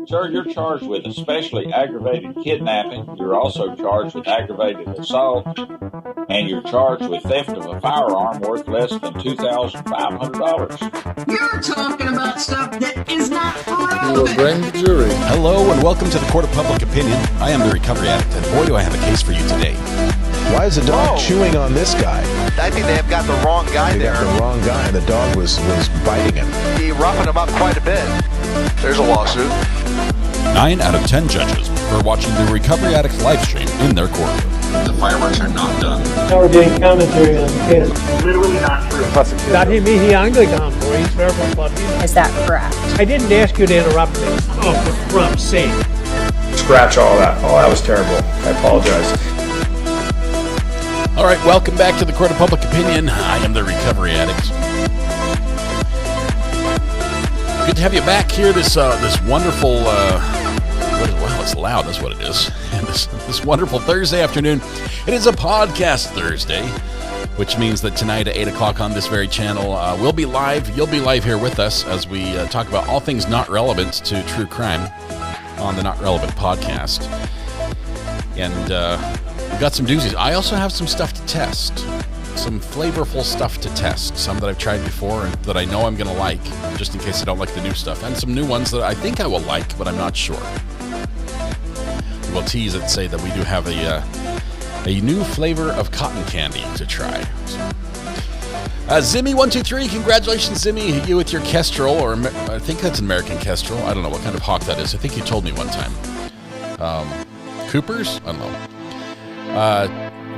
Sir, you're charged with especially aggravated kidnapping. You're also charged with aggravated assault, and you're charged with theft of a firearm worth less than $2,500. You're talking about stuff that is not You will bring the jury. Hello and welcome to the Court of Public Opinion. I am the Recovery Addict, and boy do I have a case for you today. Why is the dog chewing on this guy? I think they have got the wrong guy They there. got the wrong guy, and the dog was biting him. He roughing him up quite a bit. There's a lawsuit. 9 out of 10 judges prefer watching the Recovery Addict live stream in their courtroom. The fireworks are not done. Now we're doing commentary on the case. Literally not true. Dati mihi Anglican po, he's very funny. Is that correct? I didn't ask you to interrupt me. Oh, for Trump's sake. Scratch all that. Oh, that was terrible. I apologize. All right, welcome back to the Court of Public Opinion. I am the Recovery Addict. Good to have you back here. This wonderful, wow, it's loud. That's what it is. This wonderful Thursday afternoon. It is a podcast Thursday, which means that tonight at 8 o'clock on this very channel, we'll be live. You'll be live here with us as we talk about all things not relevant to true crime on the Not Relevant podcast. And we've got some doozies. I also have some stuff to test. Some flavorful stuff to test. Some that I've tried before and that I know I'm going to like, just in case I don't like the new stuff. And some new ones that I think I will like, but I'm not sure. We'll tease and say that we do have a new flavor of cotton candy to try. So, Zimmy123, congratulations, Zimmy. You with your Kestrel, or I think that's an American Kestrel. I don't know what kind of hawk that is. I think you told me one time. Coopers? I don't know.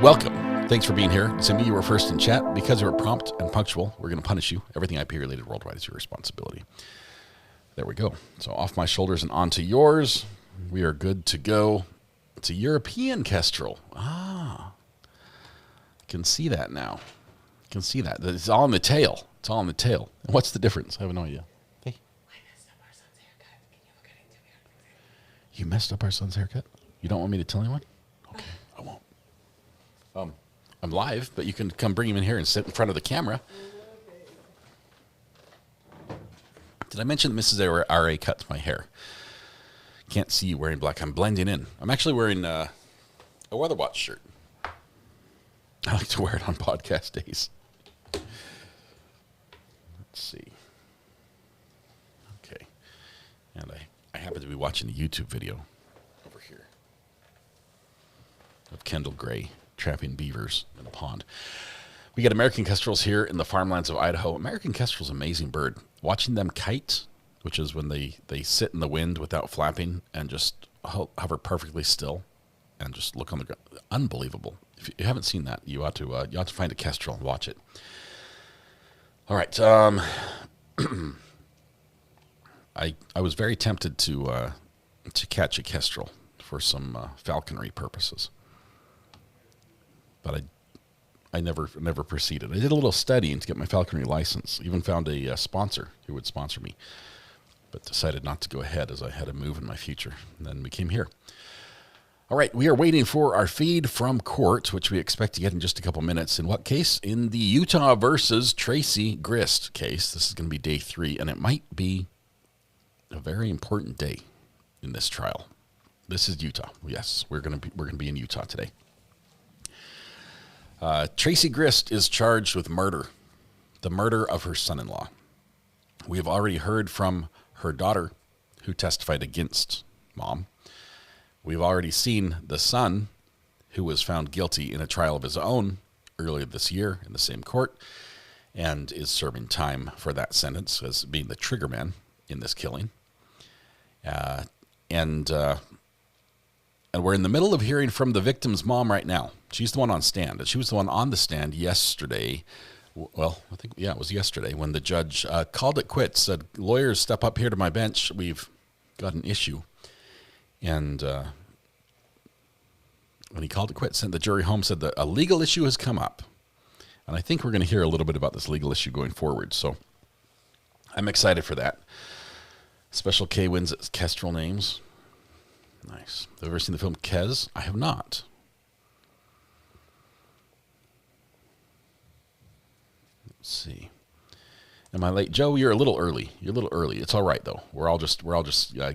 Welcome. Thanks for being here. Zimmy, you were first in chat. Because you were prompt and punctual, we're going to punish you. Everything IP related worldwide is your responsibility. There we go. So off my shoulders and onto yours. We are good to go. It's a European Kestrel. Ah. Can see that now. Can see that. It's all in the tail. It's all in the tail. What's the difference? I have no idea. Hey. I messed up our son's haircut. Can you look at it and tell me how to fix it? You messed up our son's haircut? You don't want me to tell anyone? Okay, I won't. I'm live, but you can come bring him in here and sit in front of the camera. Did I mention that Mrs. R.A. cuts my hair? Can't see you wearing black. I'm blending in. I'm actually wearing a Weather Watch shirt. I like to wear it on podcast days. Let's see. Okay. And I happen to be watching a YouTube video over here of Kendall Gray trapping beavers in a pond. We got American kestrels here in the farmlands of Idaho. American kestrel's an amazing bird. Watching them kite, which is when they sit in the wind without flapping and just hover perfectly still and just look on the ground. Unbelievable. If you haven't seen that, you ought to find a kestrel and watch it. All right. I was very tempted to catch a kestrel for some falconry purposes. But I never proceeded. I did a little studying to get my falconry license. Even found a sponsor who would sponsor me, but decided not to go ahead as I had a move in my future. And then we came here. All right, we are waiting for our feed from court, which we expect to get in just a couple minutes. In what case? In the Utah versus Tracey Grist case. This is going to be day 3, and it might be a very important day in this trial. This is Utah. Yes, we're going to be in Utah today. Tracey Grist is charged with murder, the murder of her son-in-law. We have already heard from her daughter, who testified against mom. We've already seen the son, who was found guilty in a trial of his own earlier this year in the same court, and is serving time for that sentence as being the triggerman in this killing. And we're in the middle of hearing from the victim's mom right now. She's the one on stand. She was the one on the stand yesterday. Well, I think, yeah, it was yesterday when the judge called it quits, said, lawyers, step up here to my bench. We've got an issue. And when he called it quits, sent the jury home, said that a legal issue has come up. And I think we're going to hear a little bit about this legal issue going forward. So I'm excited for that. Special K wins at Kestrel names. Nice. Have you ever seen the film Kes? I have not. Let's see. Am I late, Joe? You're a little early. You're a little early. It's all right though. We're all just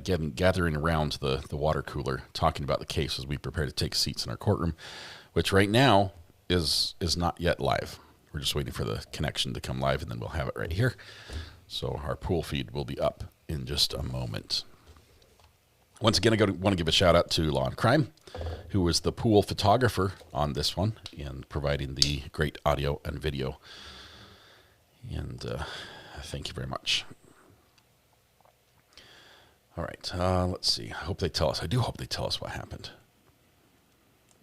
gathering around the water cooler, talking about the case as we prepare to take seats in our courtroom, which right now is not yet live. We're just waiting for the connection to come live, and then we'll have it right here. So our pool feed will be up in just a moment. Once again, I want to give a shout out to Law and Crime, who was the pool photographer on this one and providing the great audio and video. And thank you very much. All right, let's see. I hope they tell us. I do hope they tell us what happened.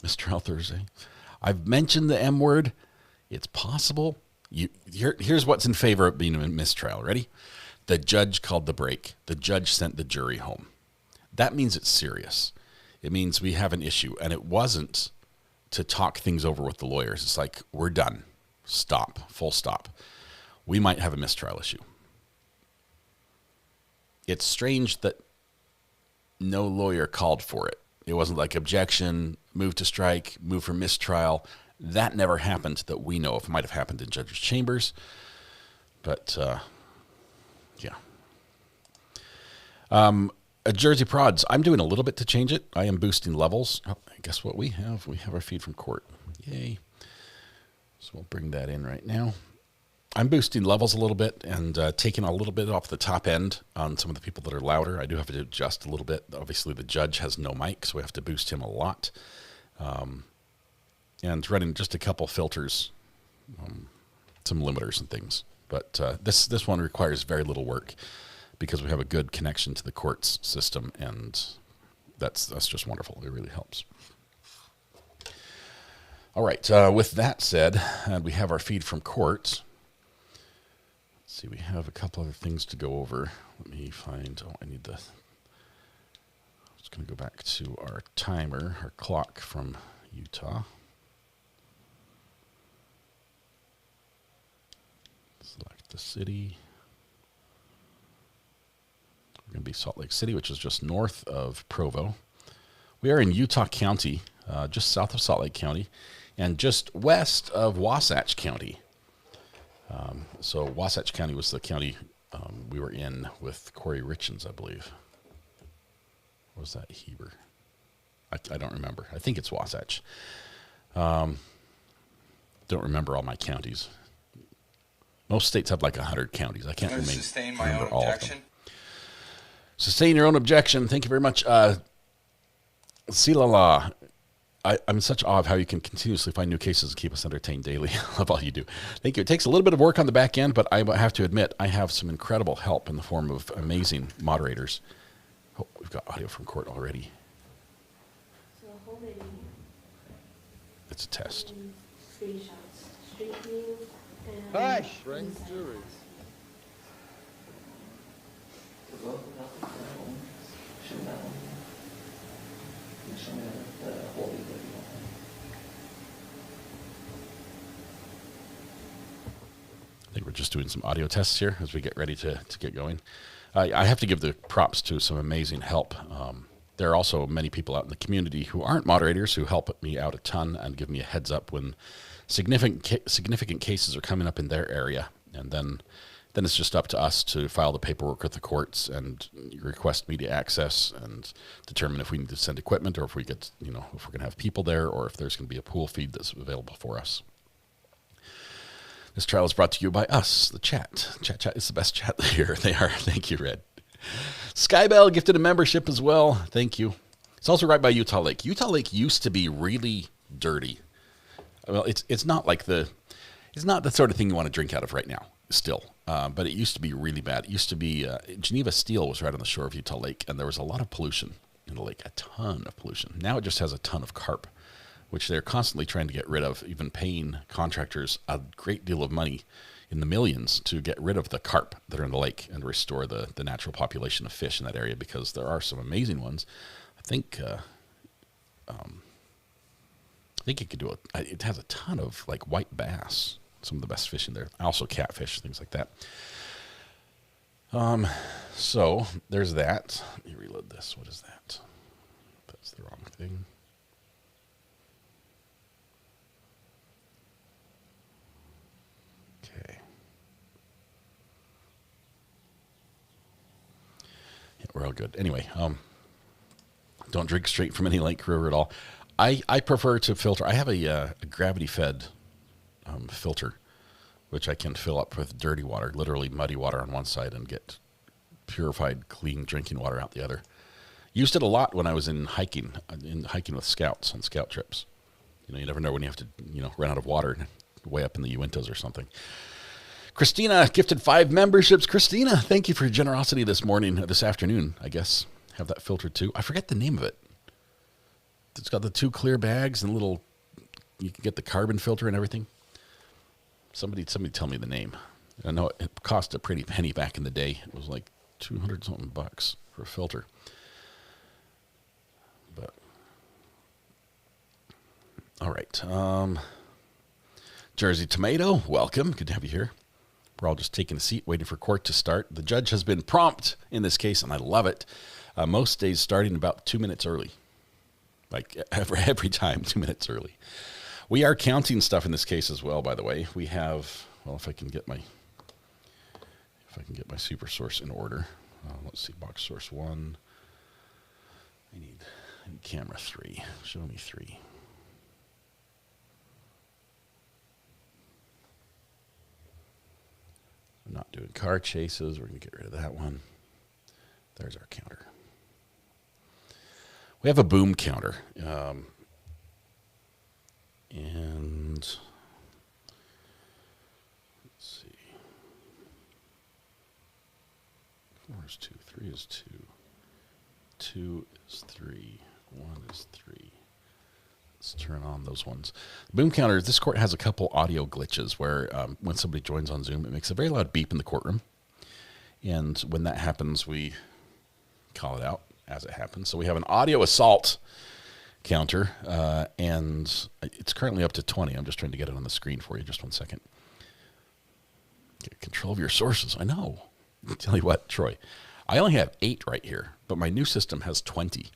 Mistrial Thursday. I've mentioned the M word. It's possible. Here's what's in favor of being a mistrial. Ready? The judge called the break. The judge sent the jury home. That means it's serious. It means we have an issue. And it wasn't to talk things over with the lawyers. It's like, we're done. Stop. Full stop. We might have a mistrial issue. It's strange that no lawyer called for it. It wasn't like objection, move to strike, move for mistrial. That never happened that we know of. It might have happened in judges' chambers. But, yeah. Jersey Prods, I'm doing a little bit to change it. I am boosting levels. Oh, guess what we have? We have our feed from court. Yay. So we'll bring that in right now. I'm boosting levels a little bit and taking a little bit off the top end on some of the people that are louder. I do have to adjust a little bit. Obviously, the judge has no mic, so we have to boost him a lot. And running just a couple filters, some limiters and things. But this one requires very little work because we have a good connection to the courts system, and that's just wonderful. It really helps. All right, with that said, we have our feed from court. Let's see, we have a couple other things to go over. Let me find, I need the, I'm just going to go back to our timer, our clock from Utah. Select the city. We're going to be Salt Lake City, which is just north of Provo. We are in Utah County, just south of Salt Lake County, and just west of Wasatch County. So Wasatch County was the county we were in with Corey Richens, I believe. Or was that Heber? I don't remember. I think it's Wasatch. Don't remember all my counties. Most states have like 100 counties. I can't remember all of them. Sustain your own objection. Thank you very much. Silala. I'm in such awe of how you can continuously find new cases and keep us entertained daily. I love all you do. Thank you. It takes a little bit of work on the back end, but I have to admit, I have some incredible help in the form of amazing moderators. Oh, we've got audio from court already. It's a test. Hush! Bring jury. I think we're just doing some audio tests here as we get ready to get going. I have to give the props to some amazing help. There are also many people out in the community who aren't moderators who help me out a ton and give me a heads up when significant cases are coming up in their area. And then it's just up to us to file the paperwork with the courts and request media access and determine if we need to send equipment or if we get, if we're going to have people there or if there's going to be a pool feed that's available for us. This trial is brought to you by us, the chat. Chat is the best chat here. They are. Thank you, Red. Skybell gifted a membership as well. Thank you. It's also right by Utah Lake. Utah Lake used to be really dirty. Well, it's not the sort of thing you want to drink out of right now, still. But it used to be really bad. It used to be, Geneva Steel was right on the shore of Utah Lake, and there was a lot of pollution in the lake, a ton of pollution. Now it just has a ton of carp, which they're constantly trying to get rid of, even paying contractors a great deal of money in the millions to get rid of the carp that are in the lake and restore the natural population of fish in that area, because there are some amazing ones. I think it could do it. It has a ton of like white bass, some of the best fish in there. Also catfish, things like that. So there's that. Let me reload this. What is that? That's the wrong thing. Okay. we're all good. Anyway, don't drink straight from any lake river at all. I prefer to filter. I have a gravity-fed filter, which I can fill up with dirty water, literally muddy water on one side, and get purified, clean drinking water out the other. Used it a lot when I was in hiking with scouts on scout trips. You know, you never know when you have to, run out of water way up in the Uintas or something. Christina gifted 5 memberships. Christina, thank you for your generosity this afternoon, I guess. Have that filtered too. I forget the name of it. It's got the 2 clear bags and you can get the carbon filter and everything. Somebody tell me the name. I know it cost a pretty penny back in the day. It was like $200 something for a filter. But all right. Jersey Tomato, welcome. Good to have you here. We're all just taking a seat, waiting for court to start. The judge has been prompt in this case, and I love it. Most days starting about 2 minutes early. Like every time, 2 minutes early. We are counting stuff in this case as well, by the way. We have, if I can get my super source in order. Let's see, box source 1. I need camera 3. Show me 3. I'm not doing car chases. We're going to get rid of that one. There's our counter. We have a boom counter. And let's see. 4 is 2. 3 is 2. 2 is 3. 1 is 3. Let's turn on those ones. Boom counter, this court has a couple audio glitches where when somebody joins on Zoom, it makes a very loud beep in the courtroom. And when that happens, we call it out as it happens. So we have an audio assault counter, and it's currently up to 20. I'm just trying to get it on the screen for you. Just 1 second. Get control of your sources. I know. I'll tell you what, Troy, I only have 8 right here, but my new system has 20.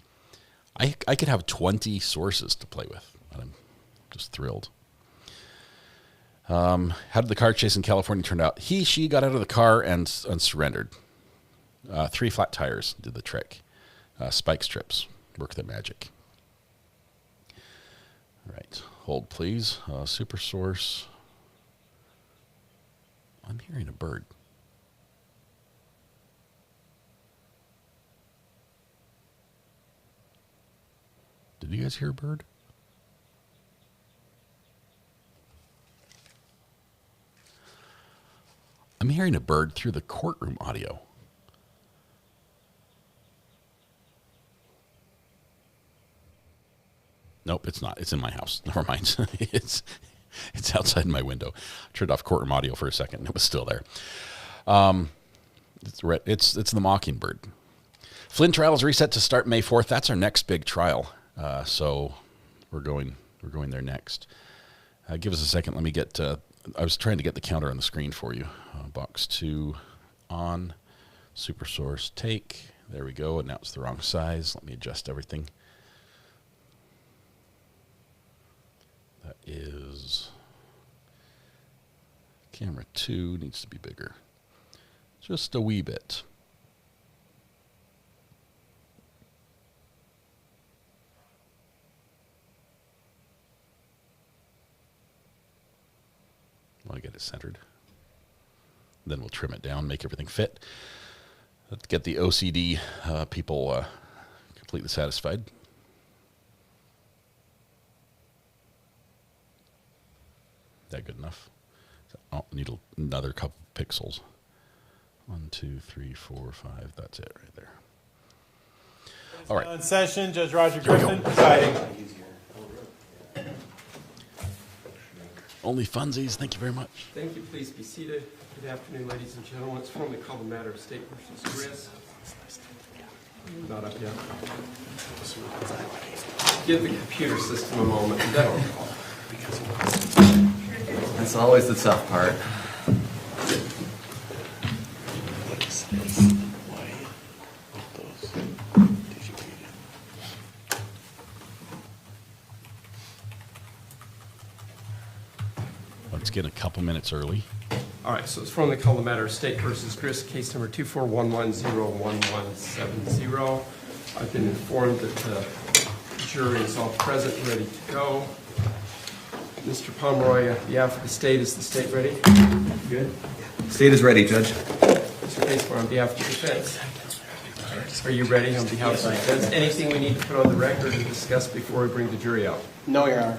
I could have 20 sources to play with, and I'm just thrilled. How did the car chase in California turn out? She got out of the car and surrendered. 3 flat tires did the trick. Spike strips work their magic. All right, hold please. Super source. I'm hearing a bird. Did you guys hear a bird? I'm hearing a bird through the courtroom audio. Nope, it's not. It's in my house. Never mind. It's outside my window. I turned off courtroom audio for a second, and it was still there. It's the Mockingbird. Flynn trial is reset to start May 4th. That's our next big trial. So we're going there next. Give us a second. Let me get. I was trying to get the counter on the screen for you. Box 2 on. Super source take. There we go. And now it's the wrong size. Let me adjust everything. That is camera 2 needs to be bigger. Just a wee bit. Want to get it centered. Then we'll trim it down, make everything fit. Let's get the OCD people completely satisfied. That good enough? Oh, need another couple pixels. 1, 2, 3, 4, 5. That's it right there. All right. In session, Judge Roger Griffin presiding. Only funsies. Thank you very much. Thank you. Please be seated. Good afternoon, ladies and gentlemen. It's formally called the matter of State versus Grist. Not up yet. Give the computer system a moment. That's always the tough part. Let's get a couple minutes early. All right, so it's from the call the matter of State versus Grist, case number 241101170. I've been informed that the jury is all present and ready to go. Mr. Pomeroy, on behalf of the state, is the state ready? Good. State is ready, Judge. Mr. Casemore, on behalf of the defense. Are you ready on behalf of the defense? Anything we need to put on the record and discuss before we bring the jury out? No, Your Honor.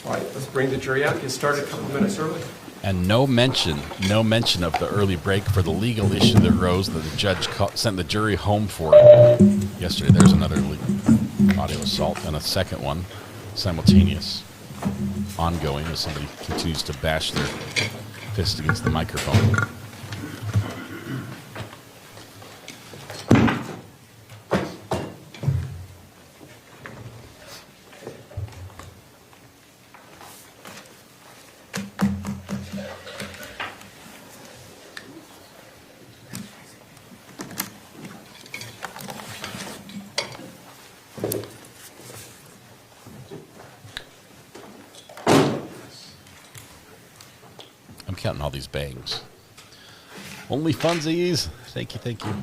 All right, let's bring the jury out. Get started a couple minutes early. And no mention of the early break for the legal issue that arose that the judge sent the jury home for yesterday. There's another audio assault and a second one, simultaneous, ongoing, as somebody continues to bash their fist against the microphone. I'm counting all these bangs. Only funsies. Thank you, thank you.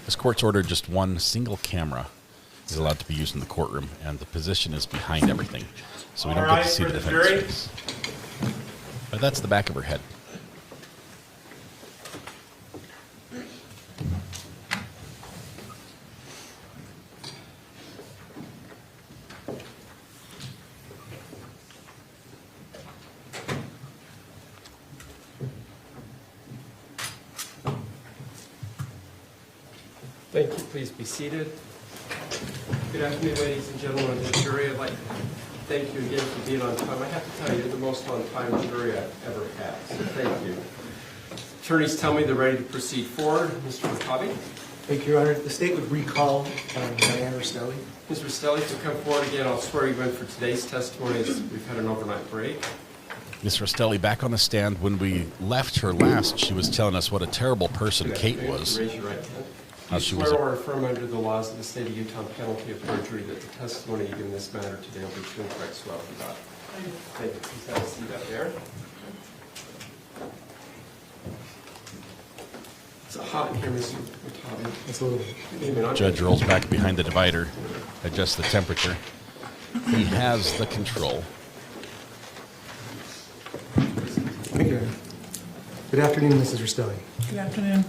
This court's ordered just one single camera is allowed to be used in the courtroom, and the position is behind everything, so we don't get to see the defendant's face. But that's the back of her head. Thank you. Please be seated. Good afternoon, ladies and gentlemen of the jury. I'd like to thank you again for being on time. I have to tell you, you're the most on-time jury I've ever had, so thank you. Attorneys tell me they're ready to proceed forward. Mr. McCabe. Thank you, Your Honor. The state would recall Diane Rostelli. Ms. Rostelli, if you come forward again, I'll swear you in for today's testimony as we've had an overnight break. Ms. Rostelli, back on the stand. When we left her last, she was telling us what a terrible person Kate was. Raise your right hand. How You she swear was. or affirm under the laws of the state of Utah, penalty of perjury, that the testimony you give in this matter today will be true and correct, so help you God. Thank you. Please have a seat up there. It's hot in here, Mr. McCabe. It's a little bit. Judge rolls back behind the divider, adjusts the temperature. He has the control. Thank you. Good afternoon, Mrs. Rostelli. Good afternoon.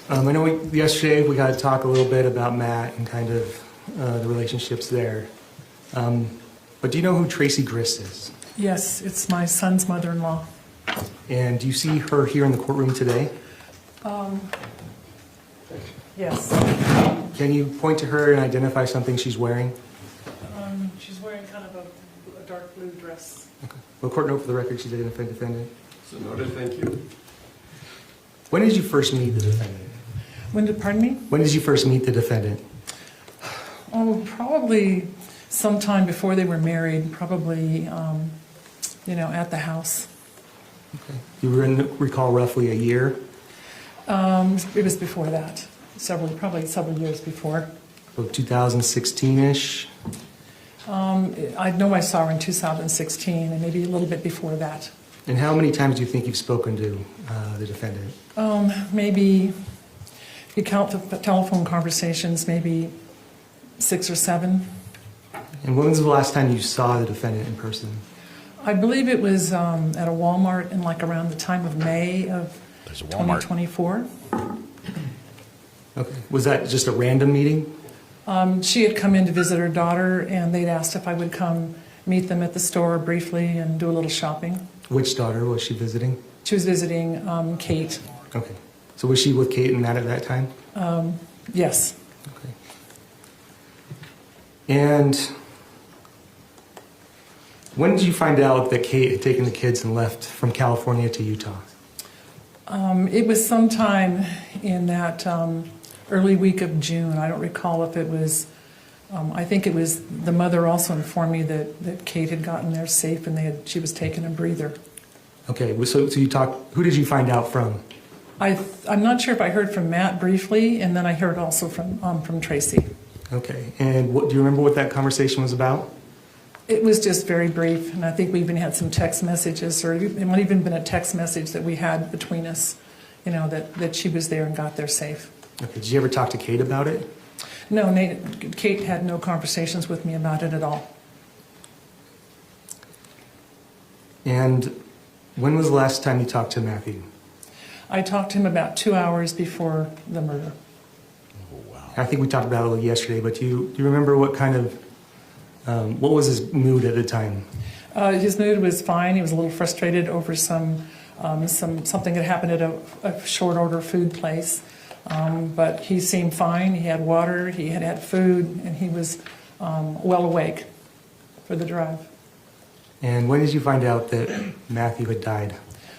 I know yesterday we got to talk a little bit about Matt and kind of the relationships there. But do you know who Tracey Grist is? Yes, it's my son's mother-in-law. And do you see her here in the courtroom today? Yes. Can you point to her and identify something she's wearing? She's wearing kind of a dark blue dress. Okay. Well, court note for the record, she's a defendant. So noted, thank you. When did you first meet the defendant? Pardon me? When did you first meet the defendant? Oh, probably sometime before they were married, probably, at the house. Okay. You recall roughly a year? It was before that, probably several years before. So 2016-ish? I know I saw her in 2016 and maybe a little bit before that. And how many times do you think you've spoken to the defendant? Maybe, if you count the telephone conversations, maybe 6 or 7. And when was the last time you saw the defendant in person? I believe it was at a Walmart in around the time of May of 2024. Okay. Was that just a random meeting? She had come in to visit her daughter, and they'd asked if I would come meet them at the store briefly and do a little shopping. Which daughter was she visiting? She was visiting Kate. Okay. So was she with Kate and Matt at that time? Yes. Okay. And when did you find out that Kate had taken the kids and left from California to Utah? It was sometime in that early week of June. I don't recall if it was, I think it was, the mother also informed me that Kate had gotten there safe and she was taking a breather. Okay, so you talked, who did you find out from? I'm not sure if I heard from Matt briefly, and then I heard also from Tracey. Okay. And do you remember what that conversation was about? It was just very brief, and I think we even had some text messages, or it might even been a text message that we had between us, that she was there and got there safe. Okay. Did you ever talk to Kate about it? No, Kate had no conversations with me about it at all. And when was the last time you talked to Matthew? I talked to him about 2 hours before the murder. Oh, wow. I think we talked about it yesterday, but do you remember what kind of, what was his mood at the time? His mood was fine. He was a little frustrated over something that happened at a short order food place. But he seemed fine. He had water, he had food, and he was well awake for the drive. And when did you find out that Matthew had died?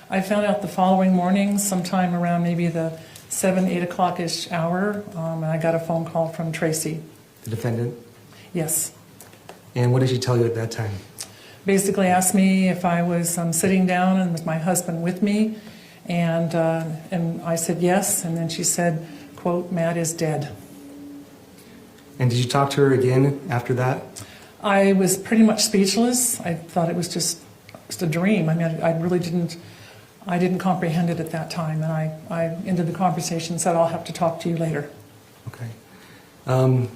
I found out the following morning, sometime around maybe the 7, 8 o'clock-ish hour, and I got a phone call from Tracey. The defendant? Yes. And what did she tell you at that time? Basically asked me if I was sitting down and was my husband with me, and I said yes, and then she said, quote, "Matt is dead." And did you talk to her again after that? I was pretty much speechless. I thought it was just a dream. I mean, I really didn't comprehend it at that time, and I ended the conversation and said, "I'll have to talk to you later." Okay. And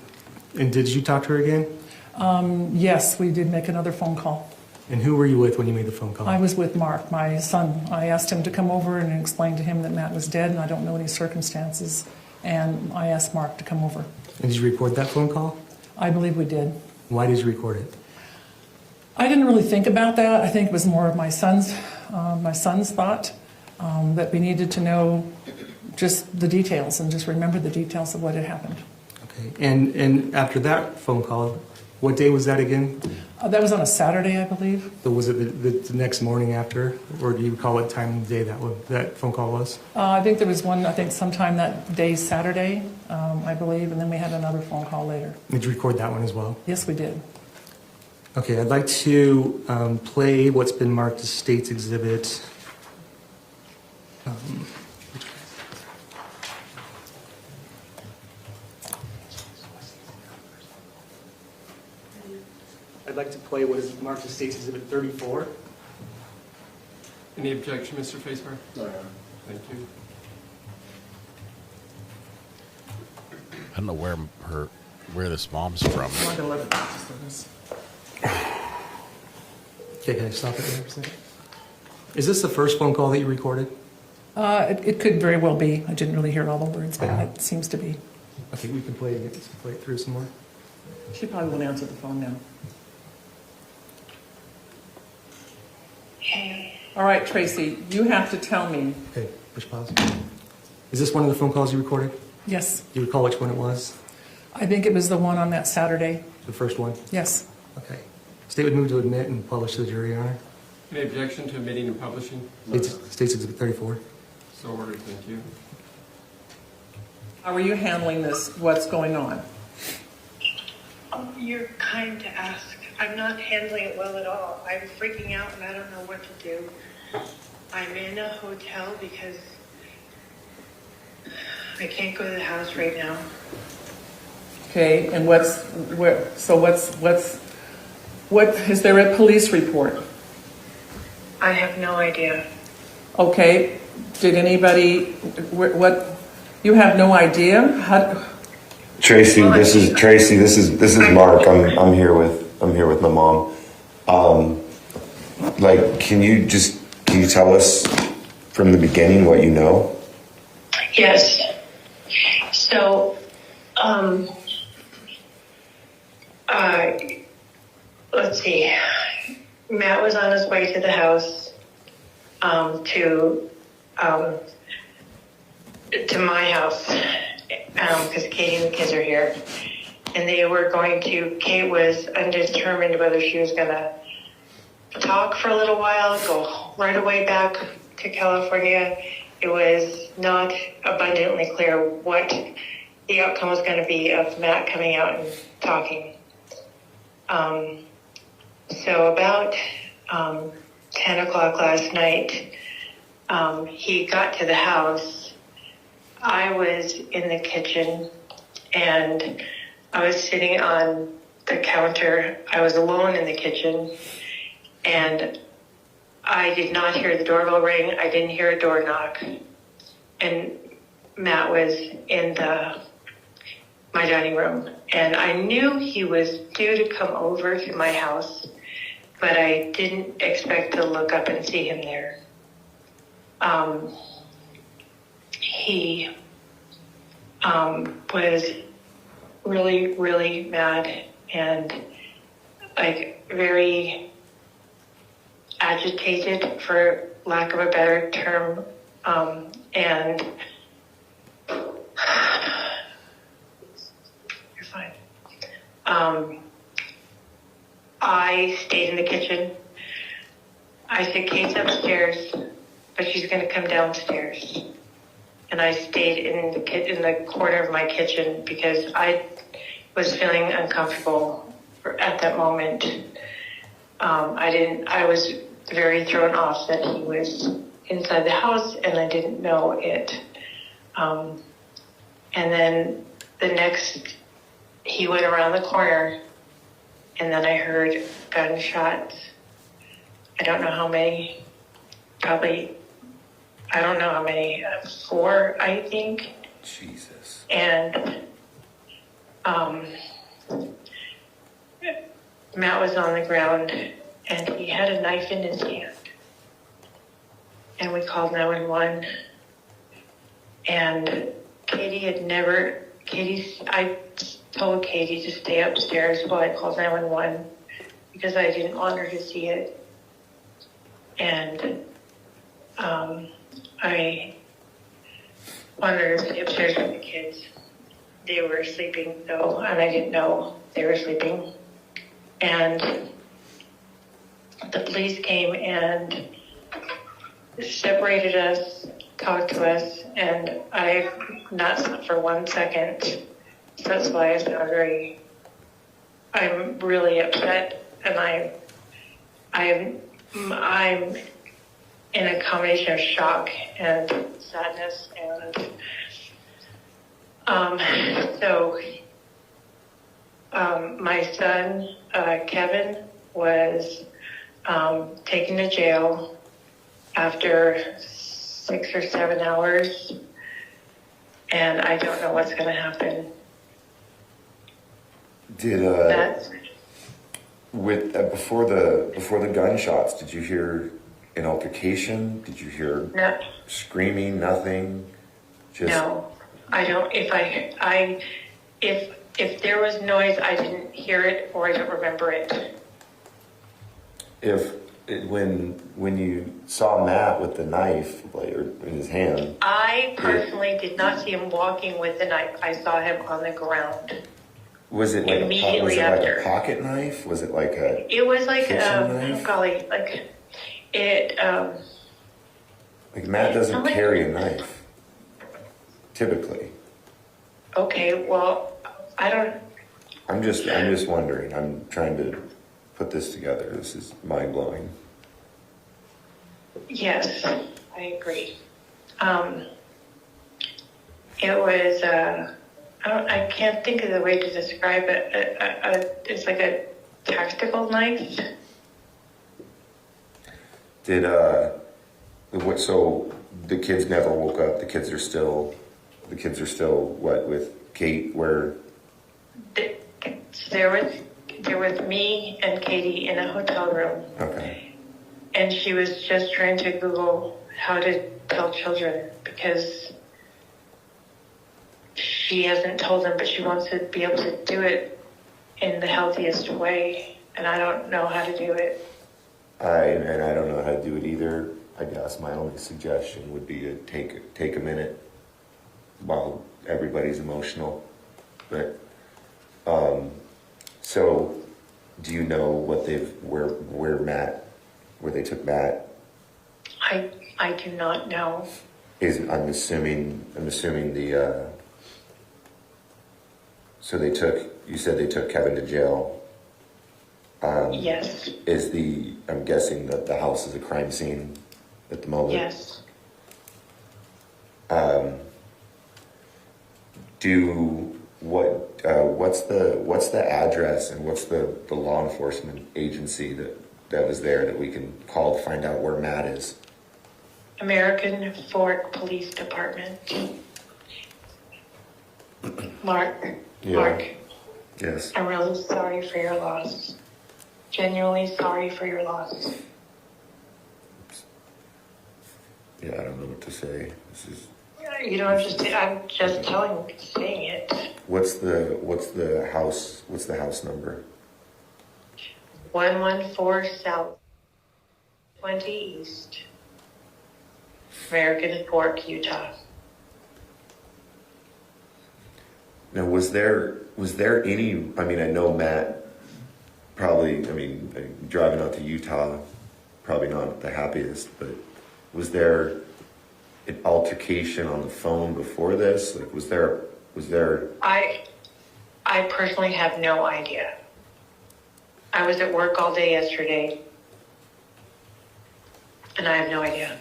did you talk to her again? Yes, we did make another phone call. And who were you with when you made the phone call? I was with Mark, my son. I asked him to come over and explain to him that Matt was dead, and I don't know any circumstances. And I asked Mark to come over. And did you record that phone call? I believe we did. Why did you record it? I didn't really think about that. I think it was more of my son's thought that we needed to know just the details and just remember the details of what had happened. Okay. And after that phone call, what day was that again? That was on a Saturday, I believe. So was it the next morning after, or do you recall what time of day that phone call was? I think there was one, sometime that day, Saturday, I believe, and then we had another phone call later. Did you record that one as well? Yes, we did. Okay, I'd like to play what's been marked as State's Exhibit. I'd like to play what is marked as State's Exhibit 34. Any objection, Mr. Facebar? No. Thank you. I don't know where this mom's from. Okay, can I stop it there for a second? Is this the first phone call that you recorded? It could very well be. I didn't really hear all the words, but it seems to be. Okay, we can play it again. Let's play it through some more. She probably won't answer the phone now. All right, Tracey, you have to tell me. Okay, push pause. Is this one of the phone calls you recorded? Yes. Do you recall which one it was? I think it was the one on that Saturday. The first one? Yes. Okay. State would move to admit and publish to the jury, Your Honor. Any objection to admitting and publishing? State's Exhibit 34. So ordered, thank you. How are you handling this? What's going on? You're kind to ask. I'm not handling it well at all. I'm freaking out and I don't know what to do. I'm in a hotel because I can't go to the house right now. Okay, and what is there a police report? I have no idea. Okay, did anybody, what, you have no idea? Tracey, this is Mark. I'm here with my mom. Can you tell us from the beginning what you know? Yes. So, let's see. Matt was on his way to the house, to my house, because Katie and the kids are here. And they were Kate was undetermined whether she was going to talk for a little while, go right away back to California. It was not abundantly clear what the outcome was going to be of Matt coming out and talking. So about 10 o'clock last night, he got to the house I was in the kitchen and I was sitting on the counter. I was alone in the kitchen and I did not hear the doorbell ring. I didn't hear a door knock. And Matt was in my dining room. And I knew he was due to come over to my house, but I didn't expect to look up and see him there. He was really, really mad and like very agitated, for lack of a better term, and you're fine. I stayed in the kitchen. I said, Kate's upstairs, but she's going to come downstairs. And I stayed in the corner of my kitchen because I was feeling uncomfortable at that moment. I was very thrown off that he was inside the house and I didn't know it. And then he went around the corner and then I heard gunshots. I don't know how many, I don't know how many, 4, I think. Jesus. And Matt was on the ground and he had a knife in his hand. And we called 911. And I told Katie to stay upstairs while I called 911 because I didn't want her to see it. And I wanted her to stay upstairs with the kids. They were sleeping though, and I didn't know they were sleeping. And the police came and separated us, talked to us, and I not slept for 1 second. So that's why I'm really upset, and I'm in a combination of shock and sadness, and so my son Kevin was taken to jail after 6 or 7 hours, and I don't know what's going to happen. Did before the gunshots, did you hear an altercation? Did you hear screaming? Nothing. No, I don't. If there was noise, I didn't hear it or I don't remember it. When you saw Matt with the knife in his hand, I personally did not see him walking with the knife. I saw him on the ground. Was it like immediately after? Like a pocket knife? Was it like a? It was like knife? golly, like it. Like Matt doesn't carry a knife, typically. Okay, well, I don't. I'm just wondering. I'm trying to put this together. This is mind blowing. Yes, I agree. It was. I can't think of the way to describe it. It's like a tactical knife. So the kids never woke up. The kids are still what, with Kate? Where? There was me and Katie in a hotel room. Okay. And she was just trying to Google how to tell children because she hasn't told them, but she wants to be able to do it in the healthiest way. And I don't know how to do it. I don't know how to do it either. I guess my only suggestion would be to take a minute while everybody's emotional. But so do you know what where they took Matt? I do not know. I'm assuming the so you said they took Kevin to jail. Yes. I'm guessing that the house is a crime scene at the moment. Yes. what's the address and what's the law enforcement agency that was there that we can call to find out where Matt is? American Fork Police Department. Mark. Yeah. Mark. Yes. I'm really sorry for your loss. Genuinely sorry for your loss. Yeah, I don't know what to say. This is. You know, I'm just saying it. What's the house number? 114 South, 20 East, American Fork, Utah. Now, was there any? I mean, I know Matt probably. I mean, driving out to Utah, probably not the happiest. But was there an altercation on the phone before this? Like, was there? I personally have no idea. I was at work all day yesterday, and I have no idea.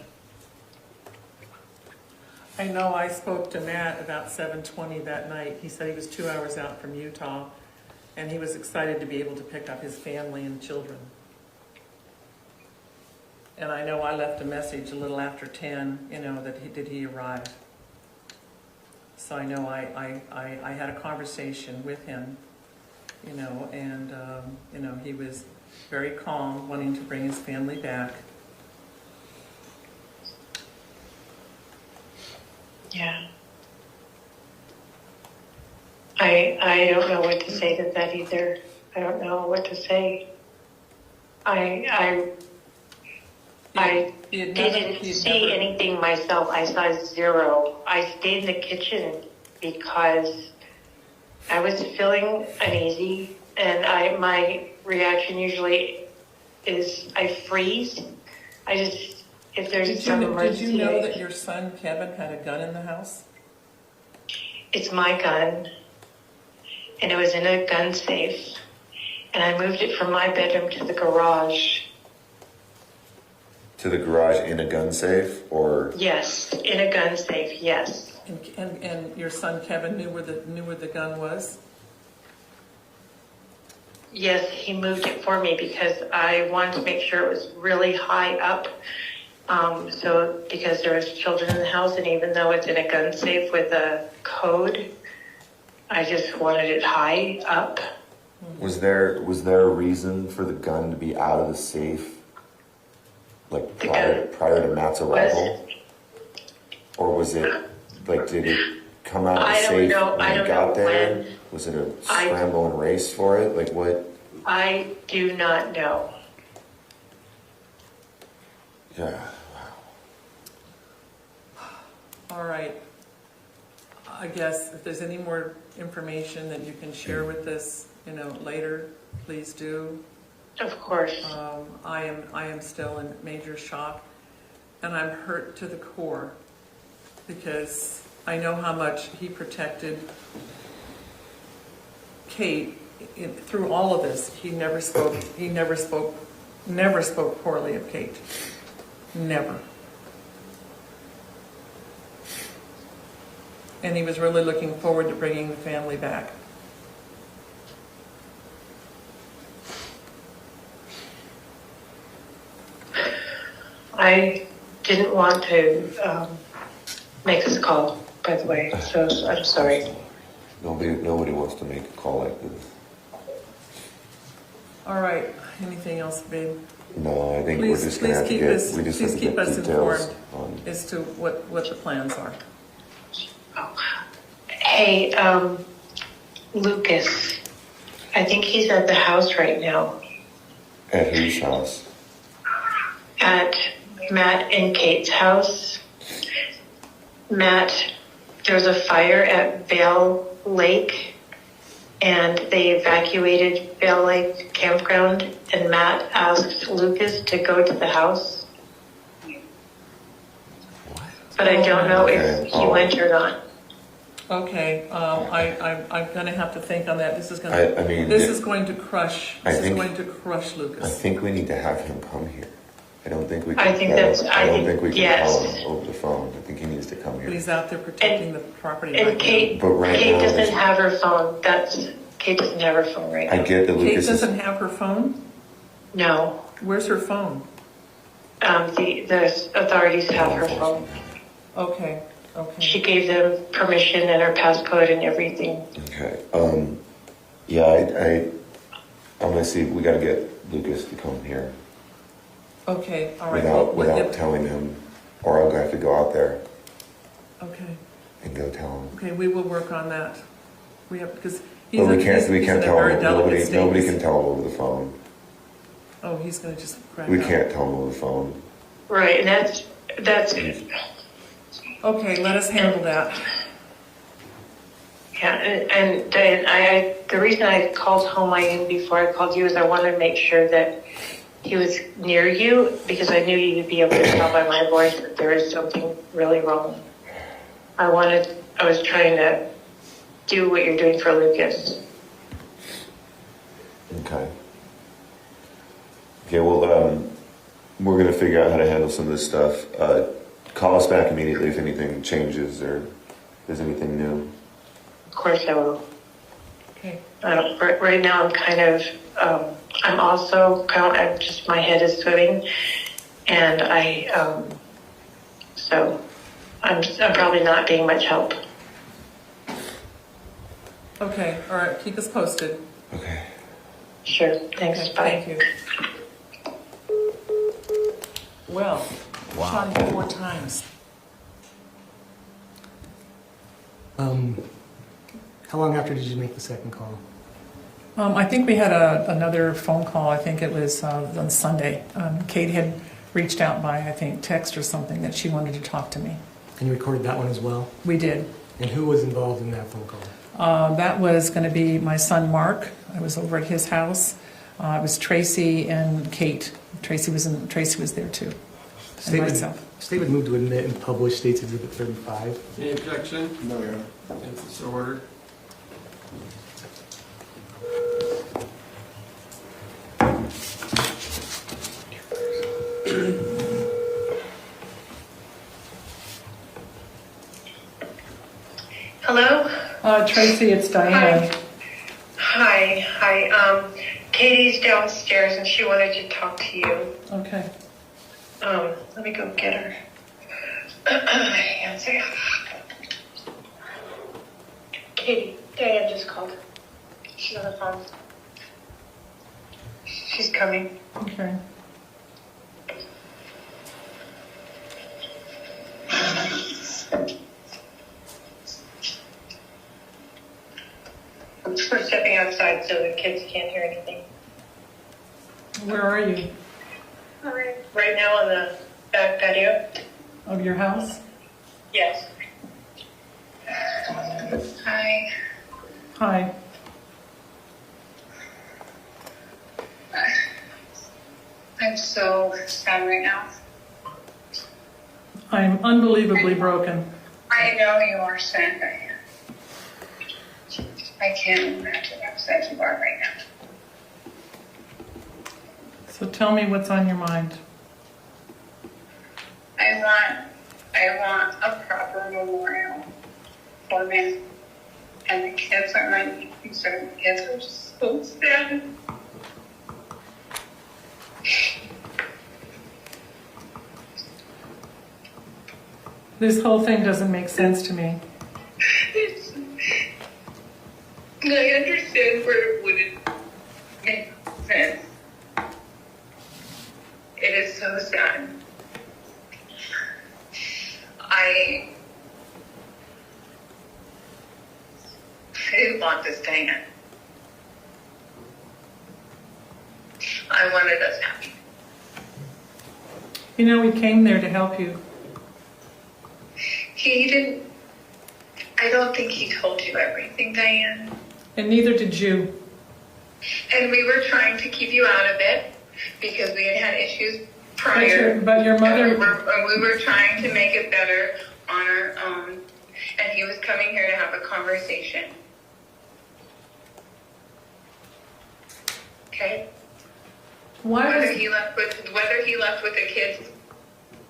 I know I spoke to Matt about 7:20 that night. He said he was 2 hours out from Utah, and he was excited to be able to pick up his family and children. And I know I left a message a little after 10, you know, that he arrive. So I know I had a conversation with him, you know, and, you know, he was very calm, wanting to bring his family back. Yeah. I don't know what to say to that either. I don't know what to say. I didn't see anything myself. I saw zero. I stayed in the kitchen because I was feeling uneasy, and my reaction usually is I freeze. If there's some emergency. Did you know that your son Kevin had a gun in the house? It's my gun, and it was in a gun safe, and I moved it from my bedroom to the garage. To the garage in a gun safe, or? Yes, in a gun safe. Yes. And your son Kevin knew where the gun was? Yes, he moved it for me because I wanted to make sure it was really high up. So because there was children in the house, and even though it's in a gun safe with a code, I just wanted it high up. Was there a reason for the gun to be out of the safe, like prior to Matt's arrival, or was it like did it come out of the safe when he got there? Was it a scramble and race for it? Like what? I do not know. Yeah. All right. I guess if there's any more information that you can share with us, you know, later, please do. Of course. I am still in major shock, and I'm hurt to the core because I know how much he protected Kate through all of this. He never spoke poorly of Kate. Never. And he was really looking forward to bringing the family back. I didn't want to make this call, by the way, so I'm sorry. Nobody wants to make a call like this. All right. Anything else, babe? No, I think we're just going to have to get. We just have to keep get us details informed as to what the plans are. Oh. Hey, Lucas. I think he's at the house right now. At whose house? At Matt and Kate's house. Matt, there was a fire at Vale Lake, and they evacuated Vale Lake campground, and Matt asked Lucas to go to the house. But I don't know if he went or not. Okay, I'm going to have to think on that. This is going to crush. This is going to crush Lucas. I think we need to have him come here. I don't think we can. I think that's. I don't think we can yes. call him over the phone. I think he needs to come here. But he's out there protecting the property. And right Kate, But right Kate now, doesn't have her phone. Kate doesn't have her phone right now. I get that Kate Lucas doesn't have her phone? No. Where's her phone? The authorities have her phone. Okay. She gave them permission and her passcode and everything. Okay. Yeah, I'm gonna see. We gotta get Lucas to come here. Okay. All right. Without telling him, or I'll have to go out there. Okay. And go tell him. Okay, we will work on that. We have because We can't tell him. Nobody can tell him over the phone. Oh, he's gonna just grab We out. can't tell him over the phone. Right, and that's. Okay, let us handle that. Yeah, and the reason I called home Ayden before I called you is I wanted to make sure that he was near you because I knew you'd be able to tell by my voice that there is something really wrong. I was trying to do what you're doing for Lucas. Okay. Okay, well, we're going to figure out how to handle some of this stuff. Call us back immediately if anything changes or there's anything new. Of course I will. Okay. Right now I'm kind of, I'm also, my head is swimming and so I'm probably not being much help. Okay, all right, keep us posted. Okay. Sure, thanks, Okay, bye. Thank you. Well, Wow. shot him 4 times. How long after did you make the second call? I think we had another phone call. I think it was on Sunday. Kate had reached out by, I think, text or something that she wanted to talk to me. And you recorded that one as well? We did. And who was involved in that phone call? That was going to be my son Mark. I was over at his house. It was Tracey and Kate. Tracey was there too. And myself. Statement moved to admit and publish State's Exhibit 35. Any objection? No, Your Honor. It's so ordered. Hello? Tracey, it's Diane. Hi. Katie's downstairs and she wanted to talk to you. Okay. Let me go get her. Hang on a second. Katie, Diane just called. She's on the phone. She's coming. Okay. We're stepping outside so the kids can't hear anything. Where are you? Right now on the back patio. Of your house? Yes. Hi. Hi. I'm so sad right now. I'm unbelievably broken. I know you are sad, Diane. I can't imagine how sad you are right now. So tell me what's on your mind. I want a proper memorial for me. And the kids are my concern. The kids are just so sad. This whole thing doesn't make sense to me. I understand where it wouldn't make sense. It is so sad. I didn't want this to end. I wanted us happy. You know, we came there to help you. He didn't, I don't think he told you everything, Diane. And neither did you. And we were trying to keep you out of it because we had issues prior. But your mother... And we were trying to make it better on our own. And he was coming here to have a conversation. Okay? Whether he left left with the kids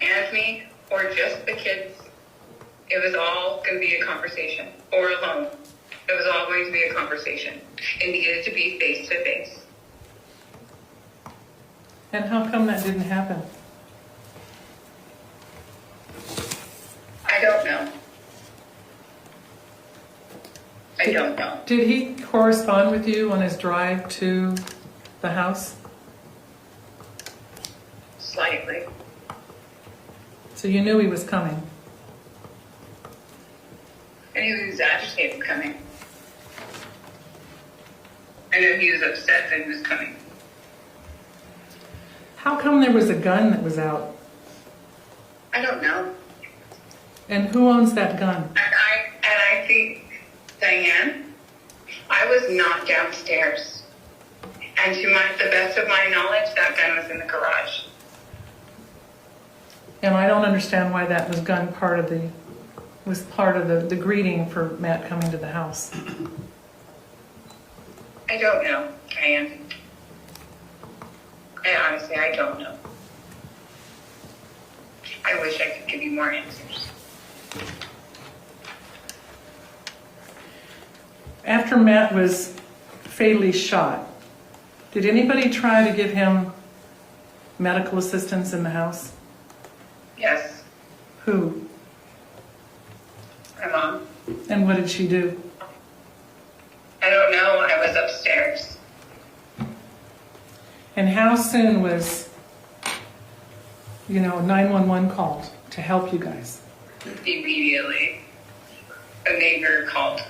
and me, or just the kids, it was all going to be a conversation, or alone. It was all going to be a conversation. It needed to be face to face. And how come that didn't happen? I don't know. I don't know. Did he correspond with you on his drive to the house? Slightly. So you knew he was coming? I knew he was agitated coming. I knew he was upset that he was coming. How come there was a gun that was out? I don't know. And who owns that gun? I think, Diane, I was not downstairs. And to the best of my knowledge, that gun was in the garage. And I don't understand why that was part of the greeting for Matt coming to the house. I don't know, Diane. Honestly, I don't know. I wish I could give you more answers. After Matt was fatally shot, did anybody try to give him medical assistance in the house? Yes. Who? My mom. And what did she do? I don't know. I was upstairs. And how soon was, 911 called to help you guys? Immediately. A neighbor called.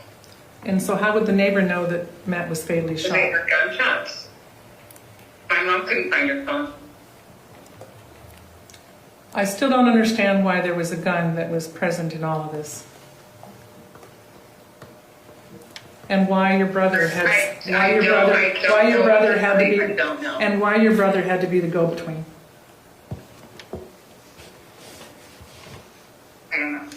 And so how would the neighbor know that Matt was fatally shot? They heard gunshots. My mom couldn't find her phone. I still don't understand why there was a gun that was present in all of this. And why your brother had to be the go-between. I don't know.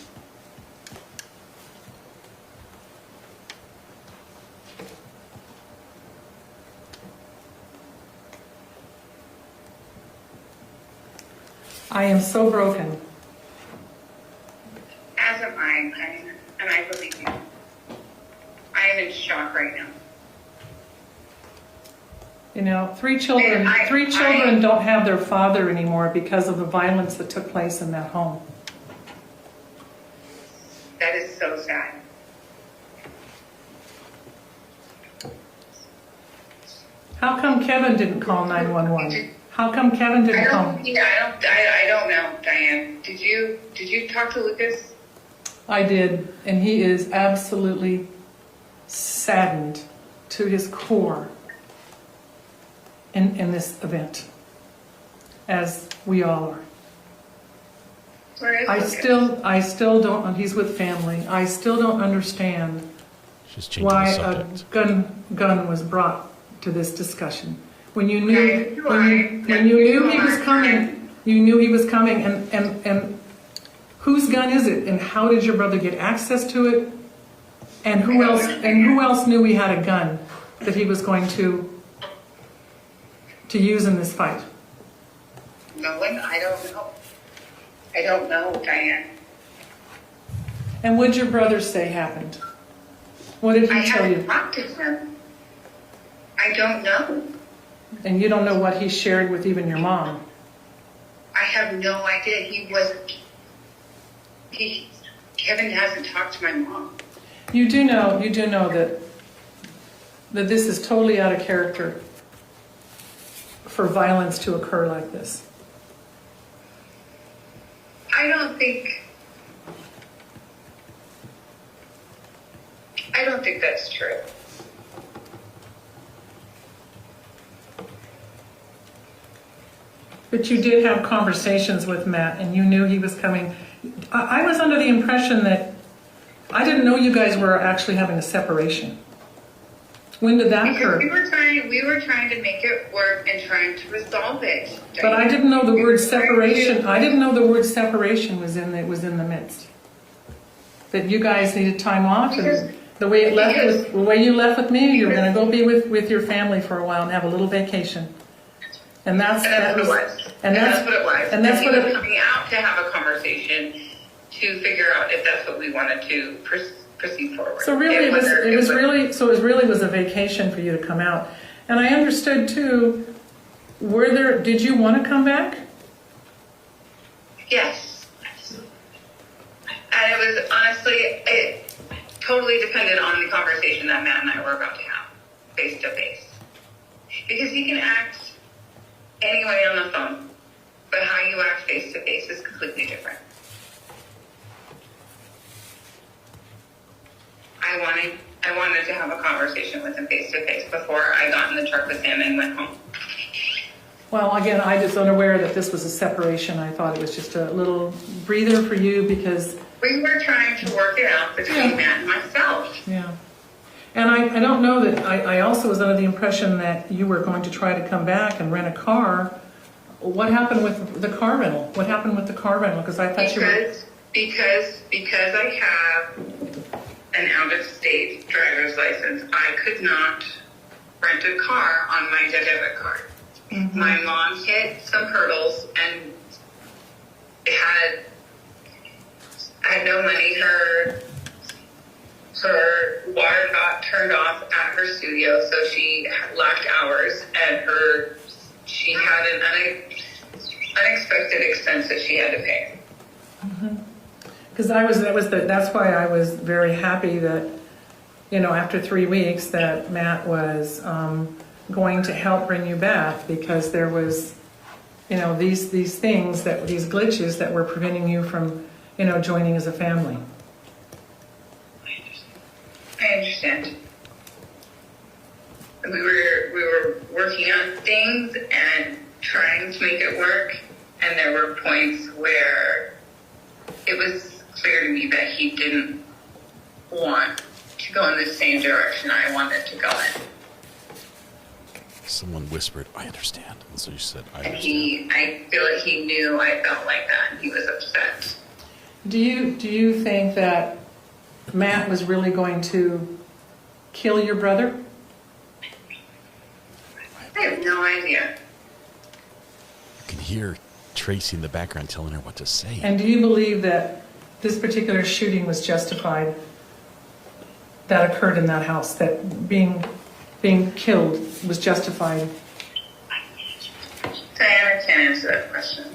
I am so broken. As am I, honey, and I believe you. I am in shock right now. Three children don't have their father anymore because of the violence that took place in that home. That is so sad. How come Kevin didn't call 911? How come Kevin didn't call? I don't know, Diane. Did you talk to Lucas? I did, and he is absolutely saddened to his core in this event, as we all are. Where is I still don't. He's with family. I still don't understand why a gun was brought to this discussion. When you knew when you knew he was coming, you knew he was coming, and whose gun is it? And how did your brother get access to it? And who else knew he had a gun that he was going to use in this fight? No one. I don't know. I don't know, Diane. And what did your brother say happened? What did he tell you? I haven't talked to him. I don't know. And you don't know what he shared with even your mom? I have no idea. Kevin hasn't talked to my mom. You do know that this is totally out of character for violence to occur like this. I don't think that's true. But you did have conversations with Matt, and you knew he was coming. I was under the impression that I didn't know you guys were actually having a separation. When did that occur? We were trying to make it work and trying to resolve it. But I didn't know the word separation. I didn't know the word separation was in the midst. That you guys needed time off, and the way you left with me, you were going to go be with your family for a while and have a little vacation. And that's what it was. And that's what it was. And that's he what was it coming out to have a conversation to figure out if that's what we wanted to proceed forward. So really, it was really a vacation for you to come out. And I understood too. Did you want to come back? Yes. And it was honestly, it totally depended on the conversation that Matt and I were about to have, face to face. Because you can act any way on the phone, but how you act face to face is completely different. I wanted to have a conversation with him face to face before I got in the truck with him and went home. Well, again, I was unaware that this was a separation. I thought it was just a little breather for you because... We were trying to work it out between Matt and myself. Yeah. And I don't know that... I also was under the impression that you were going to try to come back and rent a car. What happened with the car rental? What happened with the car rental? Because I thought you were... Because I have an out-of-state driver's license, I could not rent a car on my debit card. Mm-hmm. My mom hit some hurdles and had no money. Her water got turned off at her studio, so she lacked hours, and she had an unexpected expense that she had to pay. Because that's why I was very happy that, after 3 weeks that Matt was going to help bring you back, because there was, these things, these glitches that were preventing you from, joining as a family. I understand. We were working on things and trying to make it work, and there were points where it was clear to me that he didn't want to go in the same direction I wanted to go in. Someone whispered, "I understand." And so you said, "I understand." And I feel like he knew I felt like that, and he was upset. Do you think that Matt was really going to kill your brother? I have no idea. You can hear Tracey in the background telling her what to say. And do you believe that this particular shooting was justified, that occurred in that house, that being killed was justified? Diana can't answer that question.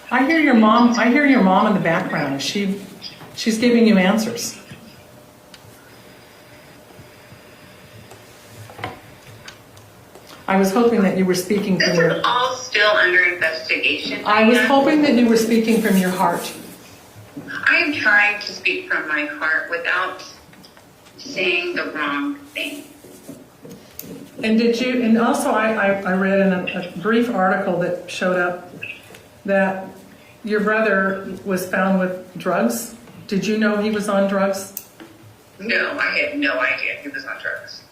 I hear your mom in the background. She's giving you answers. I was hoping that you were speaking from This is all still under investigation. I was hoping that you were speaking from your heart. I am trying to speak from my heart without saying the wrong thing. And also I read in a brief article that showed up that your brother was found with drugs. Did you know he was on drugs? No, I had no idea he was on drugs.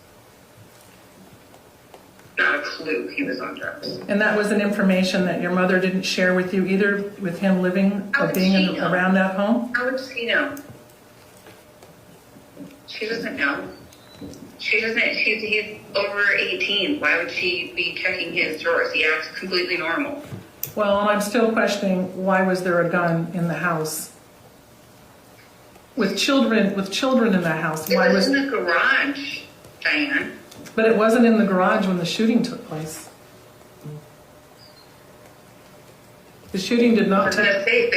Not a clue he was on drugs. And that was an information that your mother didn't share with you either, with him living or being around that home? How would she know? She doesn't know. She doesn't. He's over 18. Why would she be checking his drawers? He acts completely normal. Well, I'm still questioning, why was there a gun in the house? With children in that house. It was in the garage, Diane. But it wasn't in the garage when the shooting took place. The shooting did not take.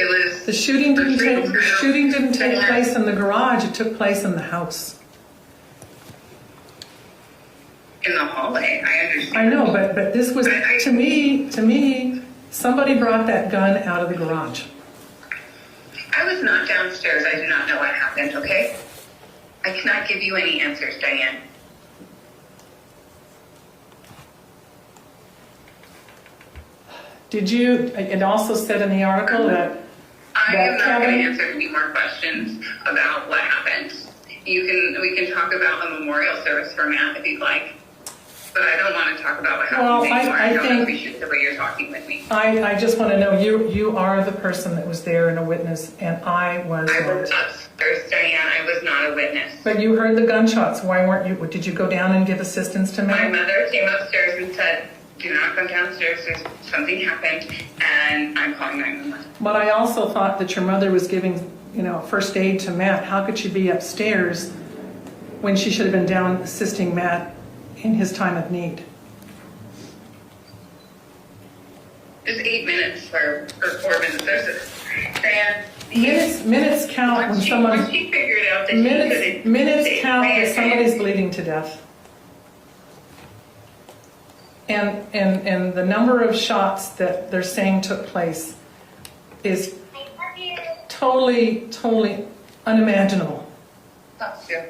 The shooting didn't take place in the garage. It took place in the house. In the hallway, I understand. I know, but this was to me. Somebody brought that gun out of the garage. I was not downstairs. I do not know what happened. Okay, I cannot give you any answers, Diane. Did you? It also said in the article that I am not going to answer any more questions about what happened. We can talk about a memorial service for Matt if you'd like, But I don't want to talk about what Well, happened anymore. I don't think- appreciate the way you're talking with me. I just want to know, you are the person that was there and a witness, and I was I not. was upstairs, Diane. I was not a witness. But you heard the gunshots. Why weren't you? Did you go down and give assistance to My Matt? mother came upstairs and said, do not come downstairs. There's something happened, and I'm calling 911. But I also thought that your mother was giving, first aid to Matt. How could she be upstairs when she should have been down assisting Matt in his time of need? Just 8 minutes or 4 minutes. Diane, Minutes count when someone. Once she figured out that she couldn't Minutes save count my when somebody's account. bleeding to death. And the number of shots that they're saying took place is totally unimaginable. That's true.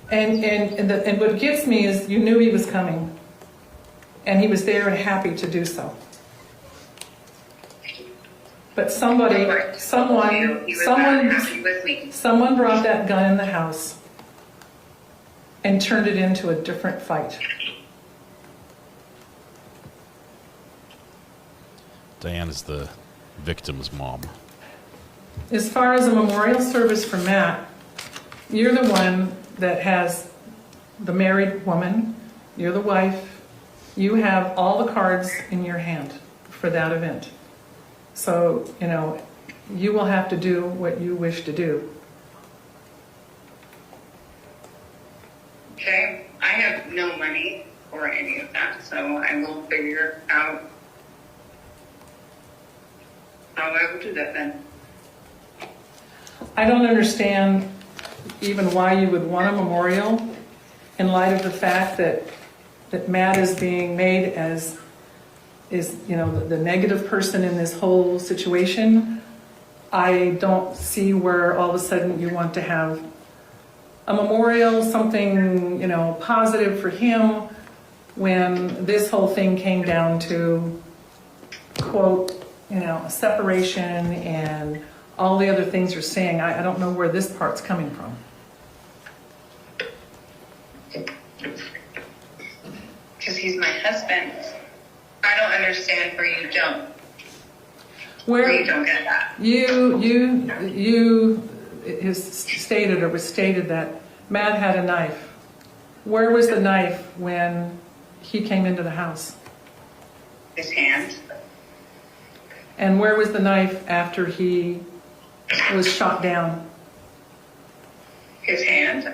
And what gets me is you knew he was coming, and he was there and happy to do so. But someone brought that gun in the house and turned it into a different fight. Diane is the victim's mom. As far as a memorial service for Matt, you're the one that has the married woman, you're the wife, you have all the cards in your hand for that event. So, you will have to do what you wish to do. Okay, I have no money for any of that, so I will figure out how I will do that then. I don't understand even why you would want a memorial in light of the fact that Matt is being made as the negative person in this whole situation. I don't see where all of a sudden you want to have a memorial, something, positive for him, when this whole thing came down to, quote, a separation and all the other things you're saying. I don't know where this part's coming from. Because he's my husband. I don't understand where you don't. Where you don't get that. It was stated that Matt had a knife. Where was the knife when he came into the house? His hand. And where was the knife after he was shot down? His hand.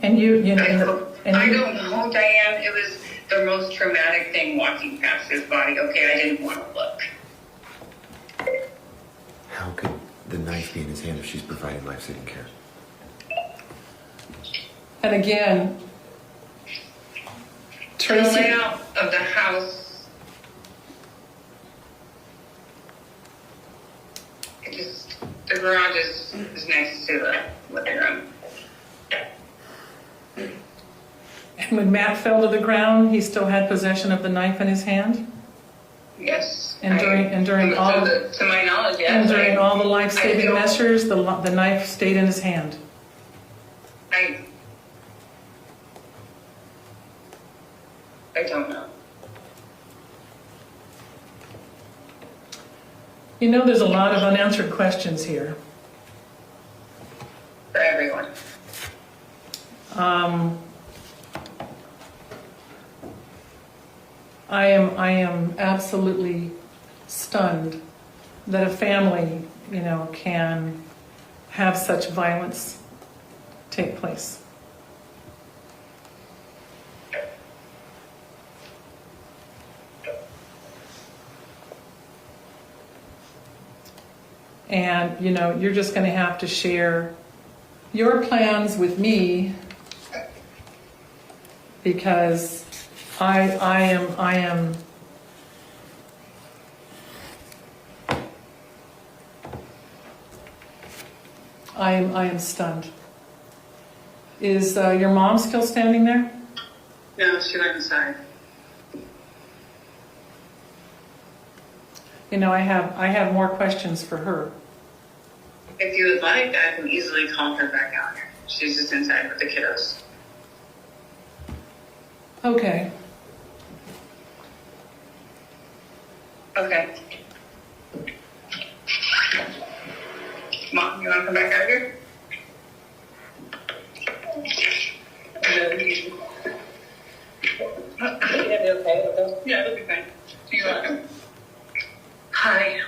And I don't know, Diane. It was the most traumatic thing walking past his body. Okay, I didn't want to look. How could the knife be in his hand if she's providing life-saving care? And again, Tracey. The layout of the house. The garage is next to the living room. And when Matt fell to the ground, he still had possession of the knife in his hand? Yes. And during all to my knowledge, yes. And during all the life-saving measures, the knife stayed in his hand. I don't know. There's a lot of unanswered questions here. For everyone. I am absolutely stunned that a family, can have such violence take place. And, you're just going to have to share your plans with me, because I am stunned. Is your mom still standing there? No, she went inside. I have more questions for her. If you would like, I can easily call her back out here. She's just inside with the kiddos. Okay. Okay. Mom, you want to come back out here? That'll be okay. Yeah, it'll be fine. You're welcome. Hi.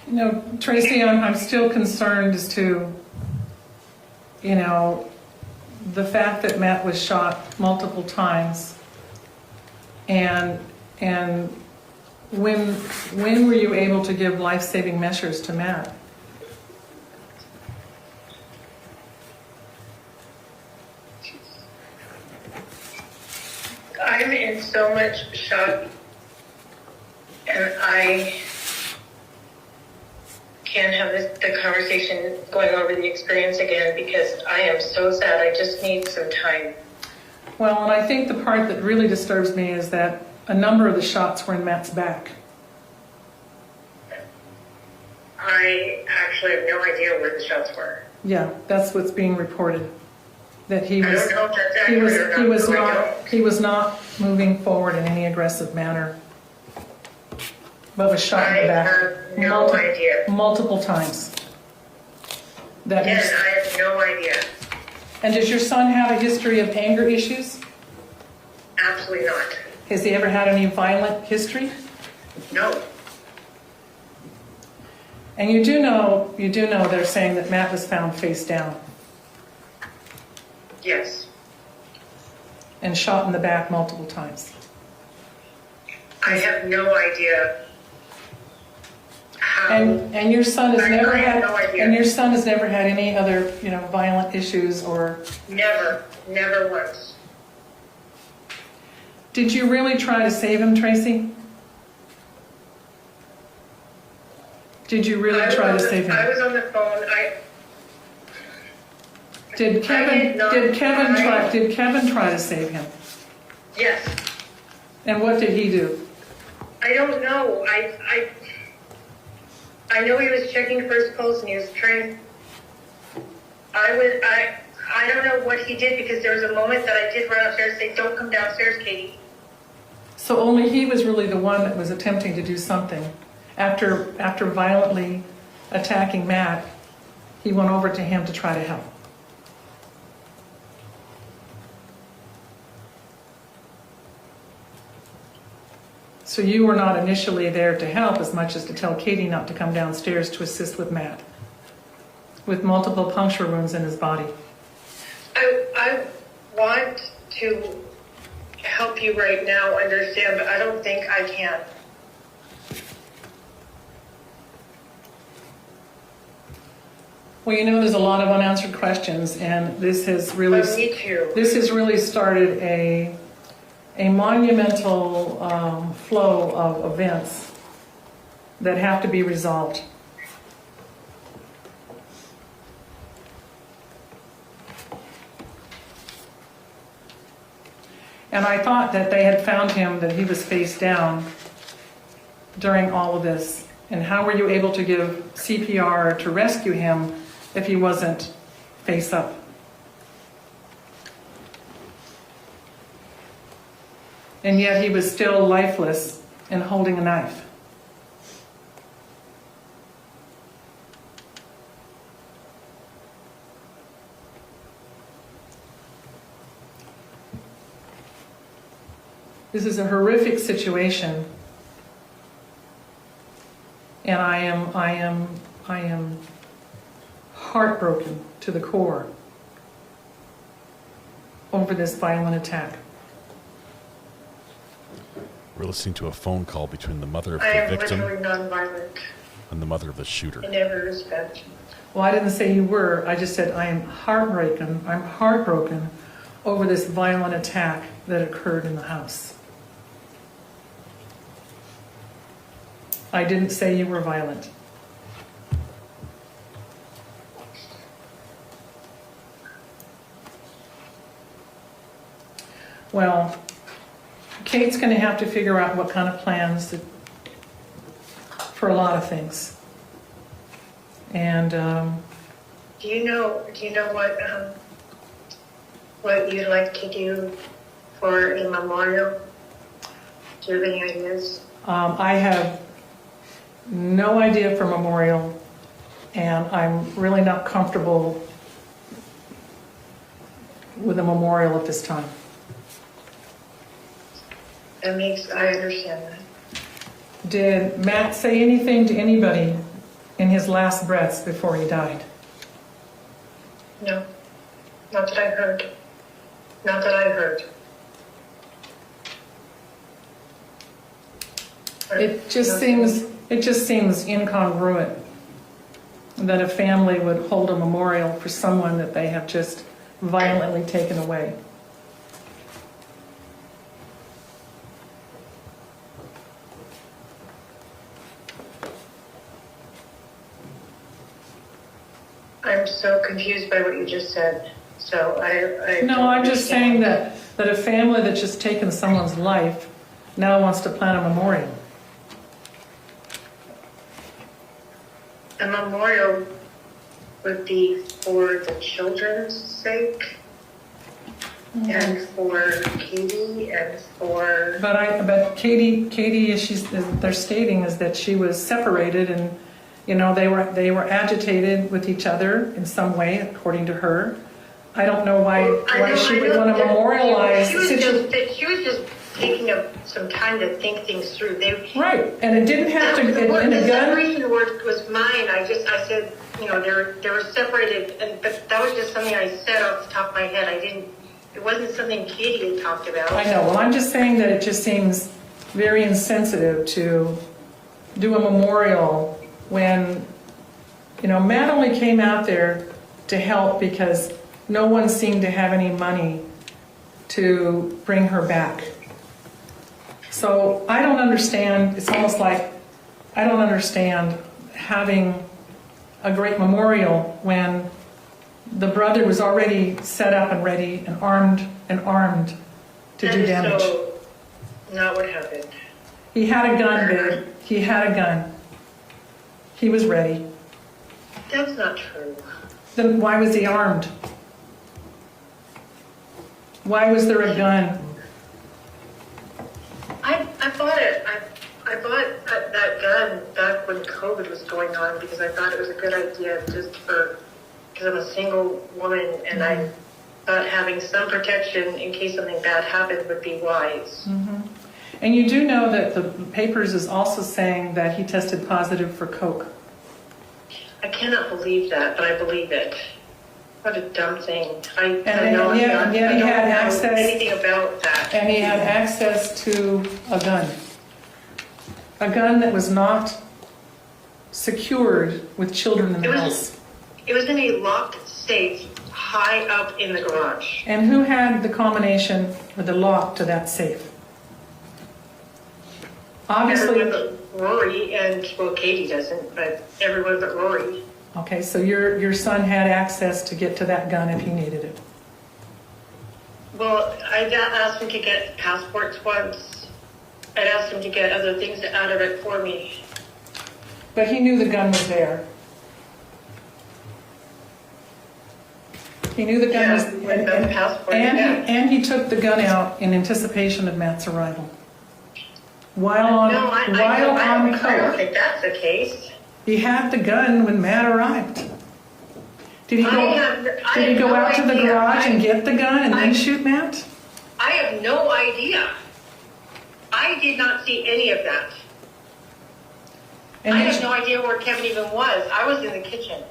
You know, Tracey, I'm still concerned as to, you know, the fact that Matt was shot multiple times, and when were you able to give life-saving measures to Matt? I'm in so much shock, and I can't have the conversation going over the experience again because I am so sad. I just need some time. Well, and I think the part that really disturbs me is that a number of the shots were in Matt's back. I actually have no idea where the shots were. Yeah, that's what's being reported. That he I was don't know if that's accurate or not. he was not moving forward in any aggressive manner, but was shot in the back. I have no idea. Multiple times. That Again, is- I have no idea. And does your son have a history of anger issues? Absolutely not. Has he ever had any violent history? No. And you do know they're saying that Matt was found face down Yes. and shot in the back multiple times. I have no idea how. And your son has I never have had no idea. and your son has never had any other, you know, violent issues or. Never once. Did you really try to save him, Tracey? Did you really try to save him? I was on the phone. Did Kevin try to save him? Yes. And what did he do? I don't know. I know he was checking first pulse and he was trying. I don't know what he did because there was a moment that I did run upstairs and say, "Don't come downstairs, Katie." So only he was really the one that was attempting to do something. After violently attacking Matt, he went over to him to try to help. So you were not initially there to help as much as to tell Katie not to come downstairs to assist with Matt, with multiple puncture wounds in his body. I want to help you right now understand, but I don't think I can. Well, you know, there's a lot of unanswered questions, and this has really Me too. This has really started a monumental flow of events that have to be resolved. And I thought that they had found him, that he was face down during all of this. And how were you able to give CPR to rescue him if he wasn't face up? And yet he was still lifeless and holding a knife. This is a horrific situation, and I am heartbroken to the core over this violent attack. We're listening to a phone call between the mother of I the am victim literally nonviolent and the mother of the shooter. in every respect. Well, I didn't say you were. I just said I am heartbroken. I'm heartbroken over this violent attack that occurred in the house. I didn't say you were violent. Well, Kate's going to have to figure out what kind of plans for a lot of things. And Do you know what you'd like to do for a memorial? Do you have any ideas? I have no idea for memorial, and I'm really not comfortable with a memorial at this time. I understand that. Did Matt say anything to anybody in his last breaths before he died? No, not that I heard. Not that I heard. It just seems incongruent that a family would hold a memorial for someone that they have just violently taken away. I'm so confused by what you just said. So No, I'm just saying that a family that's just taken someone's life now wants to plan a memorial. A memorial would be for the children's sake, and for Katie, and for. But Katie, as they're stating, is that she was separated, and they were agitated with each other in some way, according to her. I don't know why she would want to memorialize. She was just taking some time to think things through. Right, and it didn't have to. The separation word was mine. I said, they were separated, but that was just something I said off the top of my head. It wasn't something Katie had talked about. I know. Well, I'm just saying that it just seems very insensitive to do a memorial when, Matt only came out there to help because no one seemed to have any money to bring her back. So I don't understand. It's almost like I don't understand having a great memorial when the brother was already set up and ready and armed to do damage. So not what happened. He had a gun, babe. He had a gun. He was ready. That's not true. Then why was he armed? Why was there a gun? I bought it. I bought that gun back when COVID was going on because I thought it was a good idea because I'm a single woman and I thought having some protection in case something bad happened would be wise. Mm-hmm. And you do know that the papers is also saying that he tested positive for coke. I cannot believe that, but I believe it. What a dumb thing. I And don't yet he had access, anything about that. And he had access to a gun. A gun that was not secured with children in the house. It was in a locked safe high up in the garage. And who had the combination or the lock to that safe? Obviously. Everyone but Rory, and well, Katie doesn't, but everyone but Rory. Okay, so your son had access to get to that gun if he needed it. Well, I asked him to get passports once. I'd asked him to get other things out of it for me. But he knew the gun was there. He knew the gun was there. And he took the gun out in anticipation of Matt's arrival. While on coke. I don't think that's the case. He had the gun when Matt arrived. Did he go out to the garage and get the gun and then shoot Matt? I have no idea. I did not see any of that. I have no idea where Kevin even was. I was in the kitchen.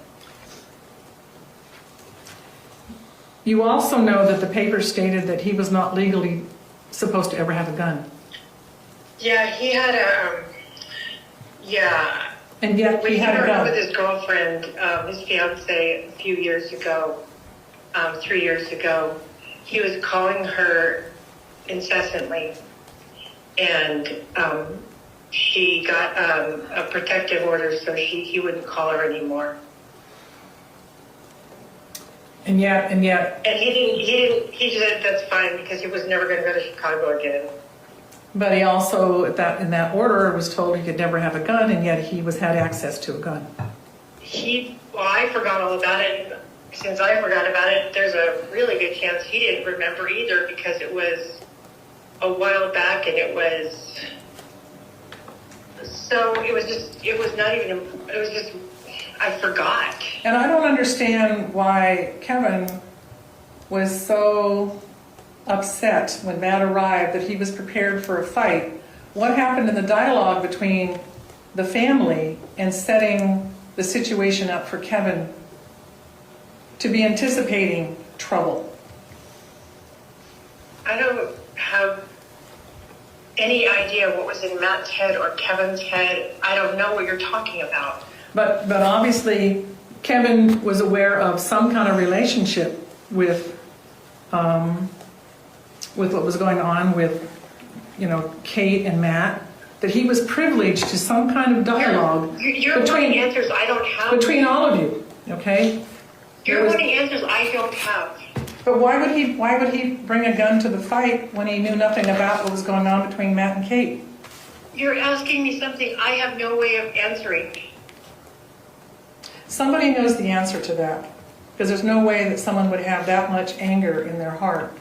You also know that the paper stated that he was not legally supposed to ever have a gun. Yeah, he had And yet he had a gun. With his girlfriend, his fiance, a few years ago, 3 years ago, he was calling her incessantly, and she got a protective order, so he wouldn't call her anymore. And yet. And he said that's fine because he was never going to go to Chicago again. But he also, in that order, was told he could never have a gun, and yet he had access to a gun. I forgot all about it. since I forgot about it, there's a really good chance he didn't remember either, because it was a while back, and it was I forgot. And I don't understand why Kevin was so upset when Matt arrived that he was prepared for a fight. What happened in the dialogue between the family and setting the situation up for Kevin to be anticipating trouble? I don't have any idea what was in Matt's head or Kevin's head. I don't know what you're talking about. But obviously Kevin was aware of some kind of relationship with what was going on with, Kate and Matt, that he was privileged to some kind of dialogue You're wanting answers I don't have. between all of you, okay? You're wanting answers I don't have. But why would he bring a gun to the fight when he knew nothing about what was going on between Matt and Kate? You're asking me something I have no way of answering. Somebody knows the answer to that, because there's no way that someone would have that much anger in their heart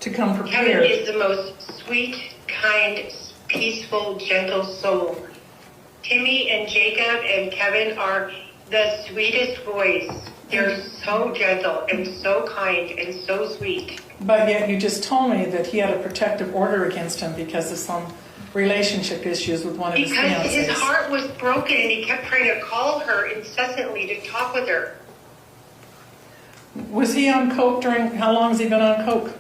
to come prepared. Kevin is the most sweet, kind, peaceful, gentle soul. Timmy and Jacob and Kevin are the sweetest boys. They're so gentle and so kind and so sweet. But yet you just told me that he had a protective order against him because of some relationship issues with one of his fiancés. Because his heart was broken and he kept trying to call her incessantly to talk with her. Was he on coke how long has he been on coke?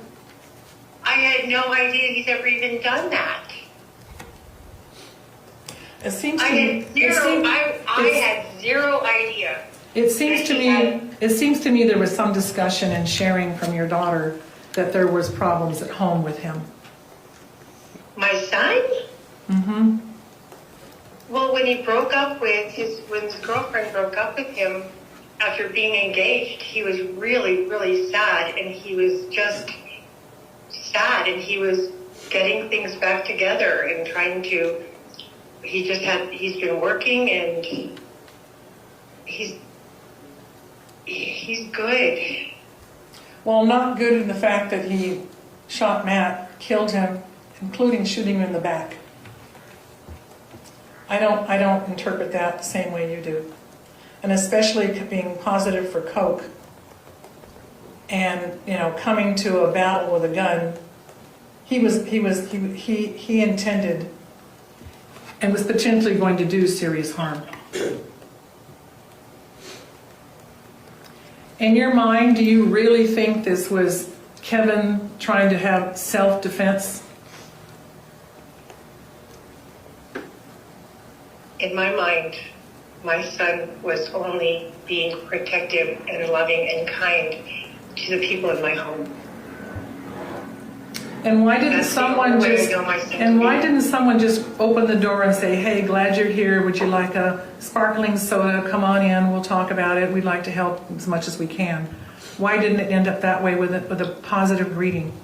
I had no idea he's ever even done that. It seems to I had zero idea. It seems to me there was some discussion and sharing from your daughter that there was problems at home with him. My son? Mm-hmm. Well, when he broke up when his girlfriend broke up with him after being engaged, he was really, really sad, and he was just sad, and he was getting things back together and trying to. He's been working, and he's good. Well, not good in the fact that he shot Matt, killed him, including shooting him in the back. I don't interpret that the same way you do. And especially being positive for coke and, coming to a battle with a gun, he intended and was potentially going to do serious harm. In your mind, do you really think this was Kevin trying to have self-defense? In my mind, my son was only being protective and loving and kind to the people in my home. And why didn't someone just open the door and say, "Hey, glad you're here. Would you like a sparkling soda? Come on in. We'll talk about it. We'd like to help as much as we can." Why didn't it end up that way with a positive greeting?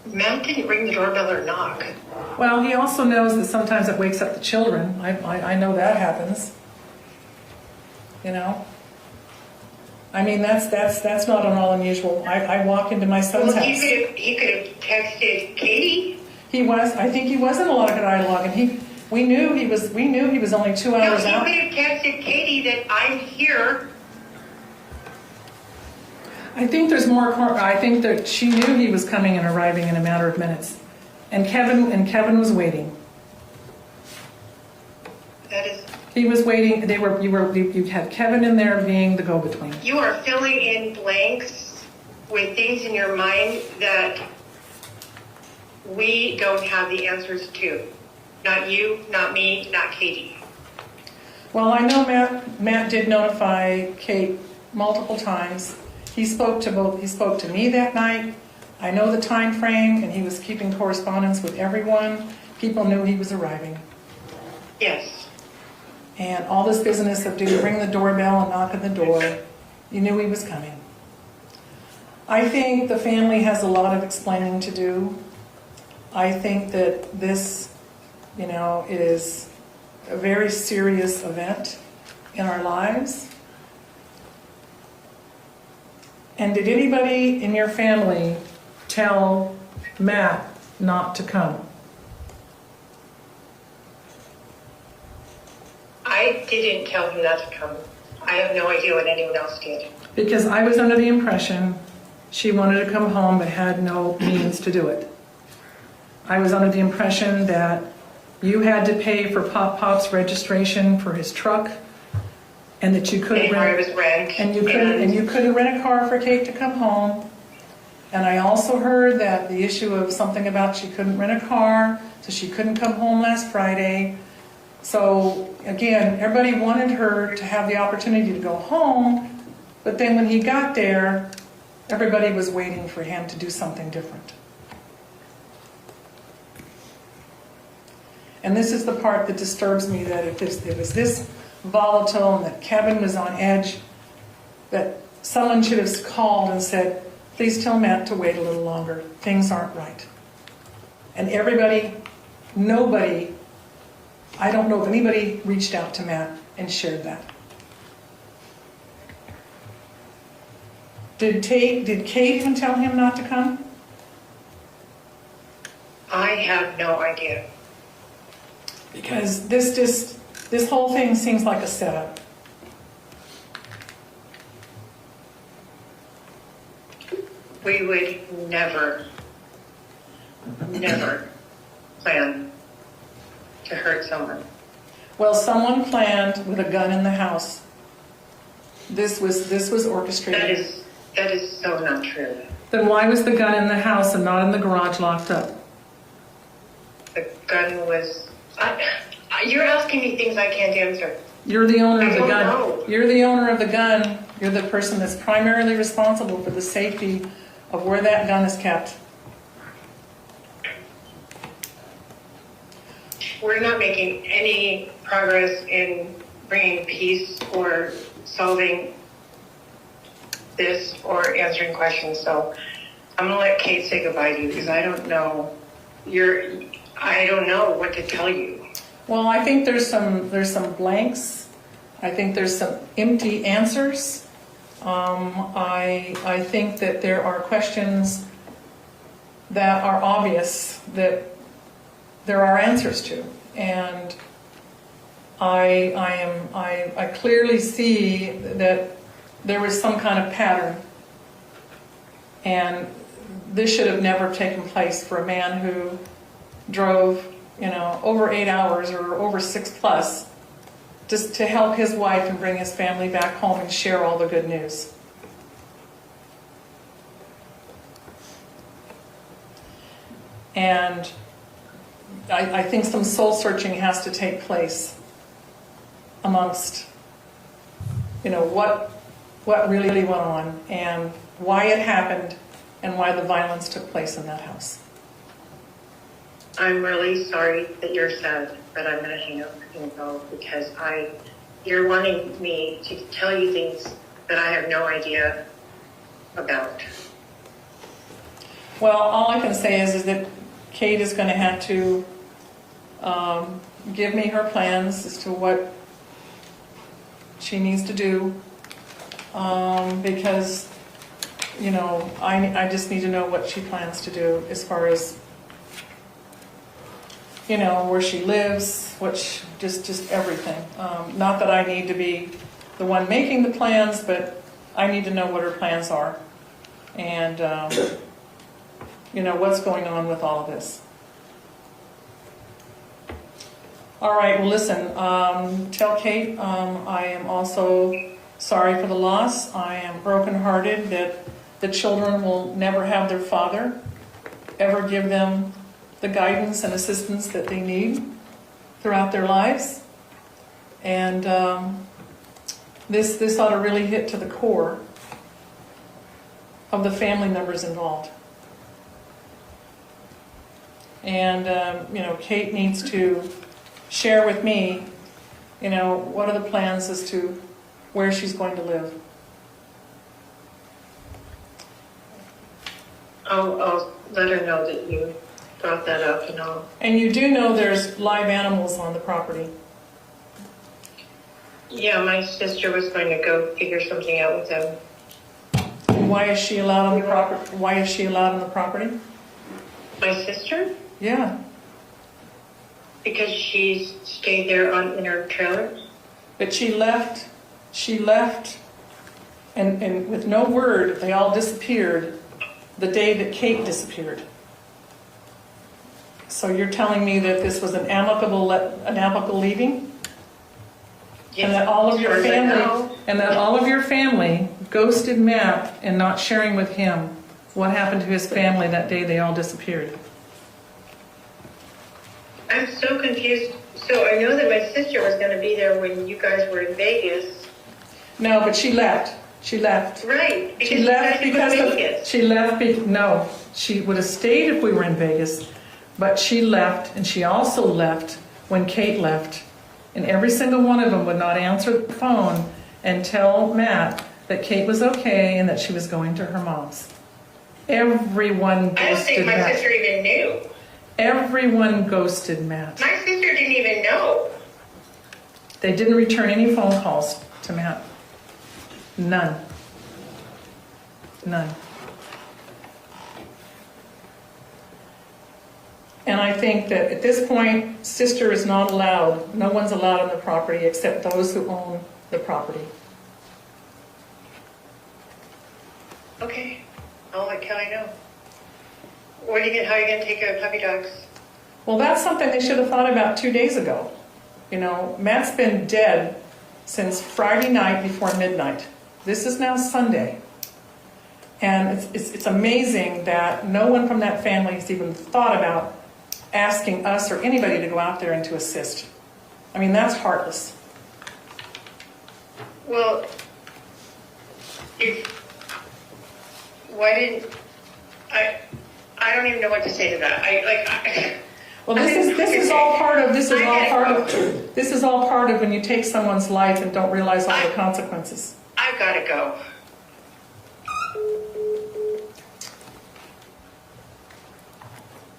Matt didn't ring the doorbell or knock. Well, he also knows that sometimes it wakes up the children. I know that happens. I mean, that's not at all unusual. I walk into my son's house. He could have texted Katie. I think he was in a lot of dialogue, and we knew he was only 2 hours out. No, he could have texted Katie that I'm here. I think there's more. I think that she knew he was coming and arriving in a matter of minutes, and Kevin was waiting. That is. He was waiting. You had Kevin in there being the go-between. You are filling in blanks with things in your mind that we don't have the answers to. Not you, not me, not Katie. Well, I know Matt did notify Kate multiple times. He spoke to me that night. I know the time frame, and he was keeping correspondence with everyone. People knew he was arriving. Yes. And all this business of do you ring the doorbell and knock on the door, you knew he was coming. I think the family has a lot of explaining to do. I think that this, is a very serious event in our lives. And did anybody in your family tell Matt not to come? I didn't tell him not to come. I have no idea what anyone else did. Because I was under the impression she wanted to come home but had no means to do it. I was under the impression that you had to pay for Pop's registration for his truck, and that you couldn't rent, and you couldn't rent a car for Kate to come home. And I also heard that the issue of something about she couldn't rent a car, so she couldn't come home last Friday. So again, everybody wanted her to have the opportunity to go home, but then when he got there, everybody was waiting for him to do something different. And this is the part that disturbs me, that if it was this volatile and that Kevin was on edge, that someone should have called and said, please tell Matt to wait a little longer. Things aren't right. And nobody, I don't know if anybody reached out to Matt and shared that. Did Kate even tell him not to come? I have no idea. Because this whole thing seems like a setup. We would never plan to hurt someone. Well, someone planned with a gun in the house. This was orchestrated. That is so not true. Then why was the gun in the house and not in the garage locked up? The gun was... you're asking me things I can't answer. You're the owner of the gun. Know. You're the owner of the gun. You're the person that's primarily responsible for the safety of where that gun is kept. We're not making any progress in bringing peace or solving this or answering questions. So I'm going to let Kate say goodbye to you, because I don't know. I don't know what to tell you. Well, I think there's some blanks. I think there's some empty answers. I think that there are questions that are obvious that there are answers to, and I clearly see that there was some kind of pattern, and this should have never taken place for a man who drove, over 8 hours or over 6+, just to help his wife and bring his family back home and share all the good news. And I think some soul searching has to take place amongst, what really went on and why it happened and why the violence took place in that house. I'm really sorry that you're sad, but I'm going to hang up and go, because you're wanting me to tell you things that I have no idea about. Well, all I can say is that Kate is going to have to give me her plans as to what she needs to do, because, I just need to know what she plans to do as far as, where she lives, just everything. Not that I need to be the one making the plans, but I need to know what her plans are, and what's going on with all of this. All right, well, listen, tell Kate I am also sorry for the loss. I am brokenhearted that the children will never have their father ever give them the guidance and assistance that they need throughout their lives. And this ought to really hit to the core of the family members involved. And, Kate needs to share with me, what are the plans as to where she's going to live. I'll let her know that you brought that up, and all. And you do know there's live animals on the property. Yeah, my sister was going to go figure something out with them. why is she allowed on the property? Why is she allowed on the property? My sister? Yeah. Because she stayed there in her trailer. But she left, and with no word, they all disappeared the day that Kate disappeared. So you're telling me that this was an amicable leaving? Yes, and that all of your family ghosted Matt and not sharing with him what happened to his family that day they all disappeared. I'm so confused. So I know that my sister was going to be there when you guys were in Vegas. No, but she left. She left. Right. She left no. She would have stayed if we were in Vegas, but she left, and she also left when Kate left. And every single one of them would not answer the phone and tell Matt that Kate was okay and that she was going to her mom's. Everyone ghosted Matt. I don't think my sister even knew. Everyone ghosted Matt. My sister didn't even know. They didn't return any phone calls to Matt. None. And I think that at this point, sister is not allowed. No one's allowed on the property except those who own the property. Okay. I'll let Kelly know. How are you going to take care of puppy dogs? Well, that's something they should have thought about 2 days ago. You know, Matt's been dead since Friday night before midnight. This is now Sunday. And it's amazing that no one from that family has even thought about asking us or anybody to go out there and to assist. I mean, that's heartless. Well, I don't even know what to say to that. Well, this is all part of when you take someone's life and don't realize all the consequences. I've got to go.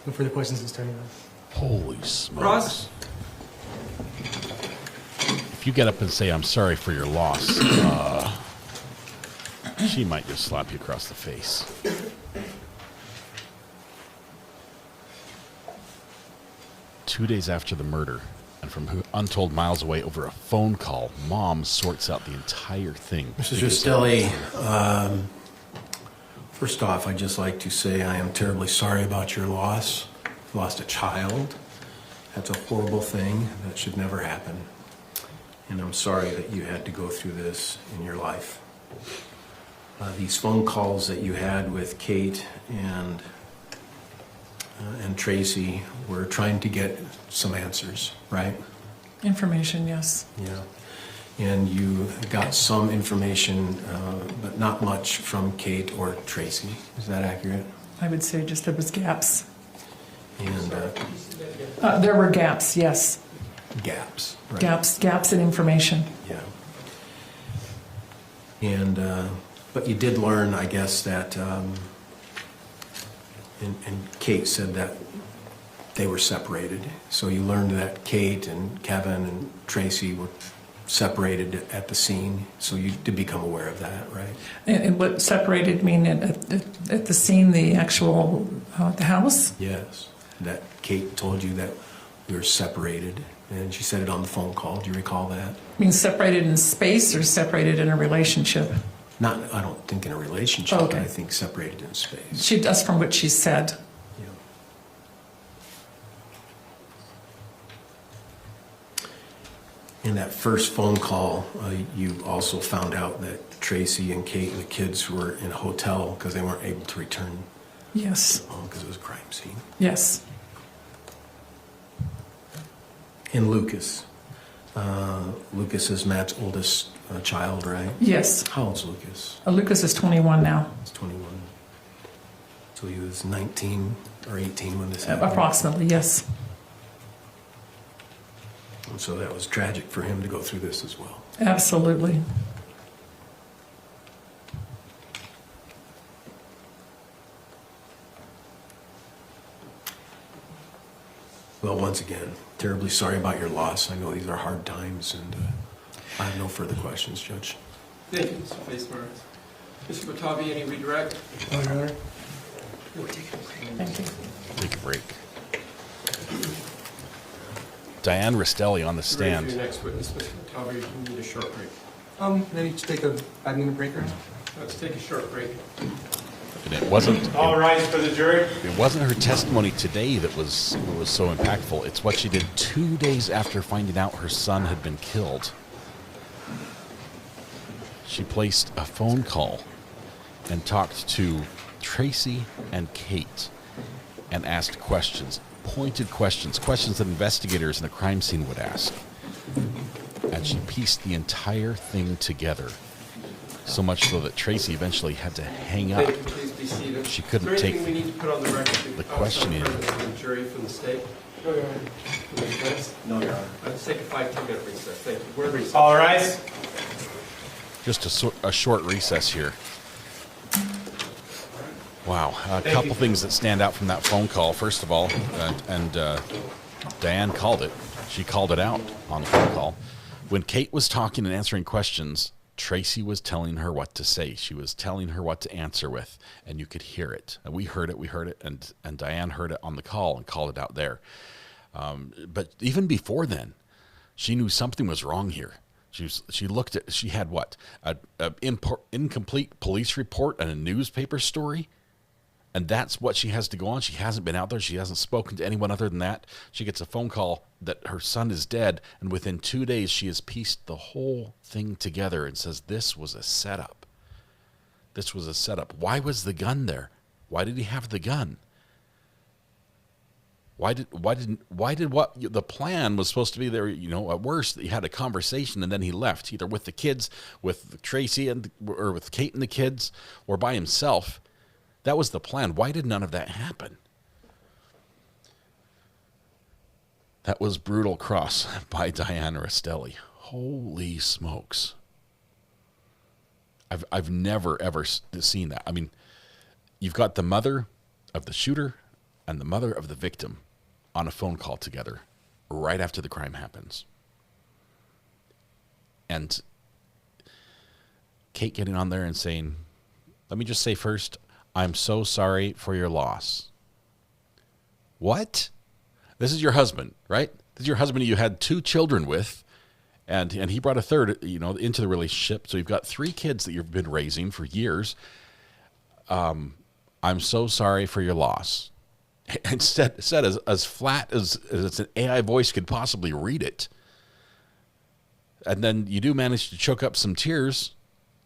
No further questions this time. Holy smokes. Ross? If you get up and say, I'm sorry for your loss, she might just slap you across the face. Two days after the murder, and from untold miles away over a phone call, Mom sorts out the entire thing. Mrs. Ristelli, first off, I'd just like to say I am terribly sorry about your loss. You lost a child. That's a horrible thing. That should never happen. And I'm sorry that you had to go through this in your life. These phone calls that you had with Kate and Tracey were trying to get some answers, right? Information, yes. Yeah. And you got some information, but not much from Kate or Tracey. Is that accurate? I would say just there was gaps. And there were gaps, yes. Gaps, right? Gaps in information. Yeah. And but you did learn, I guess, that and Kate said that they were separated. So you learned that Kate and Kevin and Tracey were separated at the scene. So you did become aware of that, right? And what separated mean at the scene, the actual the house? Yes. That Kate told you that we were separated, and she said it on the phone call. Do you recall that? Mean separated in space or separated in a relationship? Not, I don't think in a relationship. Okay. I think separated in space. She does from what she said. In that first phone call, you also found out that Tracey and Kate and the kids were in a hotel because they weren't able to return. Yes. Because it was a crime scene. Yes. And Lucas. Lucas is Matt's oldest child, right? Yes. How old's Lucas? Lucas is 21 now. He's 21. So he was 19 or 18 when this happened? Approximately, yes. And so that was tragic for him to go through this as well. Absolutely. Well, once again, terribly sorry about your loss. I know these are hard times, and I have no further questions, Judge. Thank you, Mr. Facemart. Mr. Batavi, any redirect? No, Your Honor. We're taking a break. Thank you. Take a break. Diane Rastelli on the stand. Your next witness, Mr. Batavi, you need a short break. Maybe just take a 5-minute break, Your Honor. Let's take a short break. And it wasn't. All rise for the jury. It wasn't her testimony today that was so impactful. It's what she did 2 days after finding out her son had been killed. She placed a phone call and talked to Tracey and Kate and asked questions, pointed questions, questions that investigators in a crime scene would ask. And she pieced the entire thing together. So much so that Tracey eventually had to hang up. Please be seated. She couldn't Is there take anything we need to put on the record? the questioning. From the jury from the state? No, Your Honor. From the defense? No, Your Honor. Let's take a 5-10-minute recess. Thank you. We're recessed. All rise. Just a short recess here. Wow. A couple things that stand out from that phone call. First of all, Diane called it. She called it out on the phone call. When Kate was talking and answering questions, Tracey was telling her what to say. She was telling her what to answer with, and you could hear it. And we heard it, and Diane heard it on the call and called it out there. But even before then, she knew something was wrong here. She had what? An incomplete police report and a newspaper story? And that's what she has to go on. She hasn't been out there. She hasn't spoken to anyone other than that. She gets a phone call that her son is dead. And within 2 days, she has pieced the whole thing together and says, this was a setup. This was a setup. Why was the gun there? Why did he have the gun? Why did what the plan was supposed to be there? At worst, he had a conversation and then he left, either with the kids, with Tracey or with Kate and the kids, or by himself. That was the plan. Why did none of that happen? That was brutal cross by Diane Rastelli. Holy smokes. I've never, ever seen that. I mean, you've got the mother of the shooter and the mother of the victim on a phone call together right after the crime happens. And Kate getting on there and saying, let me just say first, I'm so sorry for your loss. What? This is your husband, right? This is your husband you had 2 children with, and he brought a third, into the relationship. So you've got 3 kids that you've been raising for years. I'm so sorry for your loss. And said as flat as an AI voice could possibly read it. And then you do manage to choke up some tears,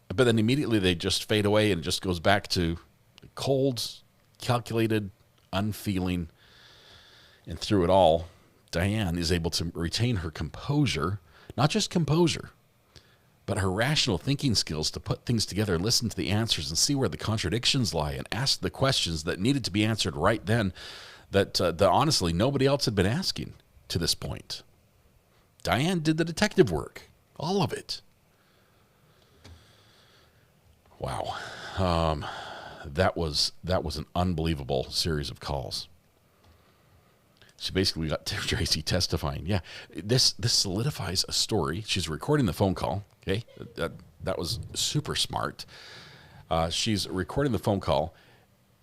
but then immediately they just fade away and it just goes back to cold, calculated, unfeeling. And through it all, Diane is able to retain her composure, not just composure, but her rational thinking skills to put things together, listen to the answers, and see where the contradictions lie, and ask the questions that needed to be answered right then that honestly nobody else had been asking to this point. Diane did the detective work, all of it. Wow. That was an unbelievable series of calls. She basically got Tracey testifying. Yeah, this solidifies a story. She's recording the phone call. Okay, that was super smart. She's recording the phone call,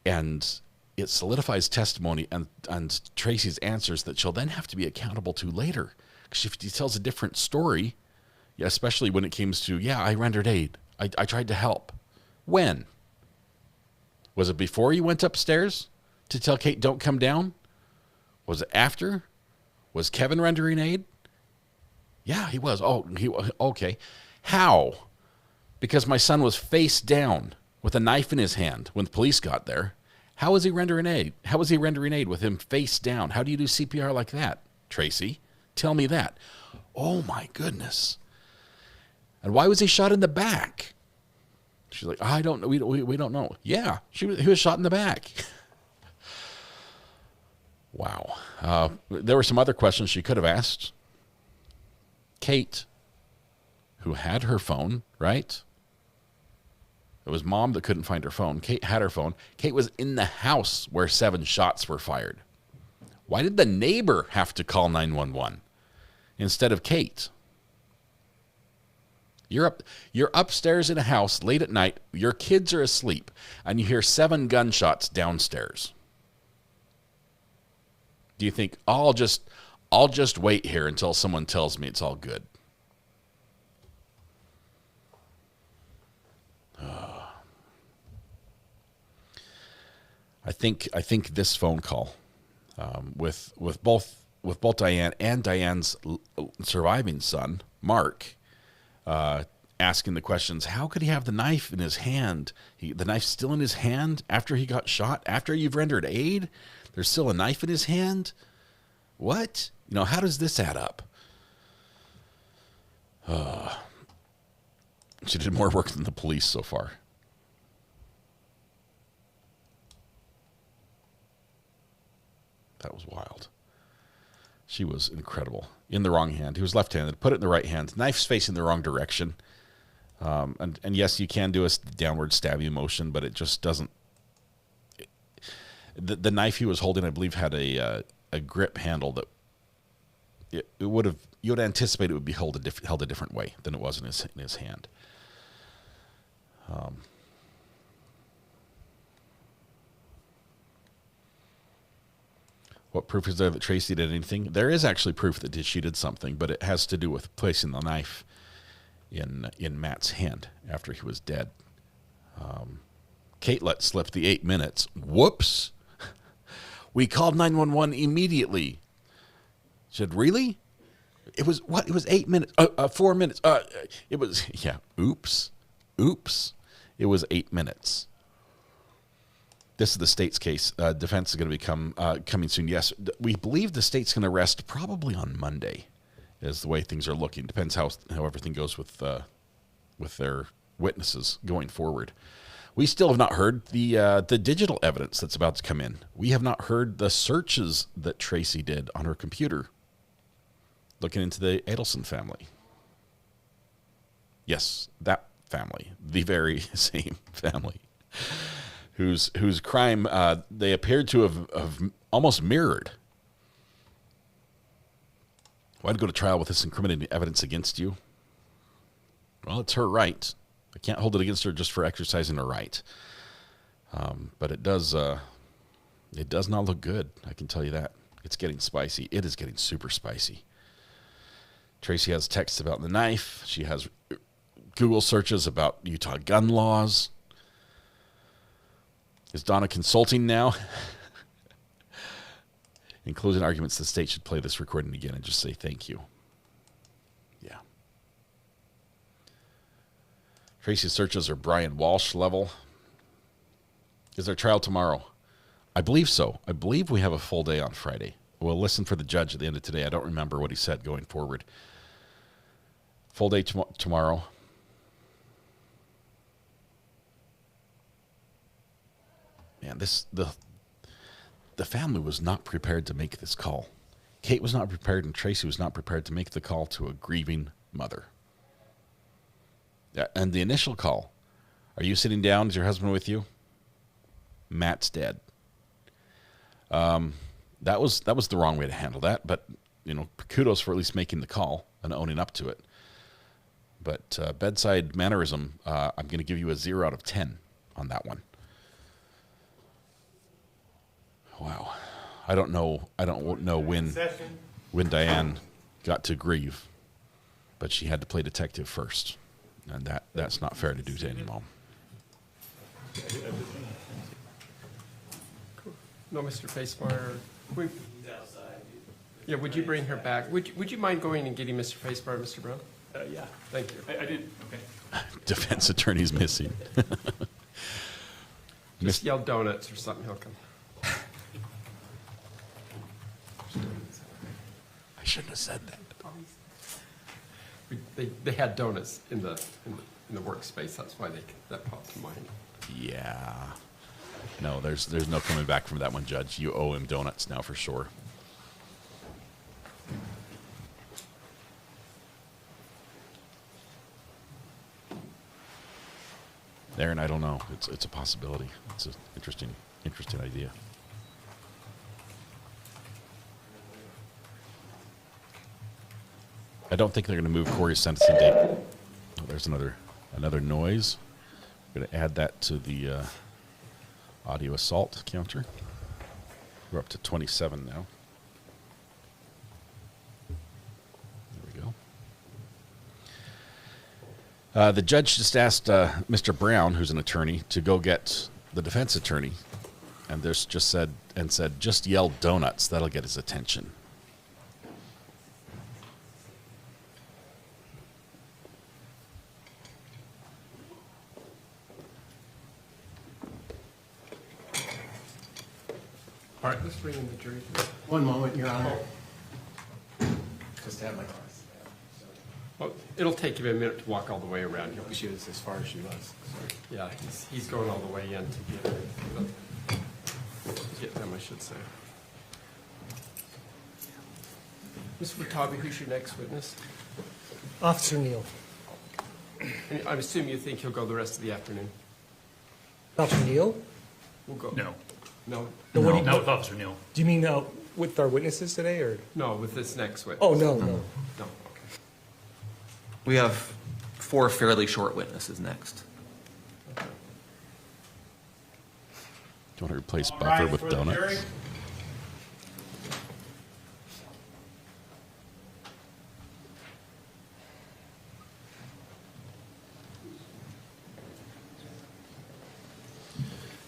and it solidifies testimony and Tracey's answers that she'll then have to be accountable to later. Because if she tells a different story, yeah, especially when it comes to, I rendered aid. I tried to help. When? Was it before you went upstairs to tell Kate, don't come down? Was it after? Was Kevin rendering aid? Yeah, he was. Okay. How? Because my son was face down with a knife in his hand when the police got there. How was he rendering aid? How was he rendering aid with him face down? How do you do CPR like that, Tracey? Tell me that. Oh, my goodness. And why was he shot in the back? She's like, I don't know. We don't know. Yeah, he was shot in the back. Wow. There were some other questions she could have asked. Kate, who had her phone, right? It was mom that couldn't find her phone. Kate had her phone. Kate was in the house where 7 shots were fired. Why did the neighbor have to call 911 instead of Kate? You're upstairs in a house late at night. Your kids are asleep, and you hear 7 gunshots downstairs. Do you think I'll just wait here until someone tells me it's all good? I think this phone call with both Diane and Diane's surviving son, Mark, asking the questions. How could he have the knife in his hand? The knife's still in his hand after he got shot. After you've rendered aid, there's still a knife in his hand. What? How does this add up? She did more work than the police so far. That was wild. She was incredible. In the wrong hand. He was left-handed. Put it in the right hand. Knife's facing the wrong direction. And yes, you can do a downward stabbing motion, but it just doesn't. The knife he was holding, I believe, had a grip handle that it would have. You would anticipate it would be held a different way than it was in his hand. What proof is there that Tracey did anything? There is actually proof that she did something, but it has to do with placing the knife in Matt's hand after he was dead. Kate let slip the 8 minutes. Whoops. We called 911 immediately. She said, really? It was what? It was 8 minutes. 4 minutes. It was, yeah. Oops. It was 8 minutes. This is the state's case. Defense is going to be coming soon. Yes, we believe the state's going to arrest probably on Monday, is the way things are looking. Depends how everything goes with their witnesses going forward. We still have not heard the digital evidence that's about to come in. We have not heard the searches that Tracey did on her computer, looking into the Adelson family. Yes, that family, the very same family. Whose crime they appeared to have almost mirrored. Why'd go to trial with this incriminating evidence against you? Well, it's her right. I can't hold it against her just for exercising her right. But it does not look good. I can tell you that. It's getting spicy. It is getting super spicy. Tracey has texts about the knife. She has Google searches about Utah gun laws. Is Donna consulting now? In closing arguments, the state should play this recording again and just say thank you. Yeah. Tracey's searches are Brian Walsh level. Is there trial tomorrow? I believe so. I believe we have a full day on Friday. We'll listen for the judge at the end of today. I don't remember what he said going forward. Full day tomorrow. Man, the family was not prepared to make this call. Kate was not prepared, and Tracey was not prepared to make the call to a grieving mother. Yeah, and the initial call, are you sitting down? Is your husband with you? Matt's dead. That was the wrong way to handle that, but kudos for at least making the call and owning up to it. But bedside mannerism, I'm going to give you a 0 out of 10 on that one. Wow, I don't know when Diane got to grieve, but she had to play detective first, and that's not fair to do to any mom. No, Mr. Facemeyer. Yeah, would you bring her back? Would you mind going and getting Mr. Facemeyer, Mr. Brown? Yeah. Thank you. I did. Okay. Defense attorney's missing. Just yell donuts or something. He'll come. I shouldn't have said that. They had donuts in the workspace. That's why that popped to mind. Yeah. No, there's no coming back from that one, Judge. You owe him donuts now for sure. Aaron, I don't know. It's a possibility. It's an interesting idea. I don't think they're going to move Corey's sentencing date. there's another noise. I'm going to add that to the audio assault counter. We're up to 27 now. There we go. The judge just asked Mr. Brown, who's an attorney, to go get the defense attorney, and there's just said, just yell donuts. That'll get his attention. All right, let's bring in the jury. One moment, Your Honor. Just have my glasses. Well, it'll take him a minute to walk all the way around. She was as far as she was. Yeah, he's going all the way in to get them, I should say. Mr. Watabe, who's your next witness? Officer Neal. And I assume you think he'll go the rest of the afternoon? Officer Neal? We'll go. No. No? Not with Officer Neal. Do you mean with our witnesses today, or? No, with this next witness. Oh, no. No, okay. We have 4 fairly short witnesses next. Do you want to replace Buffer with donuts?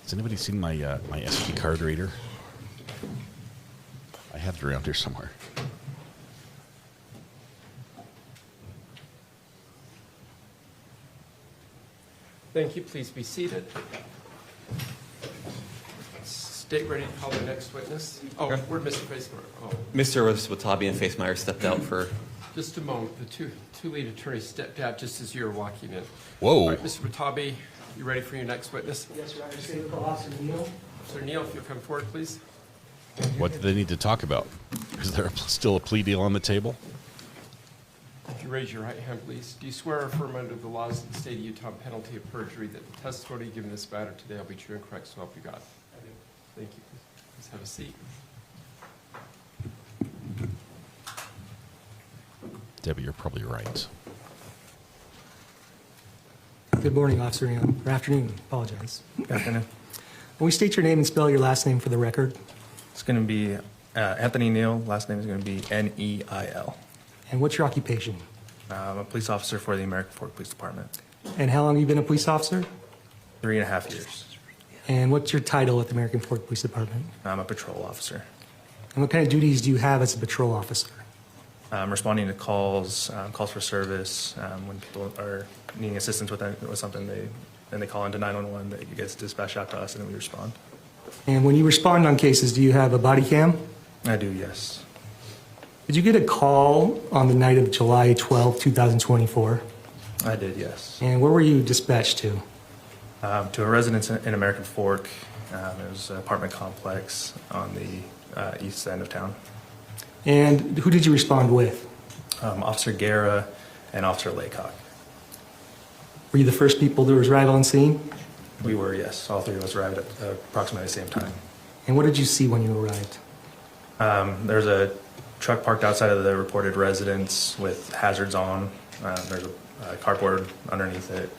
Has anybody seen my my SD card reader? I have it around here somewhere. Thank you. Please be seated. State ready to call the next witness. Oh, where'd Mr. Facemeyer? Oh. Mr. Watabe and Facemeyer stepped out for... Just a moment. The two lead attorneys stepped out just as you were walking in. Whoa. All right, Mr. Watabe, you ready for your next witness? Yes, Your Honor. Say to call Officer Neal. Officer Neal, if you'll come forward, please. What do they need to talk about? Is there still a plea deal on the table? If you raise your right hand, please. Do you swear or affirm under the laws of the state of Utah, penalty of perjury, that the testimony given this matter today will be true and correct, so help you God? I do. Thank you. Please have a seat. Debbie, you're probably right. Good morning, Officer Neal. Or afternoon. Apologize. Good afternoon. Will you state your name and spell your last name for the record? It's going to be Anthony Neal. Last name is going to be Neil. And what's your occupation? I'm a police officer for the American Fork Police Department. And how long have you been a police officer? 3.5 years. And what's your title at the American Fork Police Department? I'm a patrol officer. And what kind of duties do you have as a patrol officer? I'm responding to calls for service. When people are needing assistance with something, they call into 911. That gets dispatched out to us, and then we respond. And when you respond on cases, do you have a body cam? I do, yes. Did you get a call on the night of July 12, 2024? I did, yes. And where were you dispatched to? To a residence in American Fork. It was an apartment complex on the east end of town. And who did you respond with? Officer Guerra and Officer Laycock. Were you the first people to arrive on scene? We were, yes. All 3 of us arrived at approximately the same time. And what did you see when you arrived? There's a truck parked outside of the reported residence with hazards on. There's a cardboard underneath it.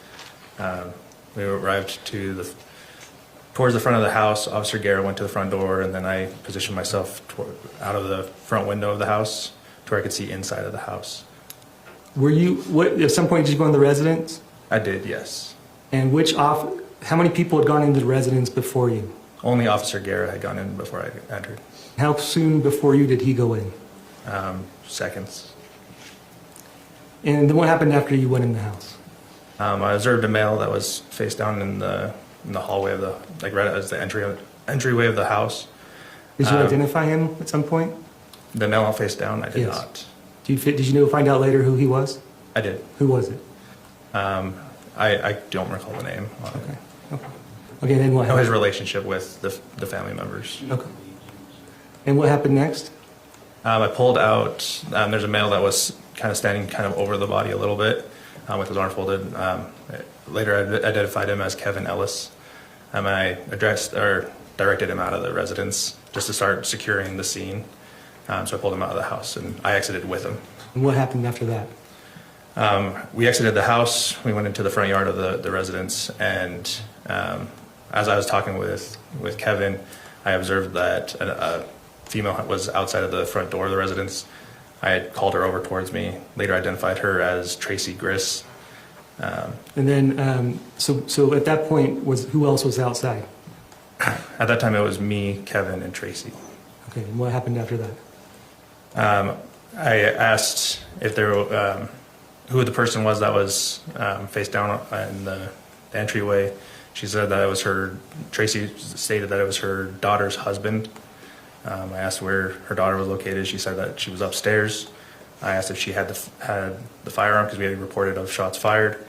We arrived towards the front of the house. Officer Guerra went to the front door, and then I positioned myself out of the front window of the house to where I could see inside of the house. At some point did you go in the residence? I did, yes. And how many people had gone into the residence before you? Only Officer Guerra had gone in before I entered. How soon before you did he go in? Seconds. And then what happened after you went in the house? I observed a male that was face down in the hallway of right as the entryway of the house. Did you identify him at some point? The male face down, I did Yes. not. Did you find out later who he was? I did. Who was it? I don't recall the name. Okay, then what I know his happened? relationship with the family members. Okay. And what happened next? I pulled out, there's a male that was kind of standing kind of over the body a little bit with his arm folded. Later I identified him as Kevin Ellis. I directed him out of the residence just to start securing the scene. So I pulled him out of the house and I exited with him. And what happened after that? We exited the house. We went into the front yard of the residence, and as I was talking with Kevin, I observed that a female was outside of the front door of the residence. I had called her over towards me. Later identified her as Tracey Grist. And then, so at that point, who else was outside? At that time, it was me, Kevin, and Tracey. Okay, and what happened after that? I asked if there who the person was that was face down in the entryway. She said that it was her. Tracey stated that it was her daughter's husband. I asked where her daughter was located. She said that she was upstairs. I asked if she had the firearm because we had reported of shots fired.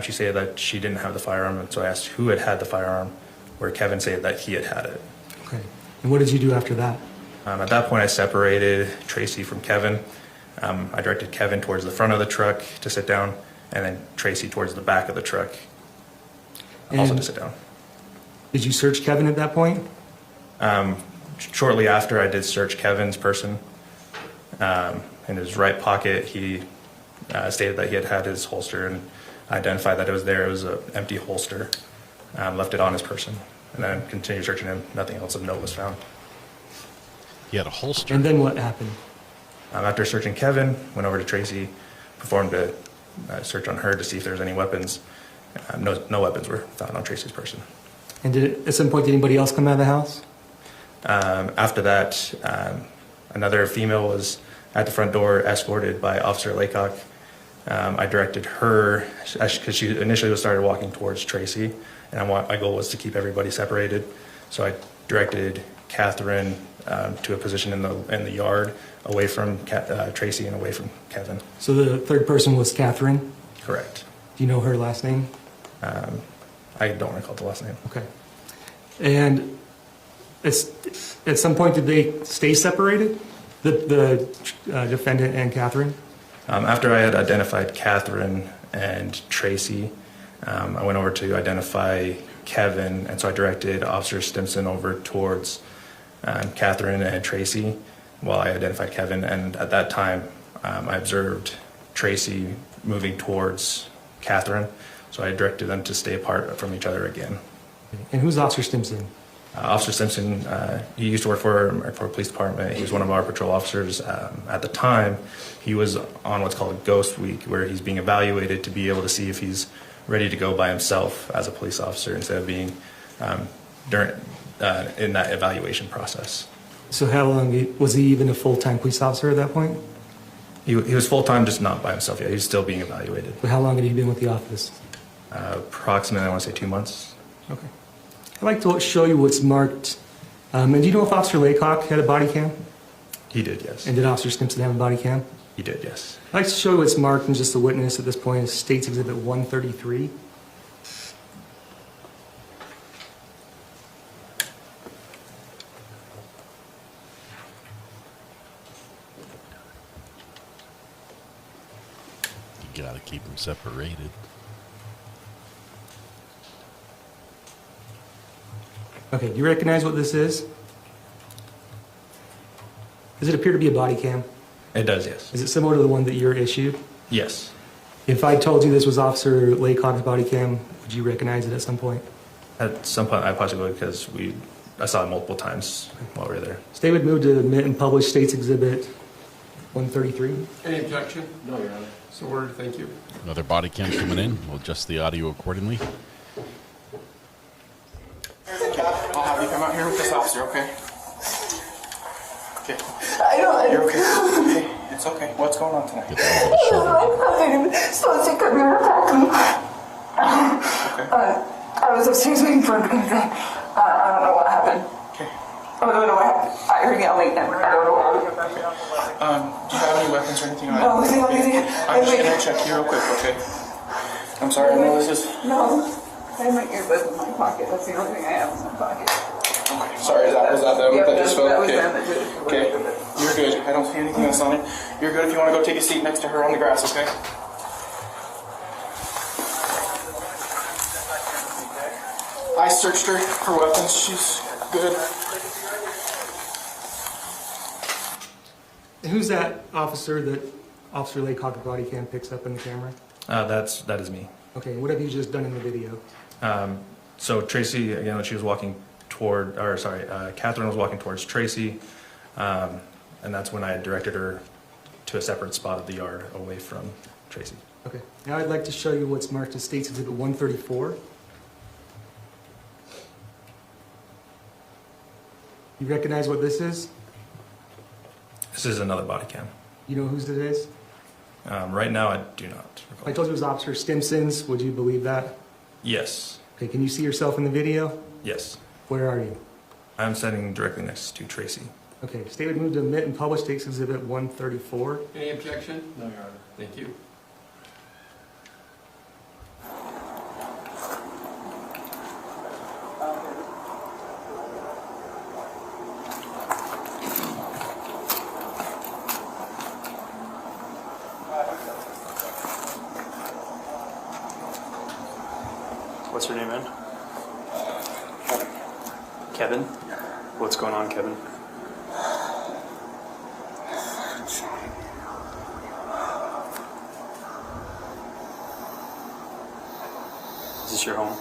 She said that she didn't have the firearm, and so I asked who had the firearm, where Kevin said that he had it. Okay. And what did you do after that? At that point, I separated Tracey from Kevin. I directed Kevin towards the front of the truck to sit down, and then Tracey towards the back of the truck, also to sit down. Did you search Kevin at that point? Shortly after, I did search Kevin's person. In his right pocket, he stated that he had his holster, and identified that it was there. It was an empty holster. Left it on his person, and then continued searching him. Nothing else of note was found. He had a holster. And then what happened? After searching Kevin, went over to Tracey, performed a search on her to see if there was any weapons. No weapons were found on Tracey's person. And at some point, did anybody else come out of the house? After that, another female was at the front door, escorted by Officer Laycock. I directed her, because she initially started walking towards Tracey, and my goal was to keep everybody separated. So I directed Catherine to a position in the yard, away from Tracey and away from Kevin. So the third person was Catherine? Correct. Do you know her last name? I don't recall the last name. Okay. And at some point, did they stay separated, the defendant and Catherine? After I had identified Catherine and Tracey, I went over to identify Kevin, and so I directed Officer Stimson over towards Catherine and Tracey while I identified Kevin. And at that time, I observed Tracey moving towards Catherine, so I directed them to stay apart from each other again. And who's Officer Stimson? Officer Stimson, he used to work for a police department. He was one of our patrol officers. At the time, he was on what's called a ghost week, where he's being evaluated to be able to see if he's ready to go by himself as a police officer instead of being in that evaluation process. So how long, was he even a full-time police officer at that point? He was full-time, just not by himself yet. He was still being evaluated. But how long had he been with the office? Approximately, I want to say 2 months. Okay. I'd like to show you what's marked. And do you know if Officer Laycock had a body cam? He did, yes. And did Officer Stimson have a body cam? He did, yes. I'd like to show you what's marked and just the witness at this point is State's Exhibit 133. You gotta keep them separated. Okay, do you recognize what this is? Does it appear to be a body cam? It does, yes. Is it similar to the one that you're issued? Yes. If I told you this was Officer Laycock's body cam, would you recognize it at some point? At some point, I possibly would, because I saw it multiple times while we were there. State would move to admit and publish State's Exhibit 133. Any objection? No, Your Honor. So ordered. Thank you. Another body cam coming in. We'll adjust the audio accordingly. I'll have you come out here with this officer, okay? Okay. You're okay. Okay, it's okay. What's going on tonight? Get that over the shoulder. Supposed to come here and attack me. I was upstairs waiting for him to come back. I don't know what happened. Okay. I don't know what happened. I heard yelling and I don't know what happened. Do you have any weapons or anything? No, I'm just gonna check you real quick, okay? I'm sorry, I know this is... No. I have my earbuds in my pocket. That's the only thing I have in my pocket. Okay. Sorry, was that them that just fell? Okay. Okay. You're good. I don't see anything else on it. You're good if you want to go take a seat next to her on the grass, okay? I searched her for weapons. She's good. And who's that officer that Officer Laycock body cam picks up in the camera? That is me. Okay, what have you just done in the video? So Tracey, again, when she was walking Catherine was walking towards Tracey, and that's when I had directed her to a separate spot of the yard away from Tracey. Okay, now I'd like to show you what's marked as State's Exhibit 134. You recognize what this is? This is another body cam. You know whose it is? Right now, I do not. If I told you it was Officer Stimson's, would you believe that? Yes. Okay, can you see yourself in the video? Yes. Where are you? I'm standing directly next to Tracey. Okay, State would move to admit and publish State's Exhibit 134. Any objection? No, Your Honor. Thank you. What's your name, man? Kevin? What's going on, Kevin? Is this your home?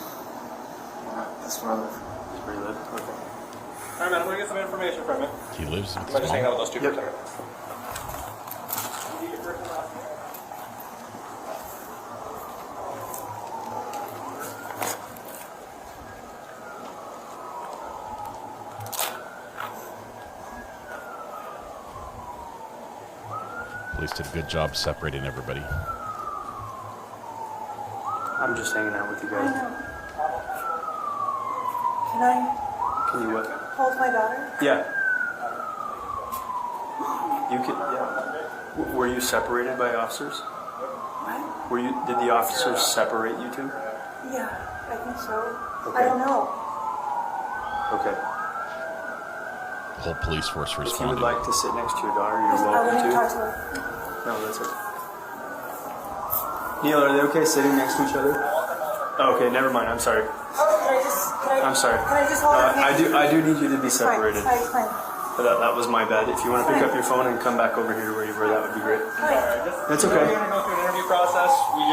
That's where I live. That's where you live? Okay. Alright, man, I'm gonna get some information from you. He lives with I'm his gonna just hang out mom. with those two for a second. Police did a good job separating everybody. I'm just hanging out with you guys. Can you what? hold my daughter? Yeah. You could, yeah. Were you separated by officers? What? Did the officers separate you two? Yeah, I think so. Okay. I don't know. Okay. The whole police force If you would responded. like to sit next to your daughter, you're I welcome want to to. talk to her. No, that's okay. Neil, are they okay sitting next to each other? Oh, okay, never mind. I'm sorry. I'm sorry. Can I just hold her hand? I do need you to be separated. Fine, fine. That was my bad. If you want to pick up your phone and come back over here where you were, that would be great. That's okay. We're gonna go through an interview process. We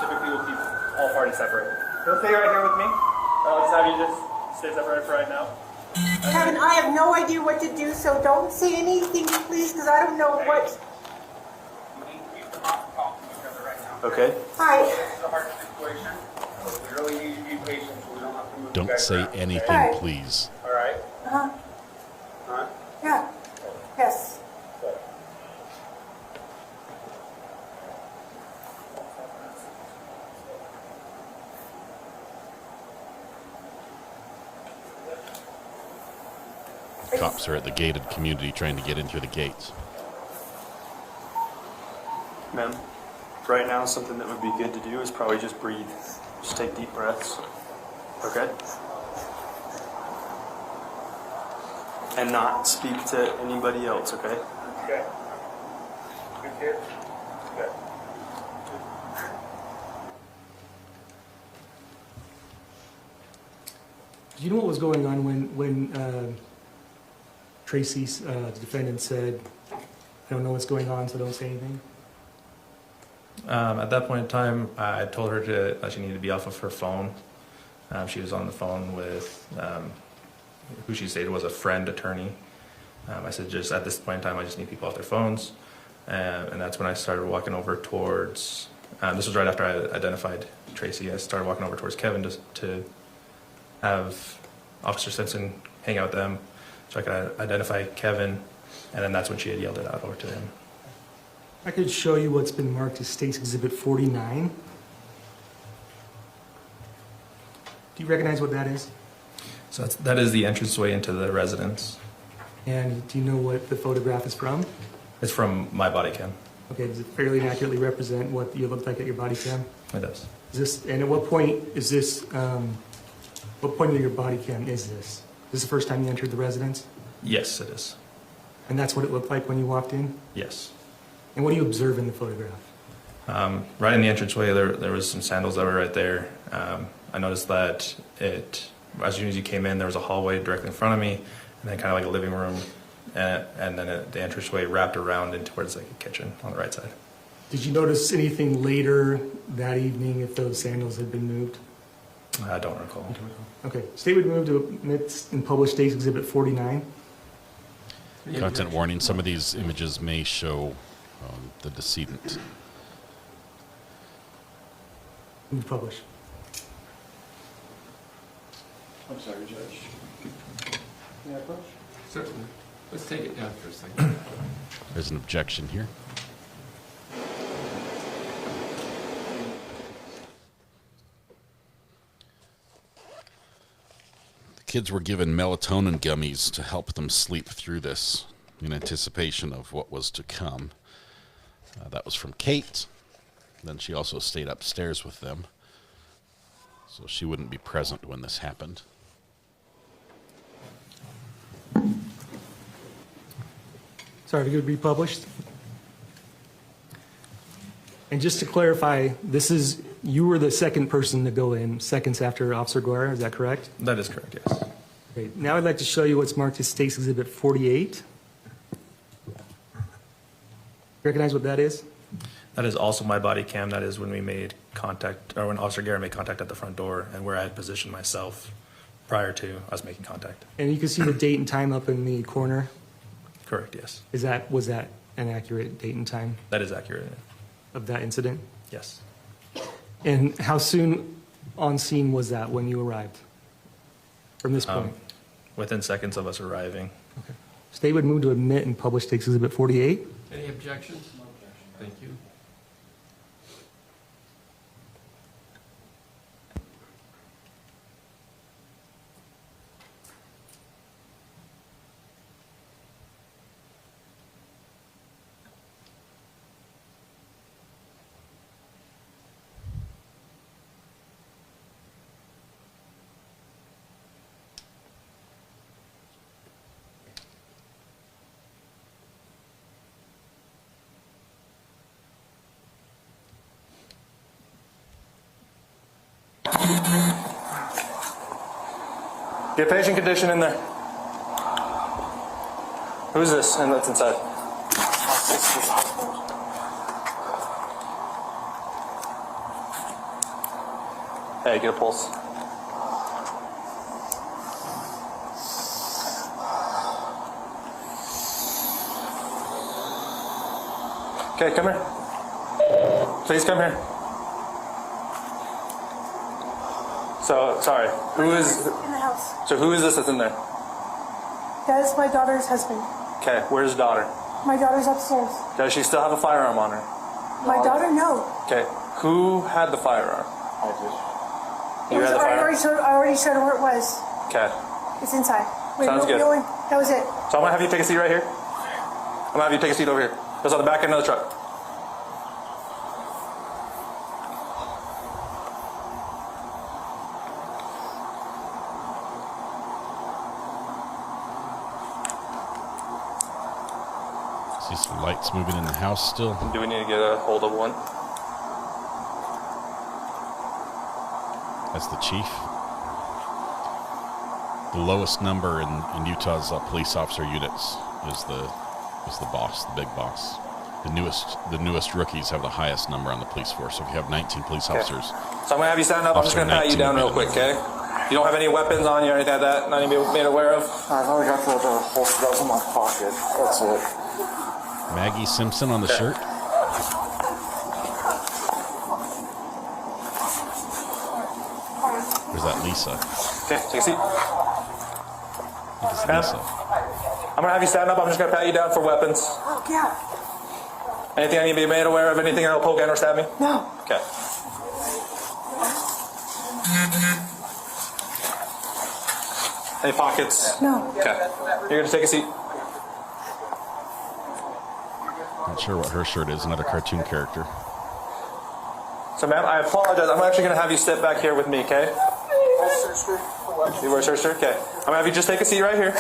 typically will keep all parties separated. You'll stay right here with me. I'll just have you just stay separated for right now. Kevin, I have no idea what to do, so don't say anything, please, because I don't know what. Okay. Hi. This is a hard situation. We really need you to be patient so we don't have to move you Don't guys say around. anything, Hi. please. All right? Uh-huh. Huh? Yeah. Yes. Cops are at the gated community trying to get in through the gates. Ma'am, right now something that would be good to do is probably just breathe. Just take deep breaths. Okay? And not speak to anybody else, okay? Okay. Good kid. Good. Do you know what was going on when Tracey's the defendant said, "I don't know what's going on, so don't say anything"? At that point in time, I told her that she needed to be off of her phone. She was on the phone with who she stated was a friend attorney. I said, just at this point in time, I just need people off their phones. And that's when I started walking over towards, this was right after I identified Tracey. I started walking over towards Kevin to have Officer Simpson hang out with them so I could identify Kevin. And then that's when she had yelled it out over to him. I could show you what's been marked as State's Exhibit 49. Do you recognize what that is? So that is the entranceway into the residence. And do you know what the photograph is from? It's from my body cam. Okay, does it fairly accurately represent what you look like at your body cam? It does. Is this, and at what point is this, what point of your body cam is this? Is this the first time you entered the residence? Yes, it is. And that's what it looked like when you walked in? Yes. And what do you observe in the photograph? Right in the entranceway, there was some sandals that were right there. I noticed that as soon as you came in, there was a hallway directly in front of me, and then kind of like a living room, and then the entranceway wrapped around in towards like a kitchen on the right side. Did you notice anything later that evening if those sandals had been moved? I don't recall. Okay. State would move to omit and publish State's Exhibit 49. Content warning, some of these images may show the decedent. Move to publish. I'm sorry, Judge. May I approach? Certainly. Let's take it down for a second. There's an objection here. The kids were given melatonin gummies to help them sleep through this in anticipation of what was to come. That was from Kate. Then she also stayed upstairs with them, so she wouldn't be present when this happened. Sorry, to be published. And just to clarify, you were the second person to go in, seconds after Officer Guerra, is that correct? That is correct, yes. Great. Now I'd like to show you what's marked as State's Exhibit 48. Recognize what that is? That is also my body cam. That is when we made contact, or when Officer Guerra made contact at the front door, and where I had positioned myself prior to us making contact. And you can see the date and time up in the corner. Correct, yes. Was that an accurate date and time? That is accurate. Of that incident? Yes. And how soon on scene was that when you arrived? From this point? Within seconds of us arriving. Okay. State would move to admit and publish State's Exhibit 48. Any objections? No objection. Thank you. Get patient condition in there. Who's this? And that's inside. Hey, get a pulse. Okay, come here. Please come here. So, sorry. Who is... In the house. So who is this that's in there? That is my daughter's husband. Okay, where's daughter? My daughter's upstairs. Does she still have a firearm on her? My daughter, no. Okay, who had the firearm? I did. You had the firearm? I already showed her where it was. Okay. It's inside. Sounds good. That was it. So I'm gonna have you take a seat right here. I'm gonna have you take a seat over here. Goes on the back end of the truck. See some lights moving in the house still. Do we need to get a hold of one? That's the chief. The lowest number in Utah's police officer units is the boss, the big boss. The newest rookies have the highest number on the police force. So if you have 19 police officers. So I'm gonna have you stand up. I'm just gonna pat you down real quick, okay? You don't have any weapons on you or anything like that? Not even made aware of? I've only got the holster that was in my pocket. That's it. Maggie Simpson on the shirt. Or is that Lisa? Okay, take a seat. It's Lisa. I'm gonna have you stand up. I'm just gonna pat you down for weapons. Oh, yeah. Anything I need to be made aware of? Anything that'll poke in or stab me? No. Okay. Any pockets? No. Okay. You're gonna take a seat. Not sure what her shirt is. Another cartoon character. So, ma'am, I apologize. I'm actually gonna have you sit back here with me, okay? You wear a shirt? Okay. I'm gonna have you just take a seat right here.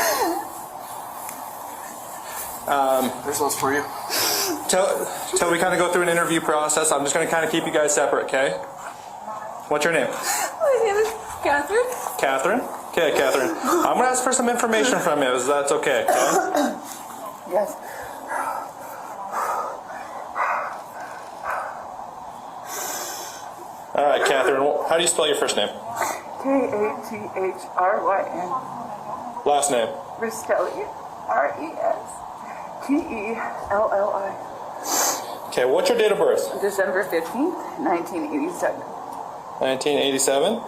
There's those for you. Till we kind of go through an interview process, I'm just going to kind of keep you guys separate, okay? What's your name? My name is Catherine. Catherine? Okay, Catherine. I'm going to ask for some information from you, if that's okay, Yes. How do you spell your first name? K-A-T-H-R-Y-N. Last name? Restelli. R-E-S-T-E-L-L-I. Okay, what's your date of birth? December 15th, 1987. 1987?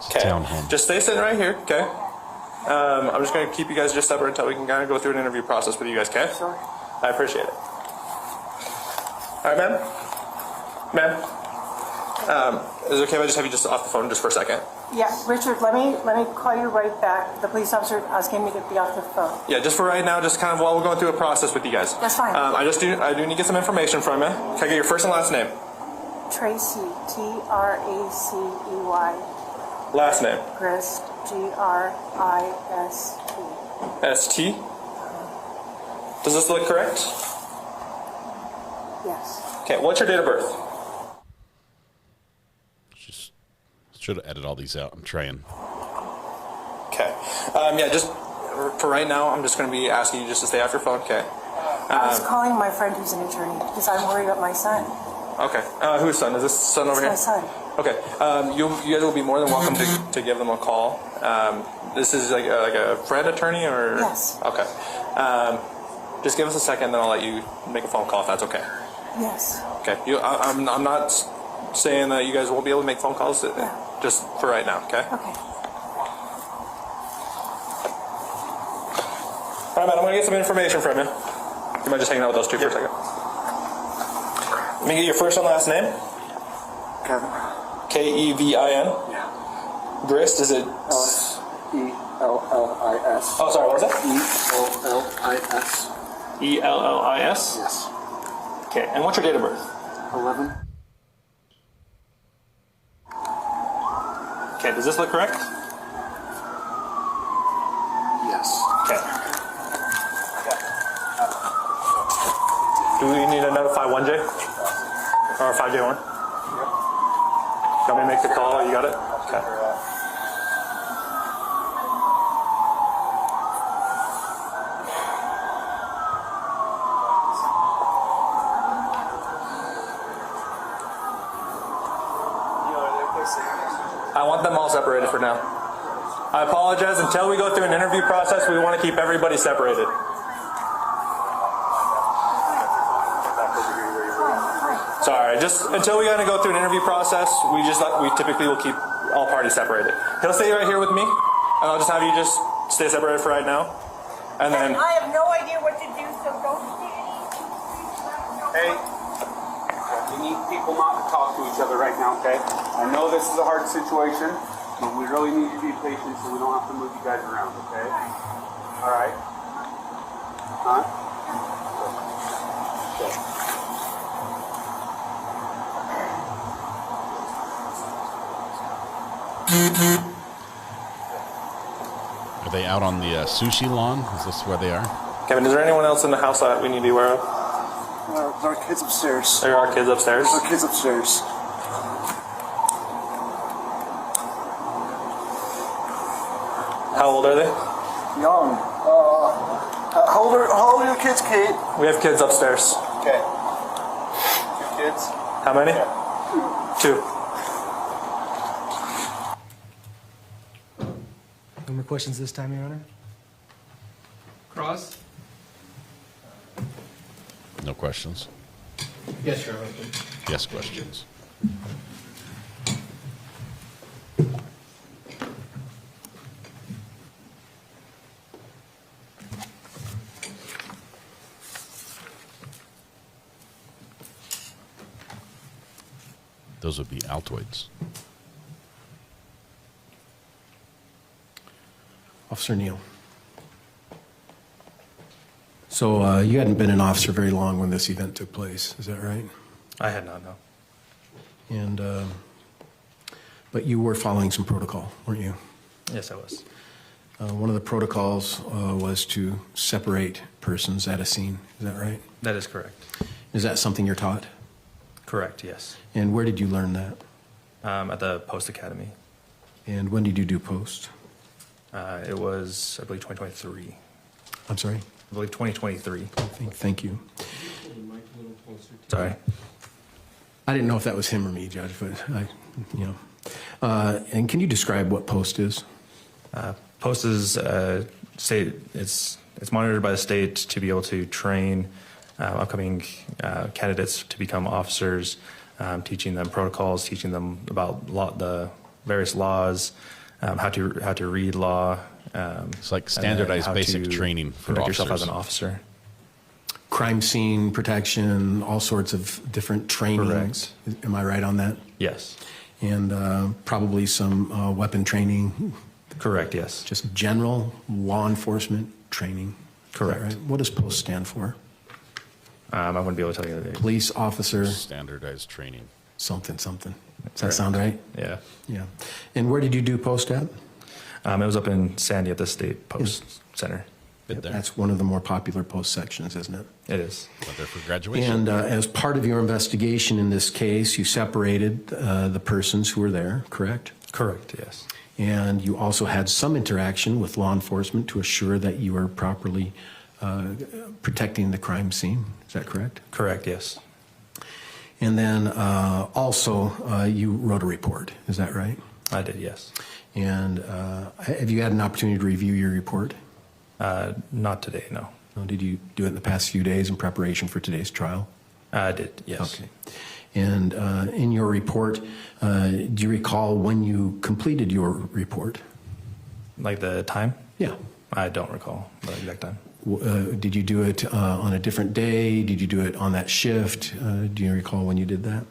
Okay. Just stay sitting right here, okay? I'm just going to keep you guys just separate until we can kind of go through an interview process with you guys, okay? Sure. I appreciate it. All right, ma'am? Ma'am? Is it okay if I just have you just off the phone just for a second? Yeah, Richard, let me call you right back. The police officer asking me to be off the phone. Yeah, just for right now, just kind of while we're going through a process with you guys. That's fine. I do need to get some information from you. Can I get your first and last name? Tracey, T-R-A-C-E-Y. Last name? Grist, G-R-I-S-T. S-T? Does this look correct? Yes. Okay, what's your date of birth? Should have edited all these out. I'm trying. Okay. Yeah, just for right now, I'm just going to be asking you just to stay off your phone, okay? I was calling my friend who's an attorney because I'm worried about my son. Okay. Whose son? Is this son over here? My son. Okay. You guys will be more than welcome to give them a call. This is like a friend attorney or? Yes. Okay. Just give us a second, then I'll let you make a phone call if that's okay. Yes. Okay. I'm not saying that you guys won't be able to make phone calls. Yeah. Just for right now, okay? Okay. All right, man, I'm going to get some information from you. You mind just hanging out with those two for a second? Let me get your first and last name. Kevin. K-E-V-I-N? Yeah. Grist, is it? E-L-L-I-S. Oh, sorry, what was that? E-L-L-I-S. E-L-L-I-S? Yes. Okay, and what's your date of birth? 11. Okay, does this look correct? Yes. Okay. Do we need to notify 1J? Or 5J1? Yep. You want me to make the call? You got it? Okay. I want them all separated for now. I apologize. Until we go through an interview process, we want to keep everybody separated. Sorry, just until we gotta go through an interview process, we typically will keep all parties separated. He'll stay right here with me, and I'll just have you just stay separated for right now, and then. I have no idea what to do, so don't say anything. Hey, we need people not to talk to each other right now, okay? I know this is a hard situation, but we really need to be patient so we don't have to move you guys around, okay? All right? Huh? Okay. Are they out on the sushi lawn? Is this where they are? Kevin, is there anyone else in the house that we need to be aware of? There are kids upstairs. There are kids upstairs? There are kids upstairs. How old are they? Young. How old are your kids, Kate? We have kids upstairs. Okay. 2 kids? How many? Yeah. 2. No more questions this time, Your Honor? Cross? No questions. Yes, Your Honor. Yes, questions. Those would be Altoids. Officer Neal. So you hadn't been an officer very long when this event took place, is that right? I had not, no. And, but you were following some protocol, weren't you? Yes, I was. One of the protocols was to separate persons at a scene, is that right? That is correct. Is that something you're taught? Correct, yes. And where did you learn that? At the Post Academy. And when did you do post? It was, I believe, 2023. I'm sorry? I believe 2023. Thank you. Sorry. I didn't know if that was him or me, Judge, but And can you describe what POST is? POST is state. It's monitored by the state to be able to train upcoming candidates to become officers, teaching them protocols, teaching them about the various laws, how to read law. It's like standardized basic training for conduct officers. yourself as an officer. Crime scene protection, all sorts of different trainings. Correct. Am I right on that? Yes. And probably some weapon training. Correct, yes. Just general law enforcement training. Correct. Right? What does POST stand for? I wouldn't be able to tell you. Police officer. Standardized training. Something. Does that sound right? Yeah. Yeah. And where did you do POST at? It was up in Sandy at the State Post Center. That's one of the more popular post sections, isn't it? It is. Went there for graduation. And as part of your investigation in this case, you separated the persons who were there, correct? Correct, yes. And you also had some interaction with law enforcement to assure that you were properly protecting the crime scene. Is that correct? Correct, yes. And then also you wrote a report. Is that right? I did, yes. And have you had an opportunity to review your report? Not today, no. Did you do it in the past few days in preparation for today's trial? I did, yes. Okay. And in your report, do you recall when you completed your report? Like the time? Yeah. I don't recall the exact time. Did you do it on a different day? Did you do it on that shift? Do you recall when you did that?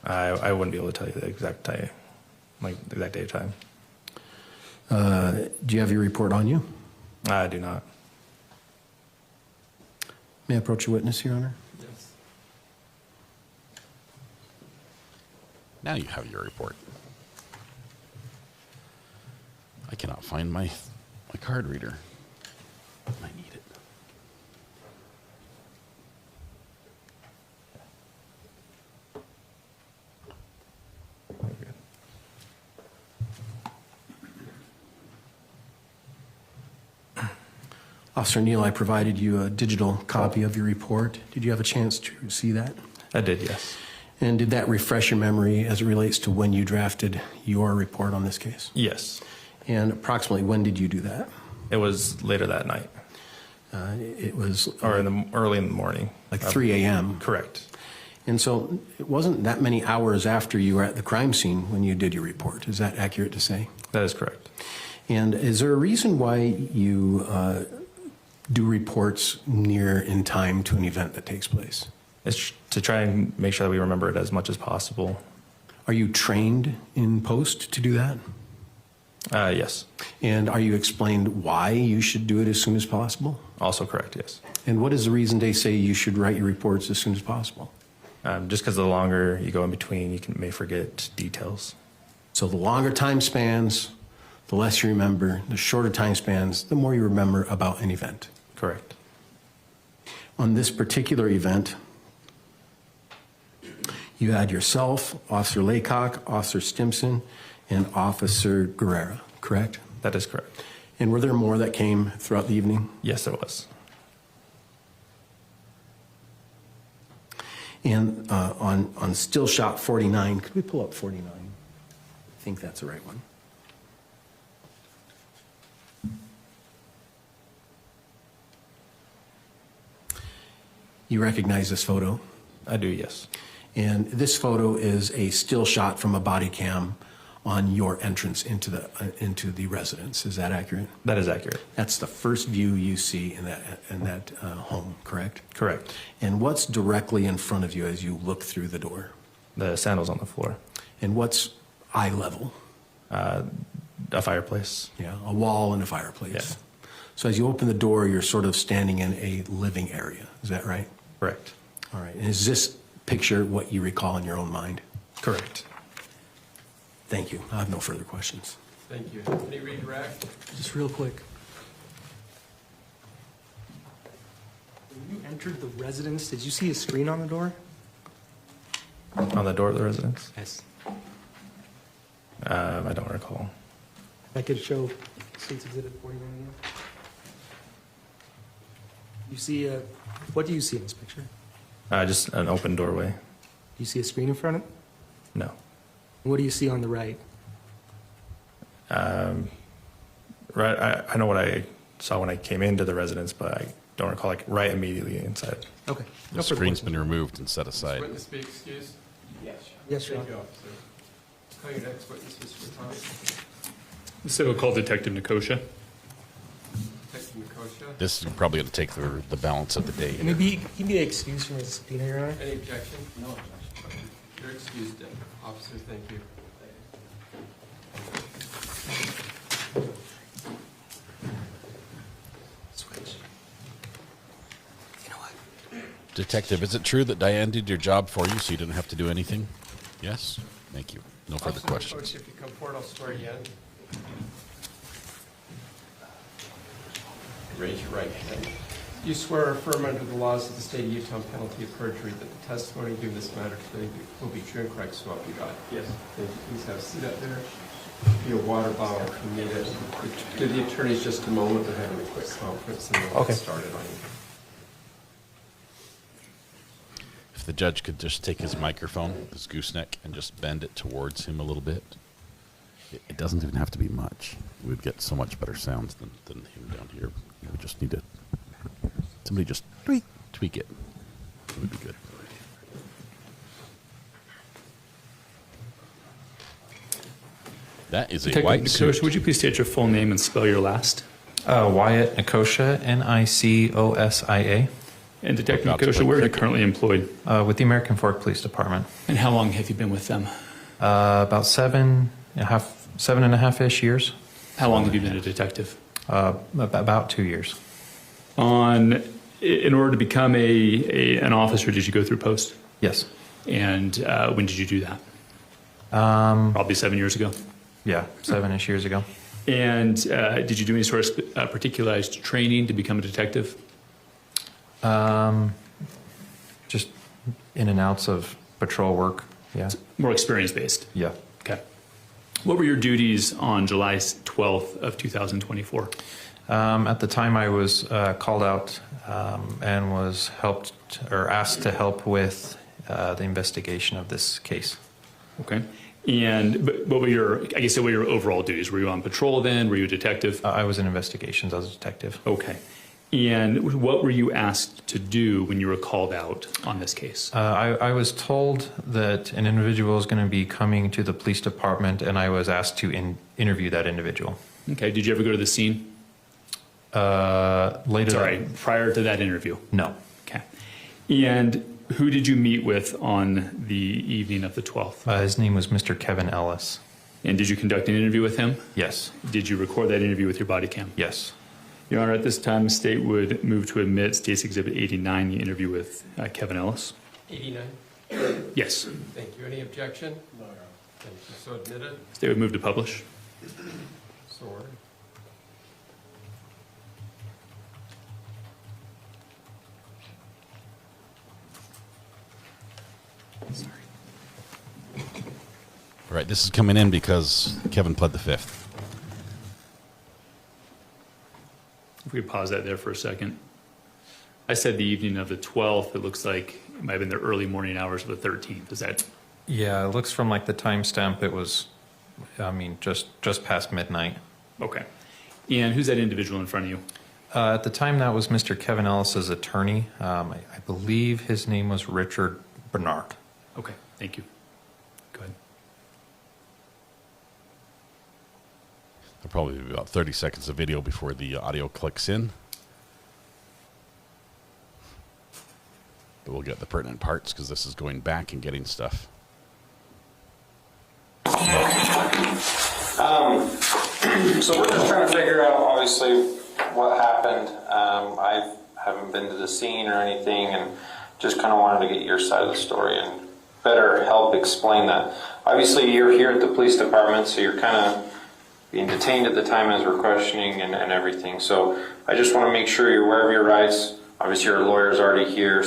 I wouldn't be able to tell you the exact time, like the exact day of time. Do you have your report on you? I do not. May I approach a witness, Your Honor? Yes. Now you have your report. I cannot find my card reader. I need it. Officer Neal, I provided you a digital copy of your report. Did you have a chance to see that? I did, yes. And did that refresh your memory as it relates to when you drafted your report on this case? Yes. And approximately when did you do that? It was later that night. It was... Or early in the morning. Like 3 a.m.? Correct. And so it wasn't that many hours after you were at the crime scene when you did your report. Is that accurate to say? That is correct. And is there a reason why you do reports near in time to an event that takes place? It's to try and make sure that we remember it as much as possible. Are you trained in post to do that? Yes. And are you explained why you should do it as soon as possible? Also correct, yes. And what is the reason they say you should write your reports as soon as possible? Just because the longer you go in between, you may forget details. So the longer time spans, the less you remember. The shorter time spans, the more you remember about an event. Correct. On this particular event, you had yourself, Officer Laycock, Officer Stimson, and Officer Guerrera, correct? That is correct. And were there more that came throughout the evening? Yes, there was. And on still shot 49, could we pull up 49? I think that's the right one. You recognize this photo? I do, yes. And this photo is a still shot from a body cam on your entrance into the residence. Is that accurate? That is accurate. That's the first view you see in that home, correct? Correct. And what's directly in front of you as you look through the door? The sandals on the floor. And what's eye level? A fireplace. Yeah, a wall and a fireplace. Yeah. So as you open the door, you're sort of standing in a living area. Is that right? Correct. All right. And is this picture what you recall in your own mind? Correct. Thank you. I have no further questions. Thank you. Any redirect? Just real quick. When you entered the residence, did you see a screen on the door? On the door of the residence? Yes. I don't recall. I could show State's Exhibit 41 again. You see what do you see in this picture? Just an open doorway. Do you see a screen in front of it? No. What do you see on the right? Right, I know what I saw when I came into the residence, but I don't recall like right immediately inside. Okay. The screen's been removed and set aside. Witness be excused? Yes. Yes, Your Thank you, Honor. officer. Call your next witness, Mr. Fraton. So we'll call Detective Nosha. Detective Nosha. This is probably going to take the balance of the day. And maybe he be excused from his subpoena, Your Honor. Any objection? No objection. You're excused, then. Officer, thank you. Switch. Detective, is it true that Diane did your job for you so you didn't have to do anything? Yes? Thank you. No further Officer questions. Nosha, if you come forward, I'll swear you in. Raise your right hand. You swear or affirm under the laws of the state of Utah on penalty of perjury that the testimony given this matter today will be true and correct, so help you God. Yes. Thank you. Please have a seat up there. Be a water bottle if you need it. Give the attorneys just a moment. They're having a quick conference and we'll get started on you. If the judge could just take his microphone, his gooseneck, and just bend it towards him a little bit. It doesn't even have to be much. We'd get so much better sounds than him down here. We just need to, somebody just tweak it. It would be good. That is a Detective white Nosha, suit. would you please state your full name and spell your last? Wyatt Nosha, Nicosia. And Detective Nosha, where are you currently employed? With the American Fork Police Department. And how long have you been with them? About 7.5-ish years. How long have you been a detective? About 2 years. In order to become an officer, did you go through post? Yes. And when did you do that? Probably 7 years ago. Yeah, 7-ish years ago. And did you do any sort of particularized training to become a detective? Just in and outs of patrol work. Yeah. More experience based. Yeah. Okay. What were your duties on July 12th of 2024? At the time, I was called out and was helped or asked to help with the investigation of this case. Okay. And what were your overall duties? Were you on patrol then? Were you a detective? I was in investigations. I was a detective. Okay. And what were you asked to do when you were called out on this case? I was told that an individual is going to be coming to the police department, and I was asked to interview that individual. Okay. Did you ever go to the scene? Later. Sorry, prior to that interview? No. Okay. And who did you meet with on the evening of the 12th? His name was Mr. Kevin Ellis. And did you conduct an interview with him? Yes. Did you record that interview with your body cam? Yes. Your Honor, at this time, the state would move to admit State's Exhibit 89, the interview with Kevin Ellis. 89? Yes. Thank you. Any objection? No, Your Honor. Thank you. So admitted? State would move to publish. So ordered. Sorry. All right, this is coming in because Kevin pled the fifth. If we could pause that there for a second. I said the evening of the 12th. It looks like it might have been the early morning hours of the 13th. Is that? Yeah, it looks from like the timestamp. It was, just past midnight. Okay. And who's that individual in front of you? At the time, that was Mr. Kevin Ellis's attorney. I believe his name was Richard Bernard. Okay, thank you. Go ahead. There'll probably be about 30 seconds of video before the audio clicks in. But we'll get the pertinent parts because this is going back and getting stuff. So we're just trying to figure out, obviously, what happened. I haven't been to the scene or anything, and just kind of wanted to get your side of the story and better help explain that. Obviously, you're here at the police department, so you're kind of being detained at the time as we're questioning and everything. So I just want to make sure you're aware of your rights. Obviously, your lawyer's already here,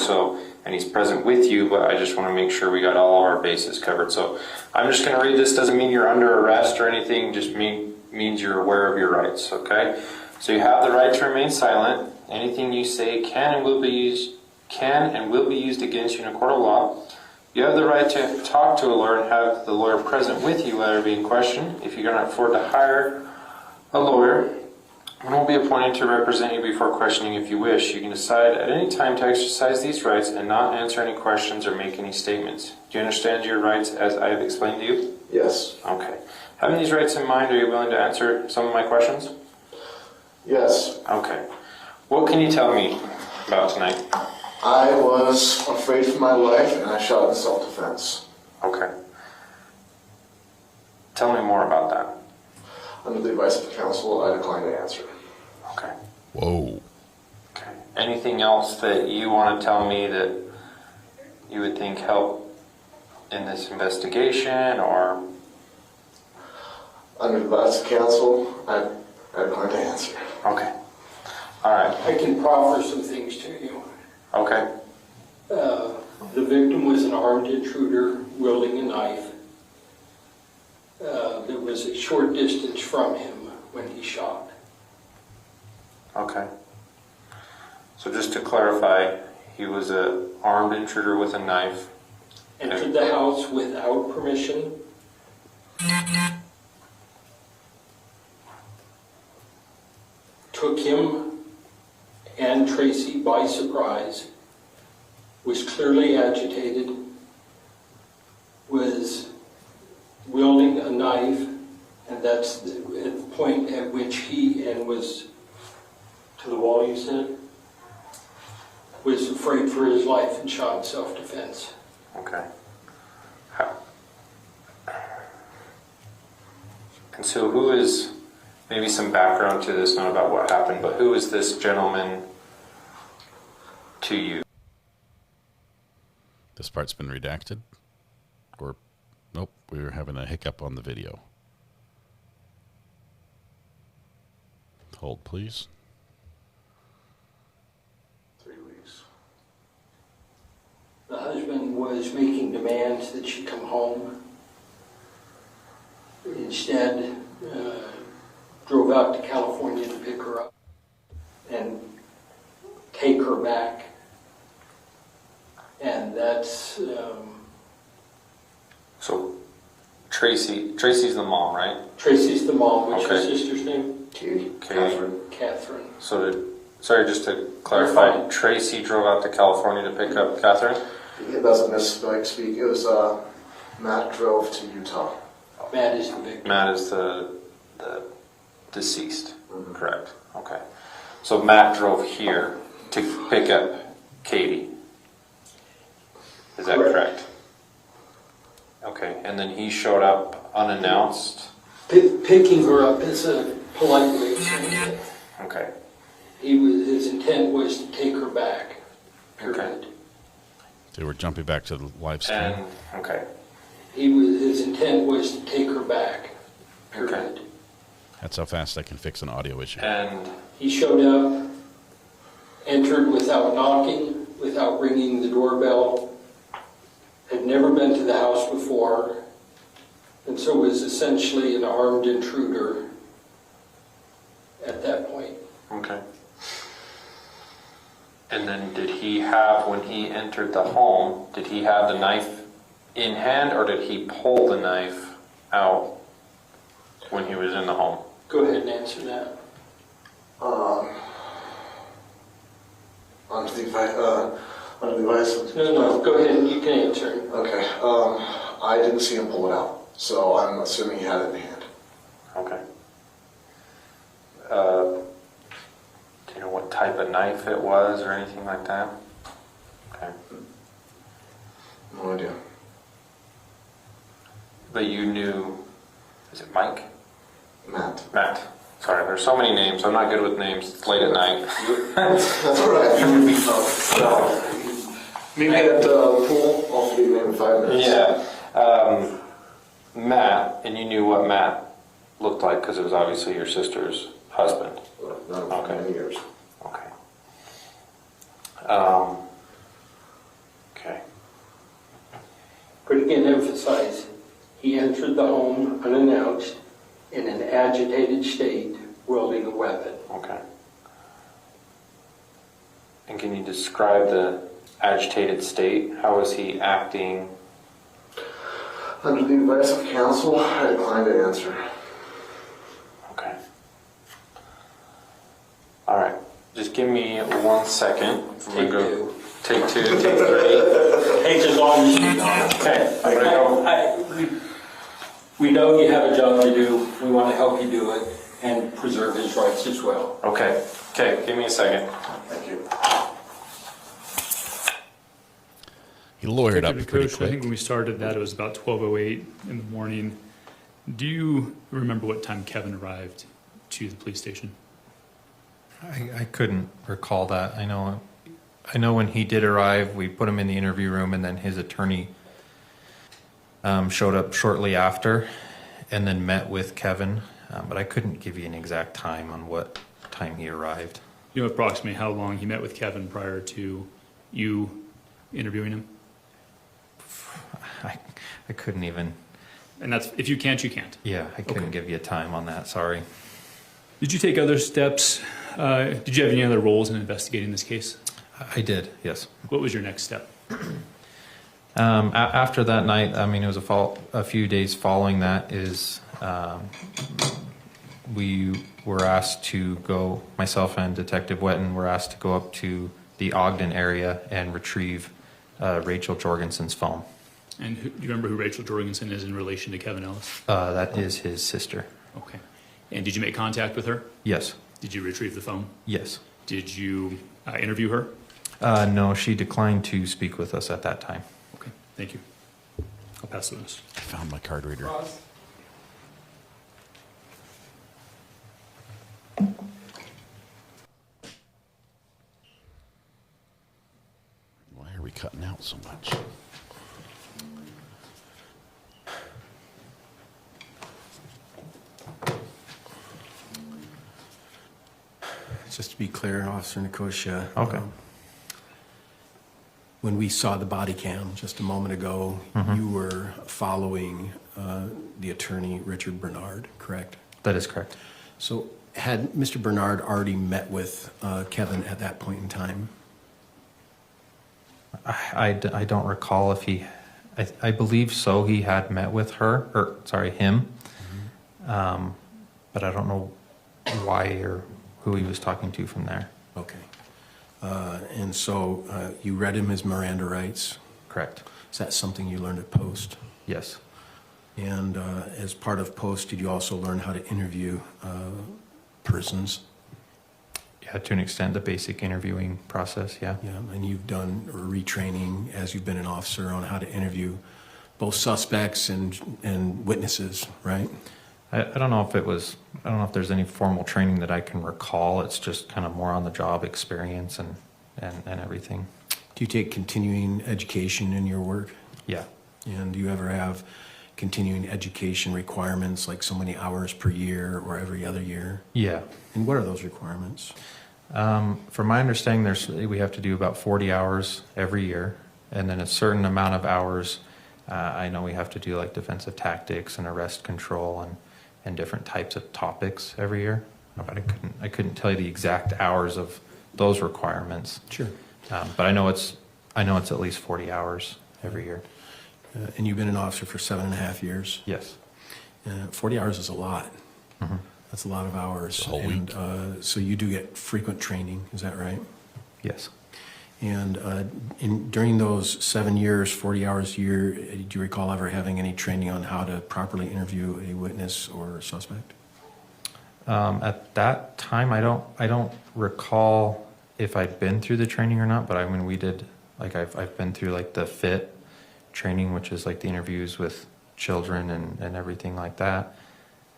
and he's present with you, but I just want to make sure we got all of our bases covered. So I'm just going to read this. Doesn't mean you're under arrest or anything, just means you're aware of your rights, okay? So you have the right to remain silent. Anything you say can and will be used against you in a court of law. You have the right to talk to a lawyer and have the lawyer present with you while you're being questioned. If you cannot afford to hire a lawyer, one will be appointed to represent you before questioning if you wish. You can decide at any time to exercise these rights and not answer any questions or make any statements. Do you understand your rights as I have explained to you? Yes. Okay. Having these rights in mind, are you willing to answer some of my questions? Yes. Okay. What can you tell me about tonight? I was afraid for my life and I shot in self-defense. Okay. Tell me more about that. Under the advice of counsel, I declined to answer. Okay. Whoa. Okay. Anything else that you want to tell me that you would think helped in this investigation, or? Under the advice of counsel, I declined to answer. Okay. All right. I can proffer some things to you. Okay. The victim was an armed intruder wielding a knife. There was a short distance from him when he shot. Okay. So just to clarify, he was an armed intruder with a knife. Entered the house without permission. Took him and Tracey by surprise. Was clearly agitated. Was wielding a knife, and that's at the point at which he, and was to the wall, you said, was afraid for his life and shot in self-defense. Okay. And so who is, maybe some background to this, not about what happened, but who is this gentleman to you? This part's been redacted. Or, nope, we were having a hiccup on the video. Hold, please. 3 weeks. The husband was making demands that she come home. Instead, drove out to California to pick her up and take her back. And that's... So, Tracey's the mom, right? Tracey's the mom. What's Okay. your sister's name? Catherine. So, sorry, just to clarify, Tracey drove out to California to pick up Catherine? It doesn't misspeak. It was Matt drove to Utah. Matt is the victim. Matt is the deceased, correct? Okay. So Matt drove here to pick up Katie. Is that correct? Okay, and then he showed up unannounced? Picking her up is a polite way of saying it. Okay. His intent was to take her back. Okay. So we're jumping back to the live stream. Okay. His intent was to take her back. Okay. That's how fast I can fix an audio issue. And He showed up, entered without knocking, without ringing the doorbell, had never been to the house before, and so was essentially an armed intruder at that point. Okay. And then did he have, when he entered the home, did he have the knife in hand, or did he pull the knife out when he was in the home? Go ahead and answer that. Under the advice of... No, go ahead, you can answer. Okay, I didn't see him pull it out, so I'm assuming he had it in hand. Okay. Do you know what type of knife it was or anything like that? Okay. No idea. But you knew, is it Mike? Matt. Matt. Sorry, there's so many names. I'm not good with names. It's late at night. That's all right. Maybe at the pool, I'll be there in 5 minutes. Yeah. Matt, and you knew what Matt looked like because it was obviously your sister's husband. Not for many years. Okay. Okay. But again, emphasize, he entered the home unannounced in an agitated state, wielding a weapon. Okay. And can you describe the agitated state? How was he acting Under the advice of counsel, I decline to answer. Okay. All right. Just give me 1 second. I'm gonna go. Take 2, take 3. Take as long as you need. Okay. I'm gonna go. We know you have a job to do. We want to help you do it and preserve his rights as well. Okay. Okay. Give me a second. Thank you. He lawyered up Detective pretty Nosha, I quick. think when we started that, it was about 12:08 in the morning. Do you remember what time Kevin arrived to the police station? I couldn't recall that. I know when he did arrive, we put him in the interview room, and then his attorney showed up shortly after, and then met with Kevin. But I couldn't give you an exact time on what time he arrived. You know approximately how long he met with Kevin prior to you interviewing him? I couldn't even. And that's, if you can't, you can't. Yeah, I couldn't give you a time on that. Sorry. Did you take other steps? Did you have any other roles in investigating this case? I did, yes. What was your next step? After that night, I mean, it was a few days following that is we were asked to go, myself and Detective Wetton were asked to go up to the Ogden area and retrieve Rachel Jorgensen's phone. And do you remember who Rachel Jorgensen is in relation to Kevin Ellis? That is his sister. Okay. And did you make contact with her? Yes. Did you retrieve the phone? Yes. Did you interview her? No, she declined to speak with us at that time. Okay, thank you. I'll pass the witness. I found my card reader. Why are we cutting out so much? Just to be clear, Officer Nosha. Okay. When we saw the body cam just a moment ago, you were following the attorney, Richard Bernard, correct? That is correct. So had Mr. Bernard already met with Kevin at that point in time? I don't recall if he, I believe so. He had met with her, or sorry, him. But I don't know why or who he was talking to from there. Okay. And so you read him his Miranda rights? Correct. Is that something you learned at Post? Yes. And as part of Post, did you also learn how to interview persons? Yeah, to an extent, the basic interviewing process, yeah. Yeah, and you've done retraining as you've been an officer on how to interview both suspects and witnesses, right? I don't know if it was, I don't know if there's any formal training that I can recall. It's just kind of more on the job experience and everything. Do you take continuing education in your work? Yeah. And do you ever have continuing education requirements, like so many hours per year or every other year? Yeah. And what are those requirements? From my understanding, we have to do about 40 hours every year, and then a certain amount of hours. I know we have to do like defensive tactics and arrest control and different types of topics every year. But I couldn't tell you the exact hours of those requirements. Sure. But I know it's at least 40 hours every year. And you've been an officer for 7.5 years? Yes. 40 hours is a lot. Mm-hmm. That's a lot of hours. A whole week. So you do get frequent training, is that right? Yes. And during those 7 years, 40 hours a year, do you recall ever having any training on how to properly interview a witness or a suspect? At that time, I don't recall if I'd been through the training or not, but I mean, we did, like I've been through like the FIT training, which is like the interviews with children and everything like that.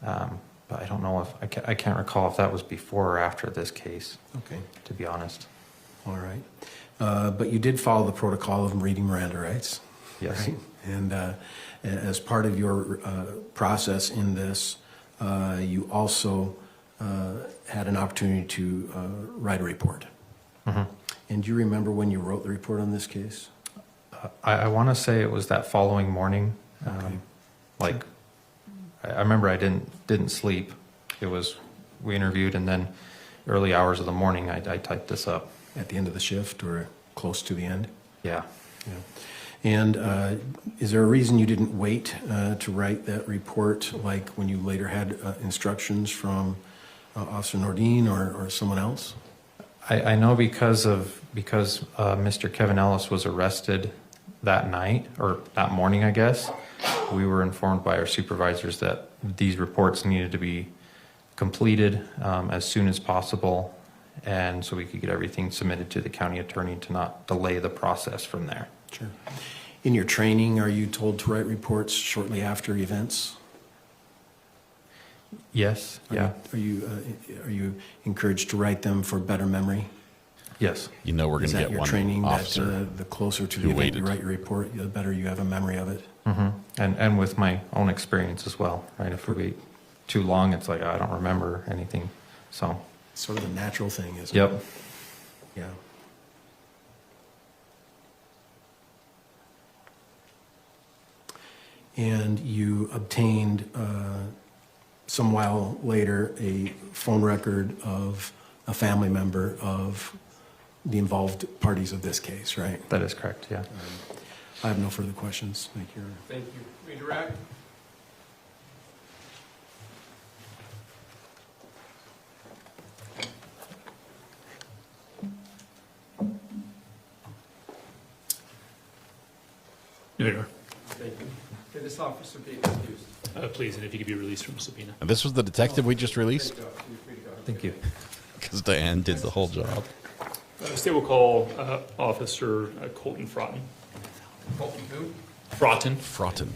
But I don't know if, I can't recall if that was before or after this case. Okay. To be honest. All right. But you did follow the protocol of reading Miranda rights. Yes. Right? And as part of your process in this, you also had an opportunity to write a report. Mm-hmm. And do you remember when you wrote the report on this case? I want to say it was that following morning. Okay. Like, I remember I didn't sleep. It was, we interviewed, and then early hours of the morning, I typed this up. At the end of the shift or close to the end? Yeah. Yeah. And is there a reason you didn't wait to write that report, like when you later had instructions from Officer Nordine or someone else? I know because Mr. Kevin Ellis was arrested that night, or that morning, I guess, we were informed by our supervisors that these reports needed to be completed as soon as possible, and so we could get everything submitted to the county attorney to not delay the process from there. Sure. In your training, are you told to write reports shortly after events? Yes. Yeah. Are you encouraged to write them for better memory? Yes. You know we're going to get your one training officer that the closer to the who event waited. you write your report, the better you have a memory of it. Mm-hmm. And with my own experience as well, right? If we wait too long, it's like I don't remember anything. So sort of a natural thing, isn't yep. it? Yeah. And you obtained some while later a phone record of a family member of the involved parties of this case, right? That is correct, yeah. I have no further questions. Thank you. Thank you. Redirect. There you are. Thank you. Can this officer be excused? Please, and if you could be released from subpoena. And this was the detective we just released? Thank you. Because Diane did the whole job. State will call Officer Colton Fraton. Colton who? Fraton. Fraton.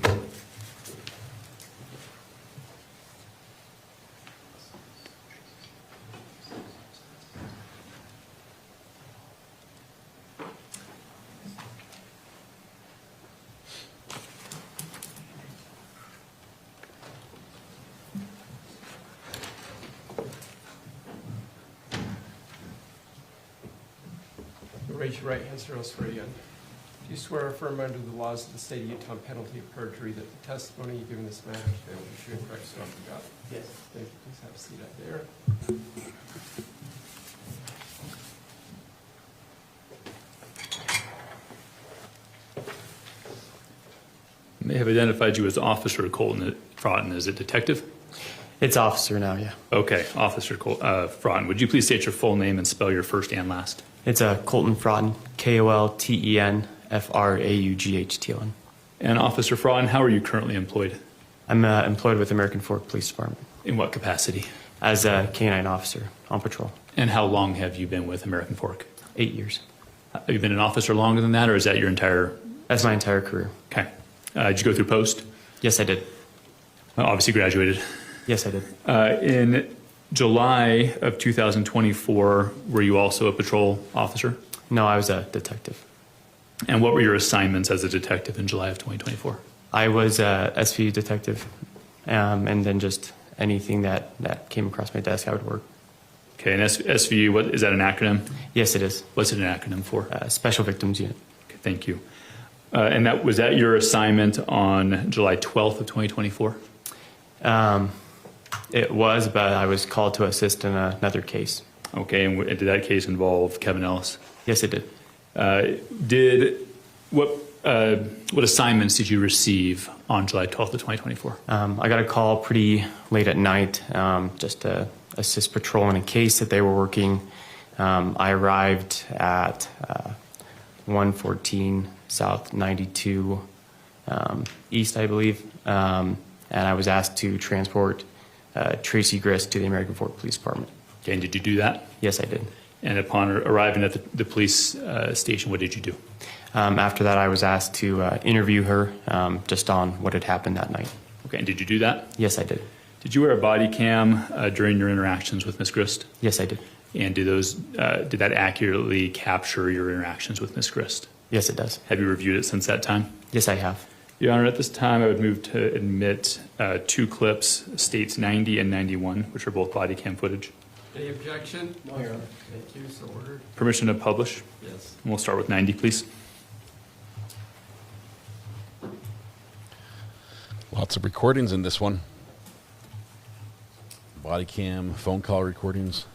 Raise your right hand, sir. I'll swear you in. Do you swear or affirm under the laws of the state of Utah on penalty of perjury that the testimony you give in this matter today will be true and correct, so help you God? Yes. Thank you. Please have a seat up there. They have identified you as Officer Colton Fraton. Is it detective? It's officer now, yeah. Okay, Officer Fraton. Would you please state your full name and spell your first and last? It's Colton Fraton, Kolten Fraughtn. And Officer Fraton, how are you currently employed? I'm employed with American Fork Police Department. In what capacity? As a canine officer on patrol. And how long have you been with American Fork? 8 years. Have you been an officer longer than that, or is that your entire... That's my entire career. Okay. Did you go through post? Yes, I did. Obviously graduated. Yes, I did. In July of 2024, were you also a patrol officer? No, I was a detective. And what were your assignments as a detective in July of 2024? I was a SVU detective, and then just anything that came across my desk, I would work. Okay, and SVU, what is that an acronym? Yes, it is. What's it an acronym for? Special Victims Unit. Okay, thank you. And was that your assignment on July 12th of 2024? It was, but I was called to assist in another case. Okay, and did that case involve Kevin Ellis? Yes, it did. What assignments did you receive on July 12th of 2024? I got a call pretty late at night, just to assist patrol in a case that they were working. I arrived at 114 South 92 East, I believe, and I was asked to transport Tracey Grist to the American Fork Police Department. Okay, and did you do that? Yes, I did. And upon arriving at the police station, what did you do? After that, I was asked to interview her just on what had happened that night. Okay, and did you do that? Yes, I did. Did you wear a body cam during your interactions with Ms. Grist? Yes, I did. And did that accurately capture your interactions with Ms. Grist? Yes, it does. Have you reviewed it since that time? Yes, I have. Your Honor, at this time, I would move to admit 2 clips, states 90 and 91, which are both body cam footage. Any objection? No, Your Honor. Thank you. So ordered. Permission to publish? Yes. And we'll start with 90, please. Lots of recordings in this one. Body cam, phone call recordings.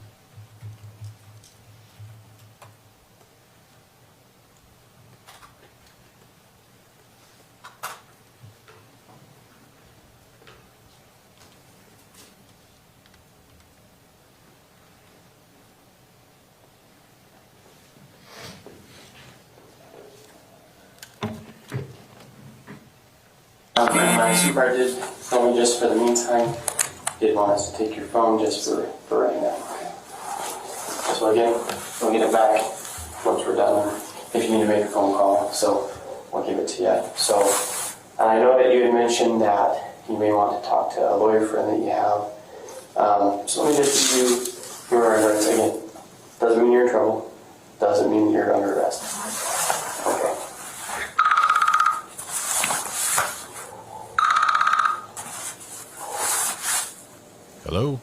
My supervisor did tell me just for the meantime, did want us to take your phone just for right now. So again, we'll get it back once we're done. If you need to make a phone call, so we'll give it to you. So I know that you had mentioned that you may want to talk to a lawyer friend that you have. So let me just give you your rights again. Doesn't mean you're in trouble. Doesn't mean you're under arrest. Okay. Hello?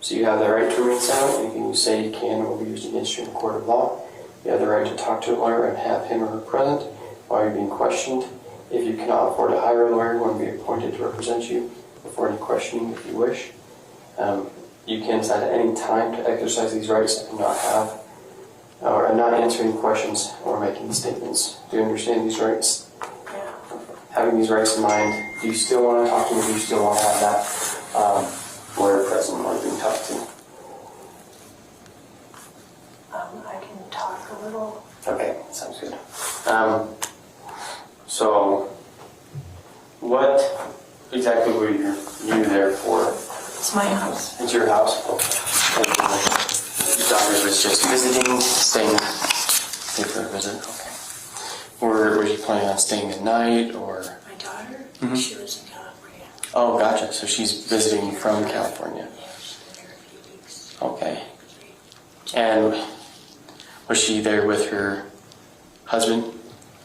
So you have the right to remain silent. Anything you say can or will be used against you in a court of law. You have the right to talk to a lawyer and have him or her present while you're being questioned. If you cannot afford to hire a lawyer, one will be appointed to represent you before any questioning if you wish. You can decide at any time to exercise these rights and not answer any questions or make any statements. Do you understand these rights? Yeah. Having these rights in mind, do you still want to talk to me? Do you still want to have that lawyer present while you're being talked to? I can talk a little. Okay, sounds good. So, what exactly were you there for? It's my house. It's your house? Okay. Your daughter was just visiting, staying for a visit? Okay. Were you planning on staying the night, or? My daughter? Mm-hmm. She lives in California. Oh, gotcha. So she's visiting from California. Yeah, she's been there a few weeks. Okay. And was she there with her husband?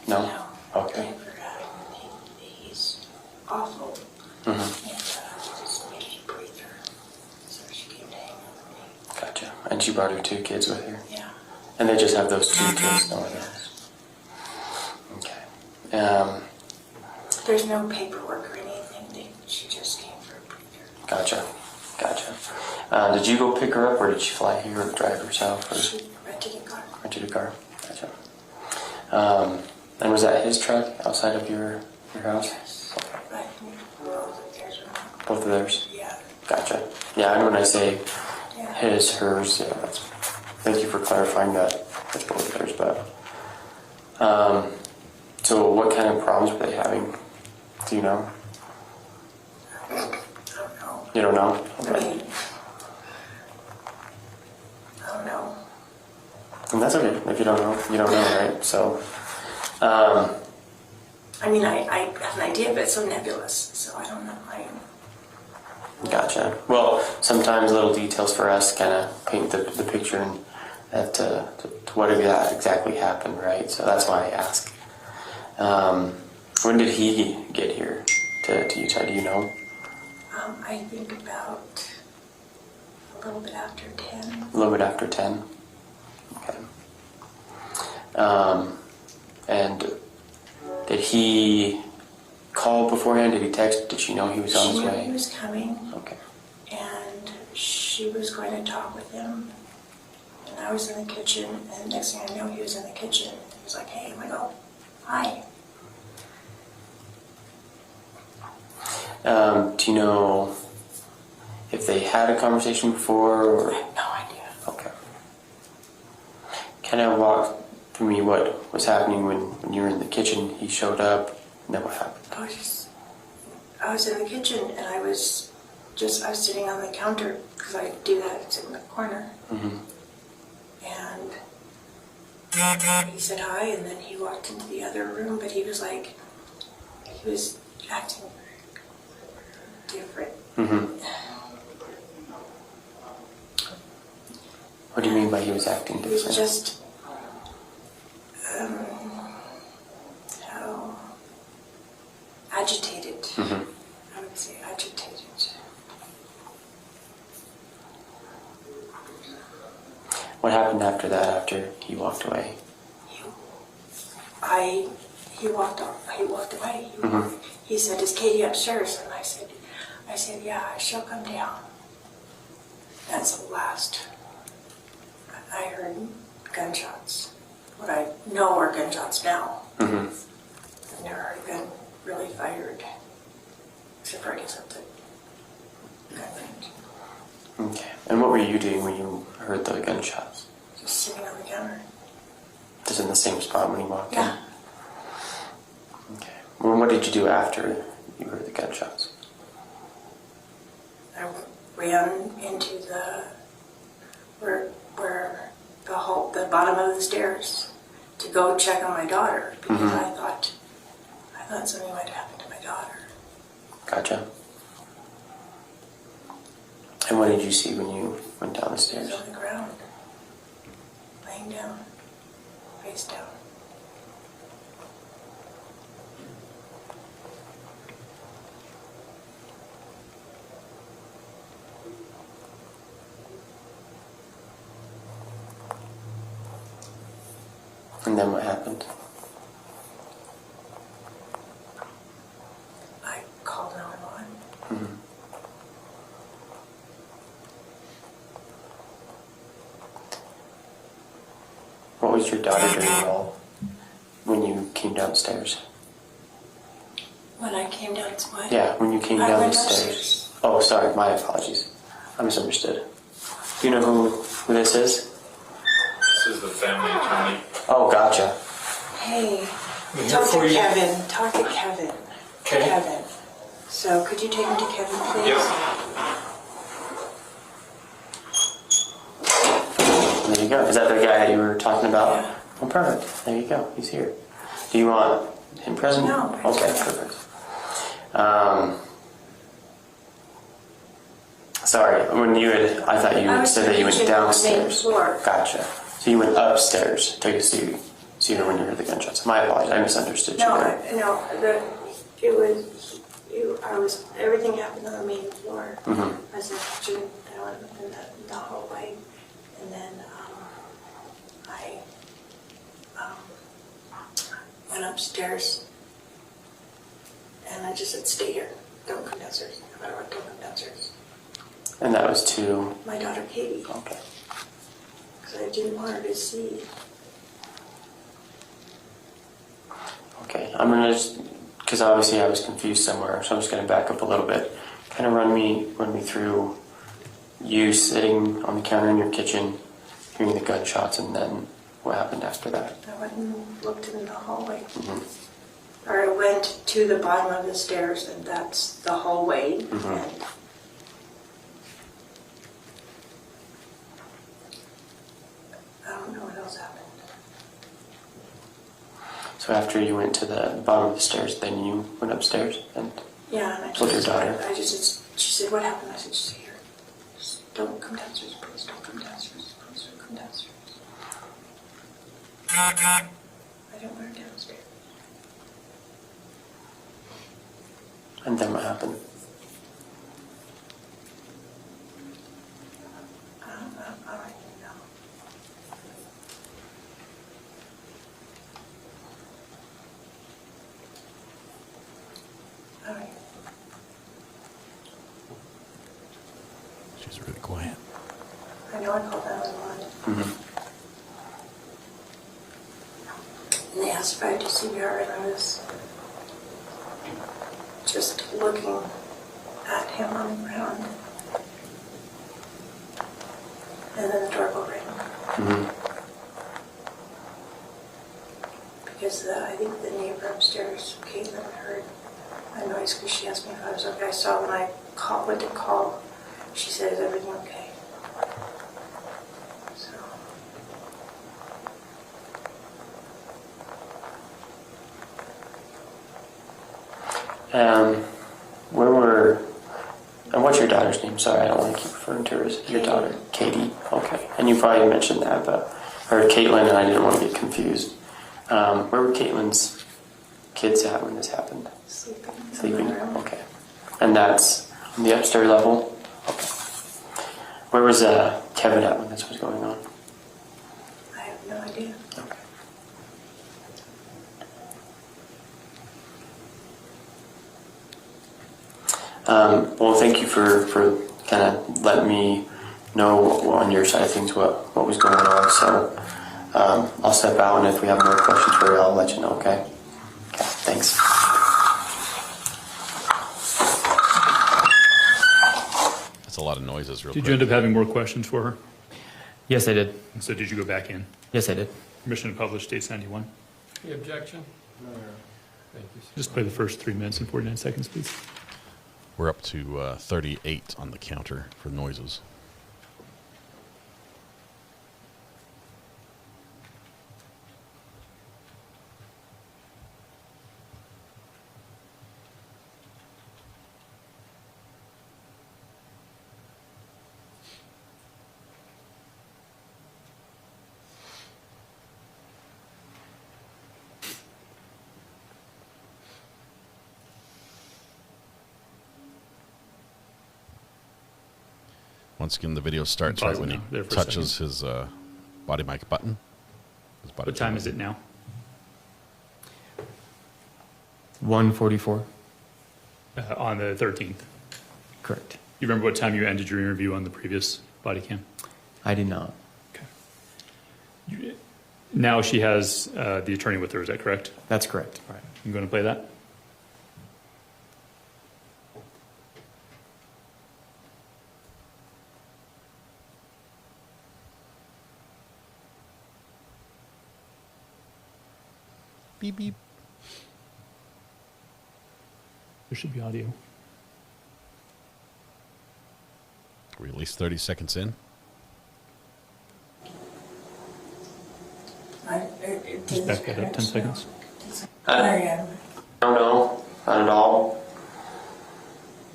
No? No. Okay. He's awful. Mm-hmm. And just making a breather. So she came to hang out with me. Gotcha. And she brought her 2 kids with her? Yeah. And they just have those 2 kids, no one else? Okay. There's no paperwork or anything. She just came for a breather. Gotcha. Did you go pick her up, or did she fly here or drive herself? Or? She rented a car. Rented a car. Gotcha. And was that his truck outside of your house? Yes. Right. Both of theirs were. Both of theirs? Yeah. Gotcha. Yeah, and when I say Yeah. his, hers, yeah, thank you for clarifying that. That's both of theirs, but. So what kind of problems were they having? Do you know? I don't know. You don't know? I Okay. mean, I don't know. And that's okay. If you don't know, you don't know, right? So, I mean, I have an idea, but it's so nebulous, so I don't know. Gotcha. Well, sometimes little details for us kind of paint the picture and that to what exactly happened, right? So that's why I ask. When did he get here to Utah? Do you know? I think about a little bit after 10. A little bit after 10. Okay. And did he call beforehand? Did he text? Did she know he was on his She knew way? he was coming. Okay. And she was going to talk with him. And I was in the kitchen, and the next thing I know, he was in the kitchen. He was like, hey, I'm like, oh, hi. Do you know if they had a conversation before? Or? I have no idea. Okay. Kind of walk through me what was happening when you were in the kitchen. He showed up, and then what happened? I was in the kitchen, and I was sitting on the counter, because I do that, it's in the corner. Mm-hmm. And he said hi, and then he walked into the other room, but he was acting different. Mm-hmm. What do you mean by he was acting He was different? just, how agitated. Mm-hmm. I would say agitated. What happened after that, after he walked away? He walked away. Mm-hmm. He said, is Katie upstairs? And I said, yeah, she'll come down. That's the last. I heard gunshots. What I know are gunshots now. Mm-hmm. I've never heard a gun really fired. Except for I guess at the gun range. Okay. And what were you doing when you heard the gunshots? Just sitting on the counter. was in the same spot when he walked Yeah. in? Okay. Well, what did you do after you heard the gunshots? I ran into where the bottom of the stairs to go check on my daughter because I thought something might happen to my daughter. Gotcha. And what did you see when you went down the She stairs? was on the ground, laying down, face down. And then what happened? I called 911. Mm-hmm. What was your daughter doing all when you came downstairs? When I came down, it's what? Yeah, when you came I down the went stairs. upstairs. Oh, sorry, my apologies. I misunderstood. Do you know who this is? This is the family attorney. Oh, gotcha. Hey, We're talk here for to you. Kevin. Talk to Kevin. Okay. Kevin. So, could you take him to Kevin, please? There you go. Is that the guy you were talking about? Yeah. Oh, perfect. There you go. He's here. Do you want him present? No. Okay, perfect. Sorry, when you had, I thought you was said that you went thinking on the main downstairs. floor. Gotcha. So you went upstairs to see her when you heard the gunshots. My apologies. I misunderstood you. Everything happened on the main floor. Mhm. I was in the kitchen, I went in the hallway, and then I went upstairs, and I just said, stay here, don't come downstairs. No matter what, don't come downstairs. And that was to? My daughter Katie. Okay. Because I didn't want her to see. Okay, I'm gonna just, because obviously I was confused somewhere, so I'm just gonna back up a little bit. Kind of run me through you sitting on the counter in your kitchen, hearing the gunshots, and then what happened after that. I went and looked in the hallway. Mm-hmm. Or I went to the bottom of the stairs, and that's the hallway. Mm-hmm. And I don't know what else happened. So after you went to the bottom of the stairs, then you went upstairs and Yeah, and I with your daughter. she said, what happened? I said, just stay here. Just don't come downstairs, please don't come downstairs. Please don't come downstairs. I didn't want her downstairs. And then what happened? I don't even know. I don't even know. She's really quiet. I know I called 911. Mm-hmm. And they asked if I had to CPR, and I was just looking at him on the ground. And then the doorbell rang. Mm-hmm. Because I think the neighbor upstairs, Caitlin, heard a noise because she asked me if I was okay. So when I went to call, she said, is everything okay? So. And what's your daughter's name? Sorry, I don't want to keep referring to her as your daughter. Katie. Okay. And you probably mentioned that, but I heard Caitlin, and I didn't want to get confused. Where were Caitlin's kids at when this happened? Sleeping. Okay. And that's on the upstairs level? Okay. Where was Kevin at when this was going on? I have no idea. Okay. Well, thank you for kind of letting me know on your side of things what was going on. So I'll step out, and if we have more questions for you, I'll let you know, okay? Okay, thanks. That's a lot of noises real Did quick. you end up having more questions for her? Yes, I did. So did you go back in? Yes, I did. Permission to publish dates 91. Any objection? No. Thank you, sir. Just play the first 3 minutes and 49 seconds, please. We're up to 38 on the counter for noises. Once again, the video starts right when he touches his body mic button. What time is it now? 1:44. On the 13th. Correct. You remember what time you ended your interview on the previous body cam? I did not. Okay. Now she has the attorney with her, is that correct? That's correct. All right. You going to play that? Beep, beep. There should be audio. Are we at least 30 seconds in? Just back that up 10 seconds. I don't know. Not at all.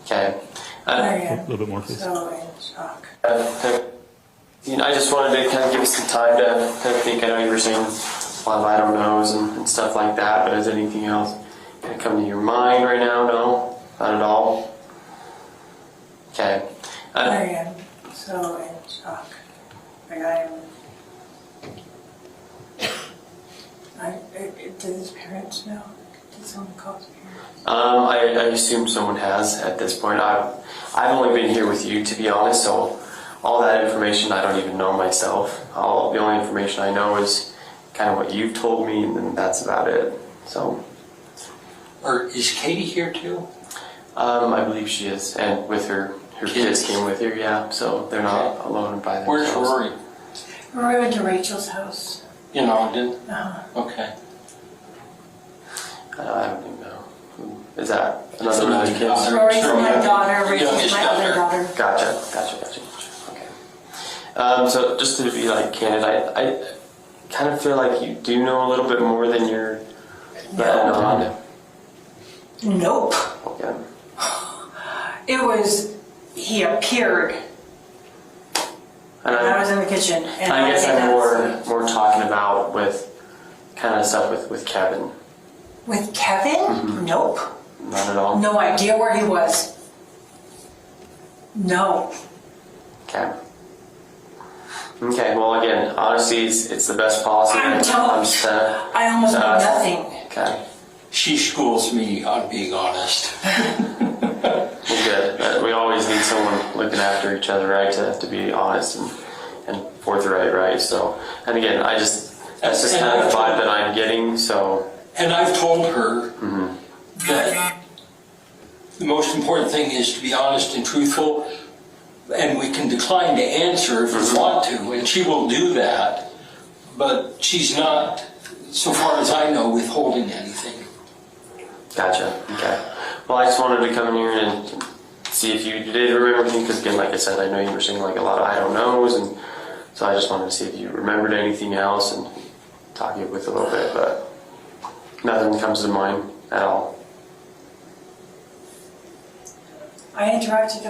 Okay. A little bit more, please. So in shock. I just wanted to kind of give you some time to kind of think. I know you were saying a lot of I don't knows and stuff like that, but is anything else kind of come to your mind right now? No? Not at all? Okay. I am so in shock. Like did his parents know? Did someone call his parents? I assume someone has at this point. I've only been here with you, to be honest, so all that information I don't even know myself. The only information I know is kind of what you've told me, and then that's about it. So. Or is Katie here too? I believe she is, and with her kids came with her, yeah, so they're not alone by themselves. Where's Rory? Rory went to Rachel's house. In Ogden? Uh-huh. Okay. I don't even know. Is that another one of the kids? Rory's my daughter, Rachel's my other daughter. Gotcha. Okay. So just to be like candid, I kind of feel like you do know a little bit more than you're letting on. Nope. Okay. It was, he appeared. And I was in the kitchen. And I guess I'm more talking about with kind of stuff with Kevin. With Kevin? Mm-hmm. Nope. Not at all? No idea where he was. No. Okay. Okay, well again, honestly, it's the best policy. I almost know nothing. Okay. She schools me on being honest. Well, good. We always need someone looking after each other, right? To be honest and forthright, right? So, and again, that's just kind of the vibe that I'm getting. So. And I've told her that the most important thing is to be honest and truthful, and we can decline to answer if we want to, and she will do that. But she's not, so far as I know, withholding anything. Gotcha. Okay. Well, I just wanted to come here and see if you did remember anything, because again, like I said, I know you were saying like a lot of I don't knows, and so I just wanted to see if you remembered anything else and talk you with a little bit, but nothing comes to mind at all. I interacted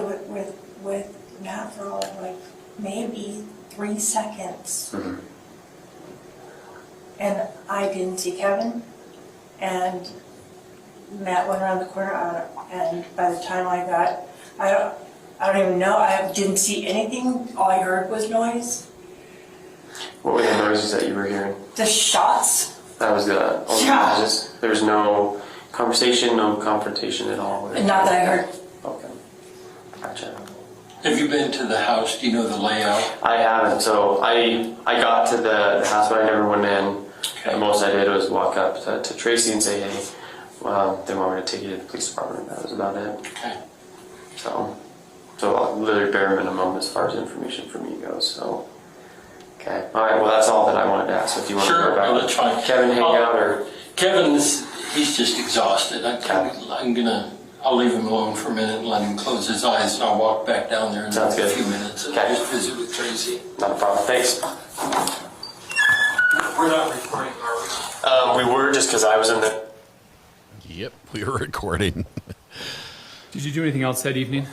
with Matt for like maybe 3 seconds. Mm-hmm. And I didn't see Kevin, and Matt went around the corner, and by the time I got, I don't even know, I didn't see anything. All I heard was noise. What were the noises that you were hearing? The shots. That was the only noises? There was no conversation, no confrontation at all? Not that I heard. Okay. Gotcha. Have you been to the house? Do you know the layout? I haven't. So I got to the house, but I never went in. Okay. The most I did was walk up to Tracey and say, hey, they want me to take you to the police department. That was about it. Okay. So literally bare minimum as far as information from you goes. So Okay. All right. Well, that's all that I wanted to ask. So if you want to Sure, go about no, that's fine. Kevin, hang out or Kevin's, he's just exhausted. I'll leave him alone for a minute and let him close his eyes, and I'll walk back down there in Sounds a good. few minutes and Okay. just visit with Tracey. Not a problem. Thanks. We're not recording, are we? We were just because I was in the. Yep, we were recording. Did you do anything else that evening?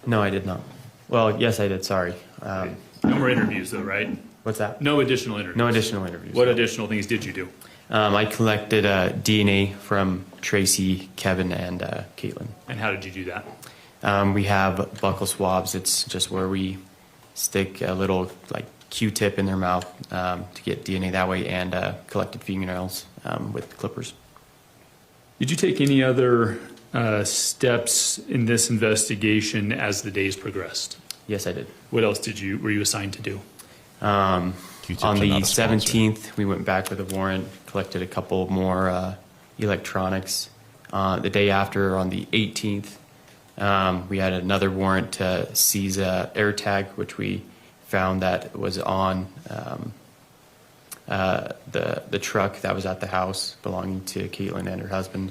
No, I did not. Well, yes, I did. Sorry. No more interviews, though, right? What's that? No additional interviews. No additional interviews. What additional things did you do? I collected DNA from Tracey, Kevin, and Caitlin. And how did you do that? We have buccal swabs. It's just where we stick a little like Q-tip in their mouth to get DNA that way, and collected fingernails with clippers. Did you take any other steps in this investigation as the days progressed? Yes, I did. What else were you assigned to do? On the 17th, we went back with a warrant, collected a couple more electronics. The day after, on the 18th, we had another warrant to seize a AirTag, which we found that was on the truck that was at the house belonging to Caitlin and her husband.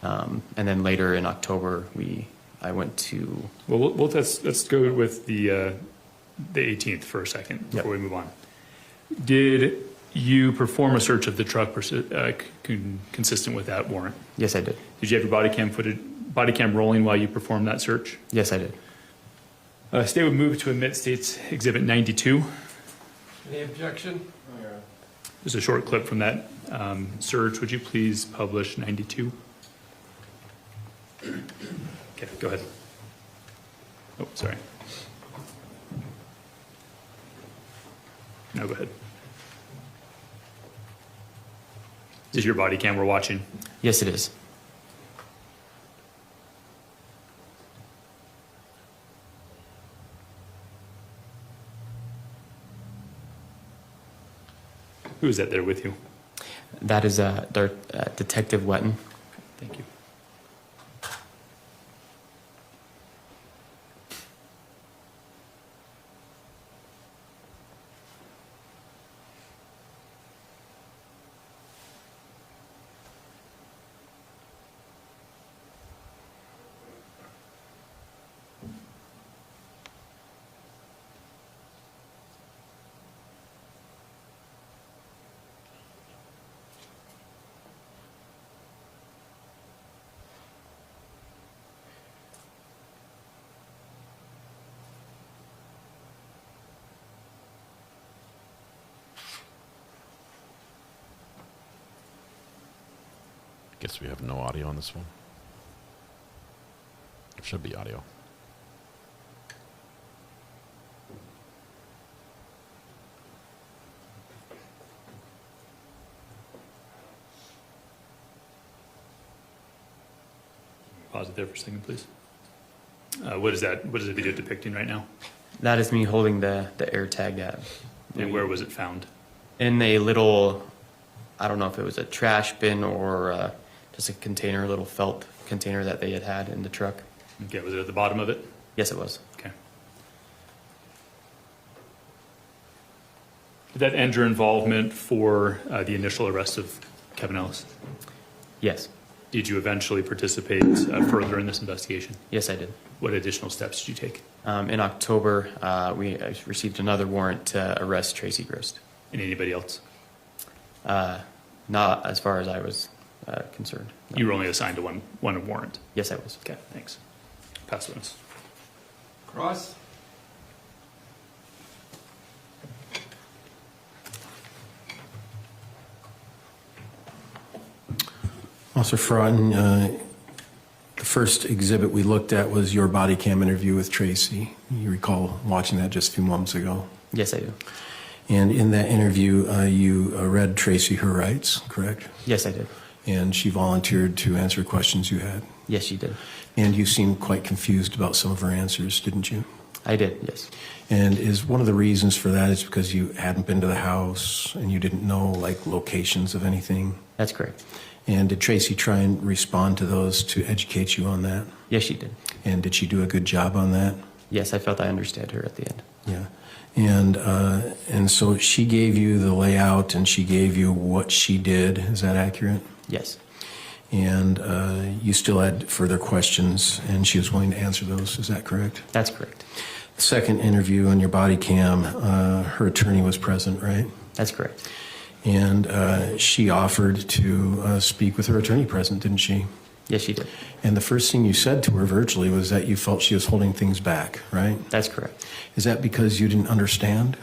And then later in October, I went to. Well, let's go with the 18th for a second before we move on. Did you perform a search of the truck consistent with that warrant? Yes, I did. Did you have your body cam rolling while you performed that search? Yes, I did. State would move to admit State's Exhibit 92. Any objection? There's a short clip from that search. Would you please publish 92? Okay, go ahead. Oh, sorry. No, go ahead. Is your body cam we're watching? Yes, it is. Who is that there with you? That is Detective Wetton. Thank you. Guess we have no audio on this one. There should be audio. Pause it there for a second, please. What is that? What is the video depicting right now? That is me holding the AirTag. And where was it found? In a little, I don't know if it was a trash bin or just a container, a little felt container that they had in the truck. Okay, was it at the bottom of it? Yes, it was. Okay. Did that end your involvement for the initial arrest of Kevin Ellis? Yes. Did you eventually participate further in this investigation? Yes, I did. What additional steps did you take? In October, we received another warrant to arrest Tracey Grist. And anybody else? Not as far as I was concerned. No. You were only assigned to one warrant? Yes, I was. Okay, thanks. Pass the witness. Cross. Officer Fraton, the first exhibit we looked at was your body cam interview with Tracey. You recall watching that just a few moments ago? Yes, I do. And in that interview, you read Tracey her rights, correct? Yes, I did. And she volunteered to answer questions you had? Yes, she did. And you seemed quite confused about some of her answers, didn't you? I did, yes. And is one of the reasons for that is because you hadn't been to the house and you didn't know, like, locations of anything? That's correct. And did Tracey try and respond to those to educate you on that? Yes, she did. And did she do a good job on that? Yes, I felt I understood her at the end. Yeah. And so she gave you the layout and she gave you what she did. Is that accurate? Yes. And you still had further questions and she was willing to answer those. Is that correct? That's correct. The second interview on your body cam, her attorney was present, right? That's correct. And she offered to speak with her attorney present, didn't she? Yes, she did. And the first thing you said to her virtually was that you felt she was holding things back, right? That's correct. Is that because you didn't understand?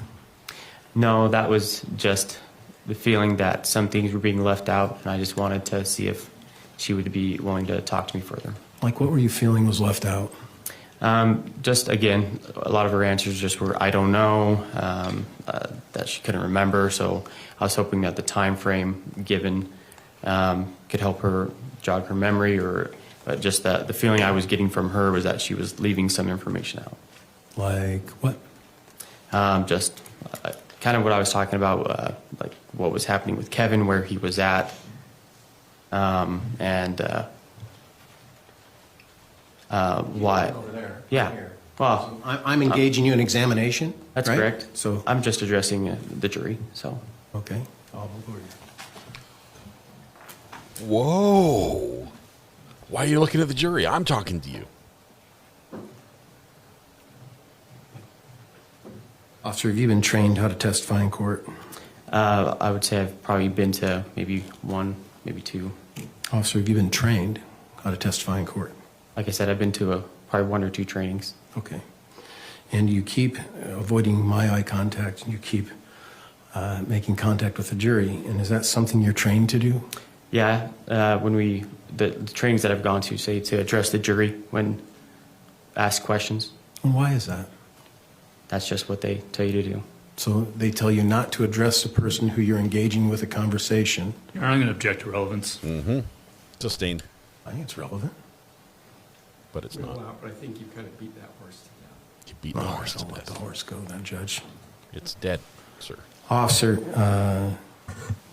No, that was just the feeling that some things were being left out, and I just wanted to see if she would be willing to talk to me further. Like, what were you feeling was left out? Just, again, a lot of her answers just were, I don't know, that she couldn't remember, so I was hoping that the time frame given could help her jog her memory, or just that the feeling I was getting from her was that she was leaving some information out. Like what? Just kind of what I was talking about, like what was happening with Kevin, where he was at, and why. Over there. Yeah. Here. Well, So I'm engaging you in examination? That's right? correct. So I'm just addressing the jury, so. Okay. I'll go over you. Whoa. Why are you looking at the jury? I'm talking to you. Officer, have you been trained how to testify in court? I would say I've probably been to maybe one, maybe two. Officer, have you been trained how to testify in court? Like I said, I've been to probably 1 or 2 trainings. Okay. And you keep avoiding my eye contact, and you keep making contact with the jury. And is that something you're trained to do? Yeah, when the trainings that I've gone to say to address the jury when asked questions. And why is that? That's just what they tell you to do. So they tell you not to address the person who you're engaging with a conversation. I'm going to object to relevance. Mm-hmm. Sustained. I think it's relevant. But it's not. But I think you kind of beat that horse to death. You beat the horse to I'll let death. the horse go then, Judge. It's dead, sir. Officer,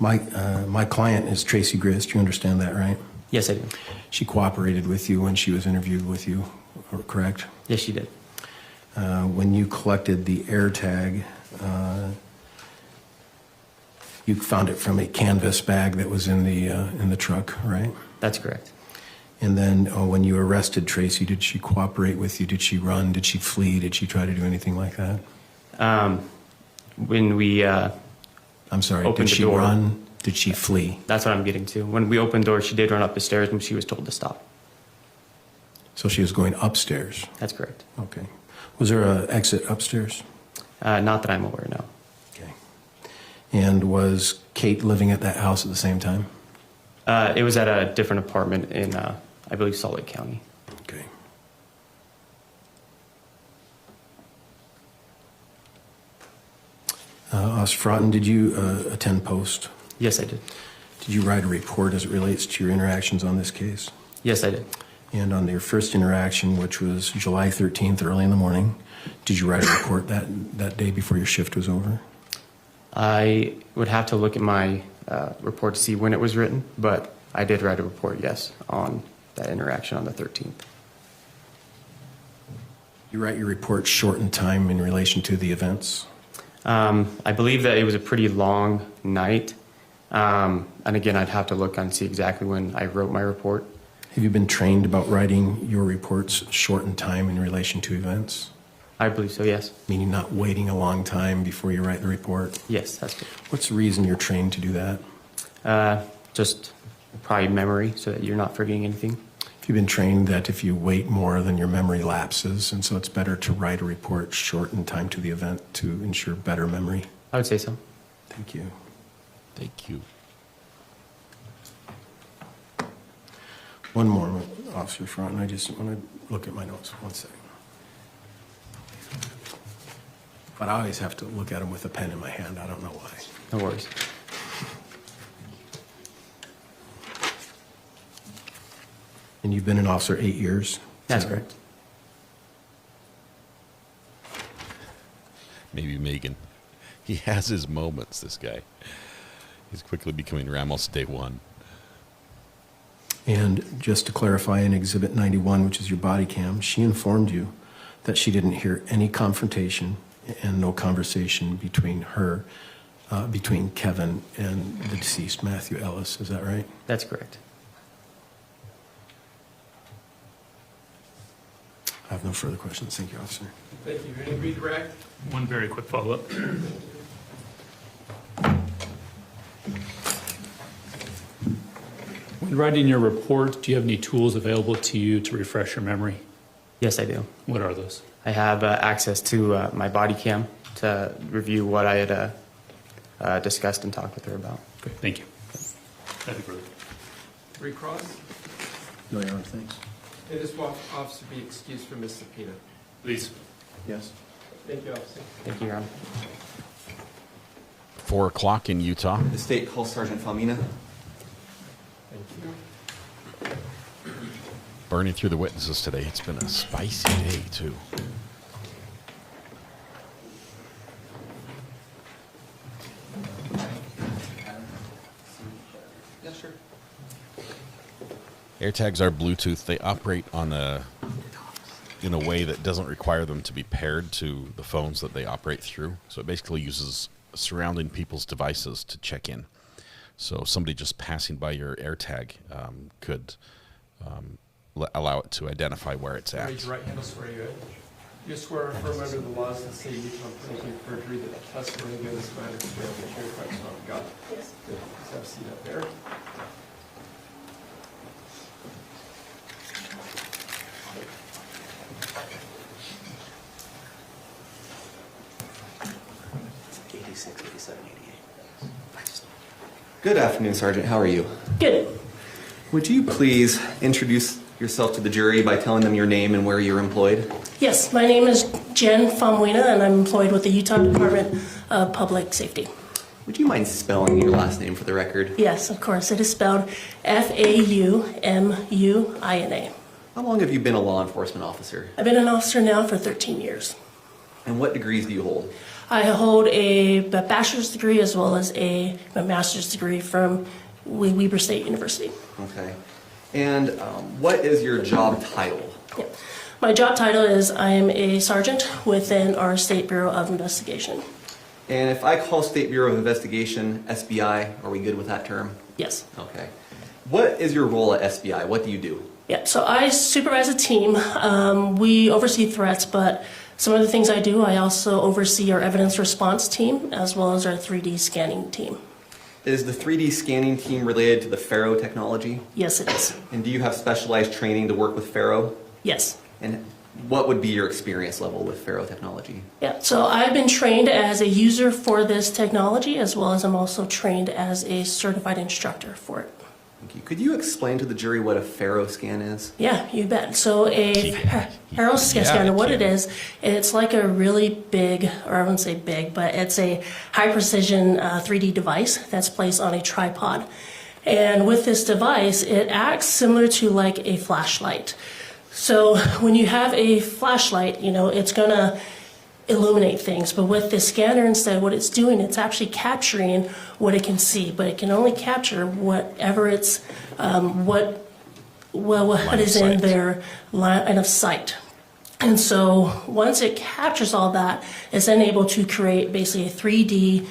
my client is Tracey Grist. You understand that, right? Yes, I do. She cooperated with you when she was interviewed with you, correct? Yes, she did. When you collected the air tag, you found it from a canvas bag that was in the truck, right? That's correct. And then when you arrested Tracey, did she cooperate with you? Did she run? Did she flee? Did she try to do anything like that? When we I'm sorry, opened did she the door, run? Did she flee? That's what I'm getting to. When we opened the door, she did run up the stairs and she was told to stop. So she was going upstairs? That's correct. Okay. Was there an exit upstairs? Not that I'm aware, no. Okay. And was Kate living at that house at the same time? It was at a different apartment in, I believe, Salt Lake County. Okay. Officer Fraton, did you attend post? Yes, I did. Did you write a report as it relates to your interactions on this case? Yes, I did. And on your first interaction, which was July 13th, early in the morning, did you write a report that day before your shift was over? I would have to look at my report to see when it was written, but I did write a report, yes, on that interaction on the 13th. You write your report short in time in relation to the events? I believe that it was a pretty long night. And again, I'd have to look and see exactly when I wrote my report. Have you been trained about writing your reports short in time in relation to events? I believe so, yes. Meaning not waiting a long time before you write the report? Yes, that's good. What's the reason you're trained to do that? Just probably memory, so that you're not forgetting anything. Have you been trained that if you wait more, then your memory lapses, and so it's better to write a report short in time to the event to ensure better memory? I would say so. Thank you. Thank you. One more, Officer Fraton. I just want to look at my notes. 1 second. But I always have to look at them with a pen in my hand. I don't know why. No worries. And you've been an officer 8 years? That's correct. Maybe Megan. He has his moments, this guy. He's quickly becoming Ramos Day 1. And just to clarify, in Exhibit 91, which is your body cam, she informed you that she didn't hear any confrontation and no conversation between her, between Kevin and the deceased Matthew Ellis. Is that right? That's correct. I have no further questions. Thank you, officer. Thank you. Any redirect? One very quick follow-up. When writing your report, do you have any tools available to you to refresh your memory? Yes, I do. What are those? I have access to my body cam to review what I had discussed and talked with her about. Okay, thank you. That'd be great. Recross? No, Your Honor, thanks. And this officer be excused from his subpoena. Please. Yes. Thank you, officer. Thank you, Your Honor. 4 o'clock in Utah. The state calls Sergeant Falmina. Thank you. Burning through the witnesses today. It's been a spicy day, too. Yeah, sure. AirTags are Bluetooth. They operate in a way that doesn't require them to be paired to the phones that they operate through. So it basically uses surrounding people's devices to check in. So somebody just passing by your AirTag could allow it to identify where it's at. Raise your right hand, I'll swear you in. You swear or affirm under the laws of the state of Utah, taking perjury that the testimony given this matter is fair, but true, Christ, Son of God. Yes. Good. Please have a seat up there. Good afternoon, Sergeant. How are you? Good. Would you please introduce yourself to the jury by telling them your name and where you're employed? Yes, my name is Jen Famwina, and I'm employed with the Utah Department of Public Safety. Would you mind spelling your last name for the record? Yes, of course. It is spelled F-A-U-M-U-I-N-A. How long have you been a law enforcement officer? I've been an officer now for 13 years. And what degrees do you hold? I hold a bachelor's degree as well as a master's degree from Weber State University. Okay. And what is your job title? Yeah. My job title is I am a sergeant within our State Bureau of Investigation. And if I call State Bureau of Investigation SBI, are we good with that term? Yes. Okay. What is your role at SBI? What do you do? Yeah, so I supervise a team. We oversee threats, but some of the things I do, I also oversee our evidence response team as well as our 3D scanning team. Is the 3D scanning team related to the Pharaoh technology? Yes, it is. And do you have specialized training to work with Pharaoh? Yes. And what would be your experience level with Pharaoh technology? Yeah, so I've been trained as a user for this technology as well as I'm also trained as a certified instructor for it. Thank you. Could you explain to the jury what a Pharaoh scan is? Yeah, you bet. So a Pharaoh scanner, what it is, it's like a really big, or I wouldn't say big, but it's a high precision 3D device that's placed on a tripod. And with this device, it acts similar to like a flashlight. So when you have a flashlight, you know, it's gonna illuminate things, but with this scanner instead, what it's doing, it's actually capturing what it can see, but it can only capture whatever it's what is in their line of sight. And so once it captures all that, it's then able to create basically a 3D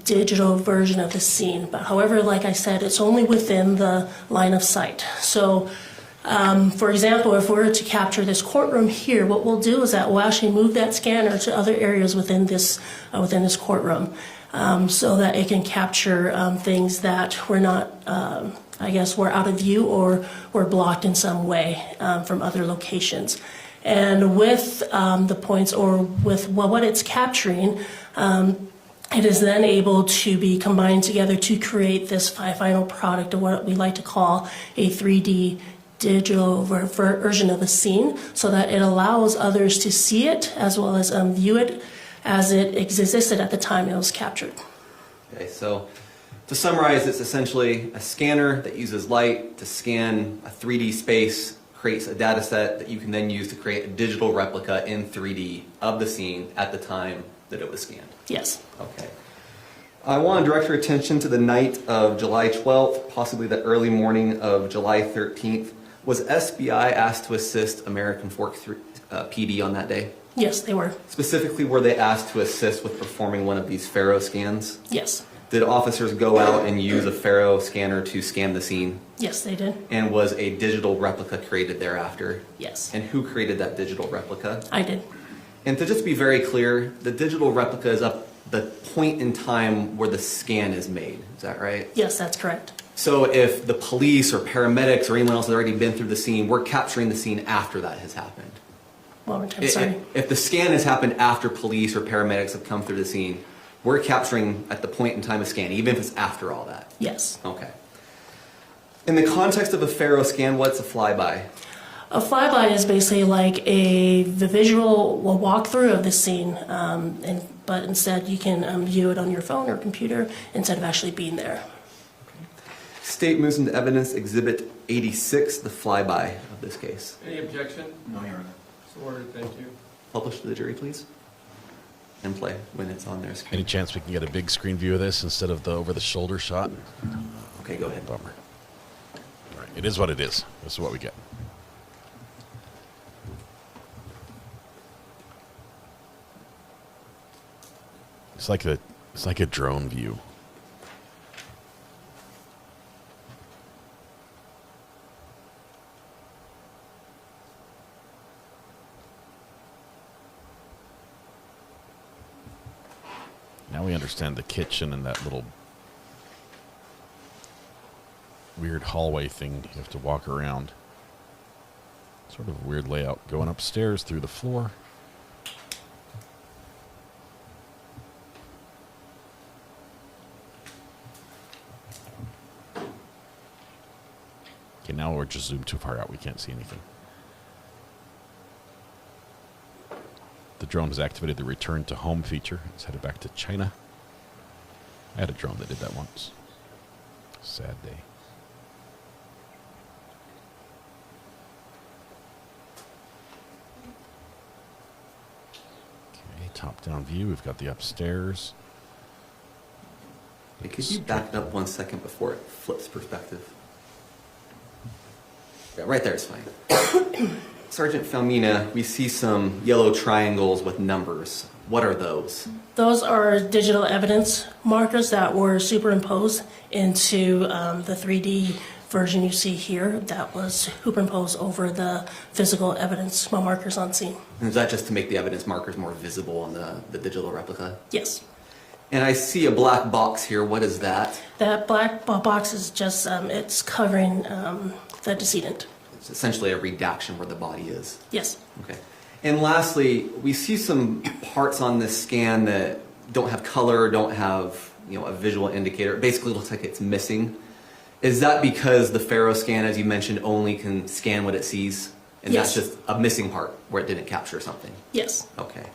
digital version of the scene. But however, like I said, it's only within the line of sight. So for example, if we were to capture this courtroom here, what we'll do is that we'll actually move that scanner to other areas within this courtroom, so that it can capture things that were not, I guess, were out of view or were blocked in some way from other locations. And with the points or with what it's capturing, it is then able to be combined together to create this final product, or what we like to call a 3D digital version of the scene, so that it allows others to see it as well as view it as it existed at the time it was captured. Okay, so to summarize, it's essentially a scanner that uses light to scan a 3D space, creates a data set that you can then use to create a digital replica in 3D of the scene at the time that it was scanned. Yes. Okay. I want to direct your attention to the night of July 12th, possibly the early morning of July 13th. Was SBI asked to assist American Fork PD on that day? Yes, they were. Specifically, were they asked to assist with performing one of these Pharaoh scans? Yes. Did officers go out and use a Pharaoh scanner to scan the scene? Yes, they did. And was a digital replica created thereafter? Yes. And who created that digital replica? I did. And to just be very clear, the digital replica is up the point in time where the scan is made. Is that right? Yes, that's correct. So if the police or paramedics or anyone else has already been through the scene, we're capturing the scene after that has happened. One more time, sorry. If the scan has happened after police or paramedics have come through the scene, we're capturing at the point in time of scan, even if it's after all that. Yes. Okay. In the context of a Pharaoh scan, what's a flyby? A flyby is basically like the visual walkthrough of the scene, but instead you can view it on your phone or computer instead of actually being there. State moves into evidence Exhibit 86, the flyby of this case. Any objection? No, Your Honor. So ordered, thank you. Publish to the jury, please. And play when it's on their screen. Any chance we can get a big screen view of this instead of the over-the-shoulder shot? Okay, go ahead. Bummer. All right, it is what it is. This is what we get. It's like a drone view. Now we understand the kitchen and that little weird hallway thing you have to walk around. Sort of a weird layout. Going upstairs through the floor. Okay, now we're just zoomed too far out. We can't see anything. The drone has activated the return to home feature. It's headed back to China. I had a drone that did that once. Sad day. Okay, top-down view. We've got the upstairs. Hey, could you back it up 1 second before it flips perspective? Yeah, right there is fine. Sergeant Falmina, we see some yellow triangles with numbers. What are those? Those are digital evidence markers that were superimposed into the 3D version you see here that was superimposed over the physical evidence markers on scene. And is that just to make the evidence markers more visible on the digital replica? Yes. And I see a black box here. What is that? That black box is just, it's covering the decedent. It's essentially a redaction where the body is. Yes. Okay. And lastly, we see some parts on this scan that don't have color, don't have, a visual indicator. It basically looks like it's missing. Is that because the Pharaoh scan, as you mentioned, only can scan what it sees? And Yes. that's just a missing part where it didn't capture something? Yes. Okay.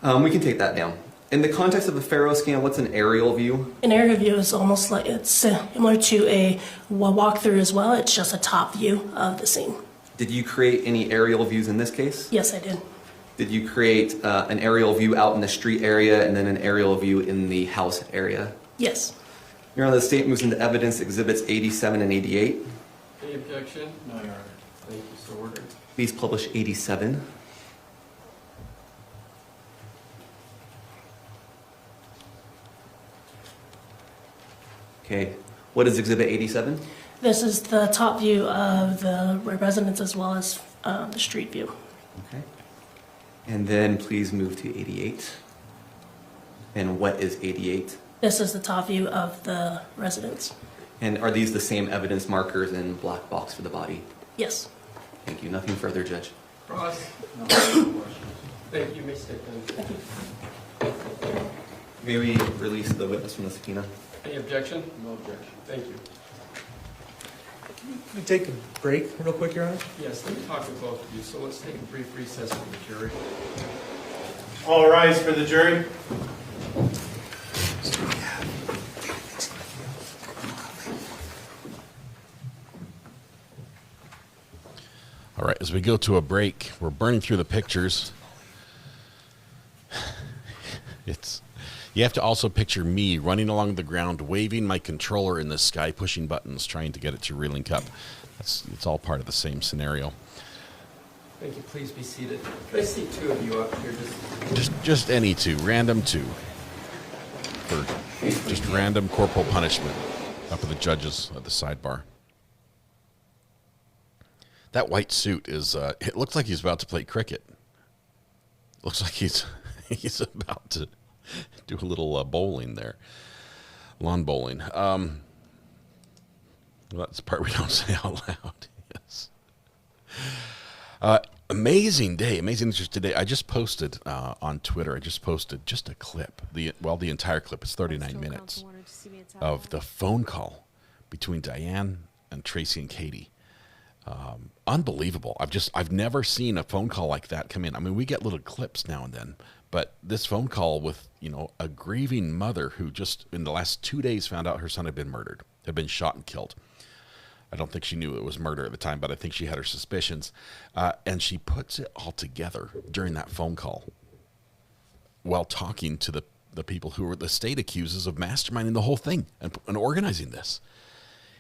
We can take that down. In the context of a Pharaoh scan, what's an aerial view? An aerial view is almost like, it's similar to a walkthrough as well. It's just a top view of the scene. Did you create any aerial views in this case? Yes, I did. Did you create an aerial view out in the street area and then an aerial view in the house area? Yes. Your Honor, the state moves into evidence exhibits 87 and 88. Any objection? No, Your Honor. Thank you, so ordered. Please publish 87. Okay, what is exhibit 87? This is the top view of the residence as well as the street view. Okay. And then please move to 88. And what is 88? This is the top view of the residence. And are these the same evidence markers in black box for the body? Yes. Thank you. Nothing further, Judge. Cross. Thank you, Mr. Thank you. May we release the witness from the subpoena? Any objection? No objection. Thank you. Can we take a break real quick, Your Honor? Yes, let me talk with both of you, so let's take a brief recess for the jury. All rise for the jury. All right, as we go to a break, we're burning through the pictures. You have to also picture me running along the ground, waving my controller in the sky, pushing buttons, trying to get it to relink up. It's all part of the same scenario. Thank you. Please be seated. Can I see two of you up here? Just any two, random two, for just random corporal punishment up at the judges at the sidebar. That white suit is, it looks like he's about to play cricket. Looks like he's about to do a little bowling there. Lawn bowling. Well, that's the part we don't say out loud. Yes. Amazing day, amazing interesting day. I just posted on Twitter. I just posted just a clip. The entire clip is 39 minutes of the phone call between Diane and Tracey and Katie. Unbelievable. I've never seen a phone call like that come in. I mean, we get little clips now and then, but this phone call with, a grieving mother who just in the last 2 days found out her son had been murdered, had been shot and killed. I don't think she knew it was murder at the time, but I think she had her suspicions. And she puts it all together during that phone call while talking to the people who the state accuses of masterminding the whole thing and organizing this.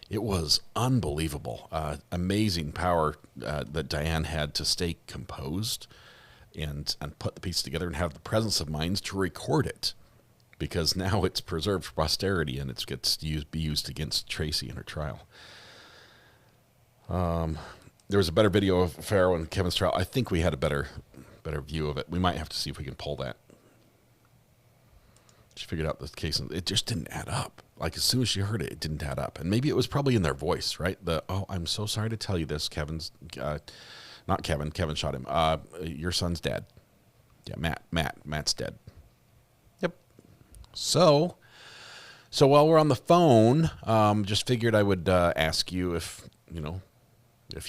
It was unbelievable. Amazing power that Diane had to stay composed and put the piece together and have the presence of mind to record it, because now it's preserved for posterity and it gets to be used against Tracey in her trial. There was a better video of Pharaoh and Kevin's trial. I think we had a better view of it. We might have to see if we can pull that. She figured out this case, and it just didn't add up. Like, as soon as she heard it, it didn't add up. And maybe it was probably in their voice, right? I'm so sorry to tell you this, Kevin's, not Kevin, Kevin shot him. Your son's dead. Yeah, Matt's dead. Yep. So while we're on the phone, just figured I would ask you if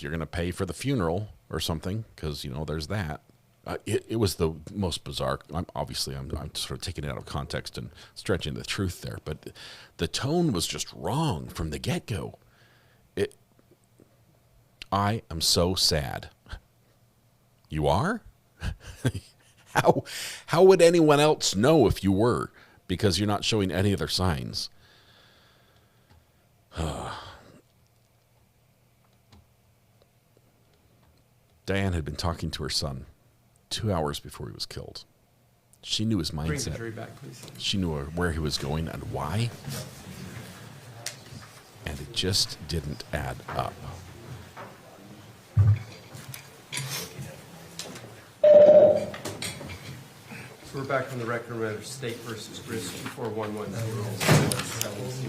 you're going to pay for the funeral or something, because, there's that. It was the most bizarre. I'm sort of taking it out of context and stretching the truth there, but the tone was just wrong from the get-go. I am so sad. You are? How would anyone else know if you were? Because you're not showing any other signs. Diane had been talking to her son 2 hours before he was killed. She knew his mindset. Bring the jury back, please. She knew where he was going and why. And it just didn't add up. So we're back on the record matter, State versus Grist 2411070.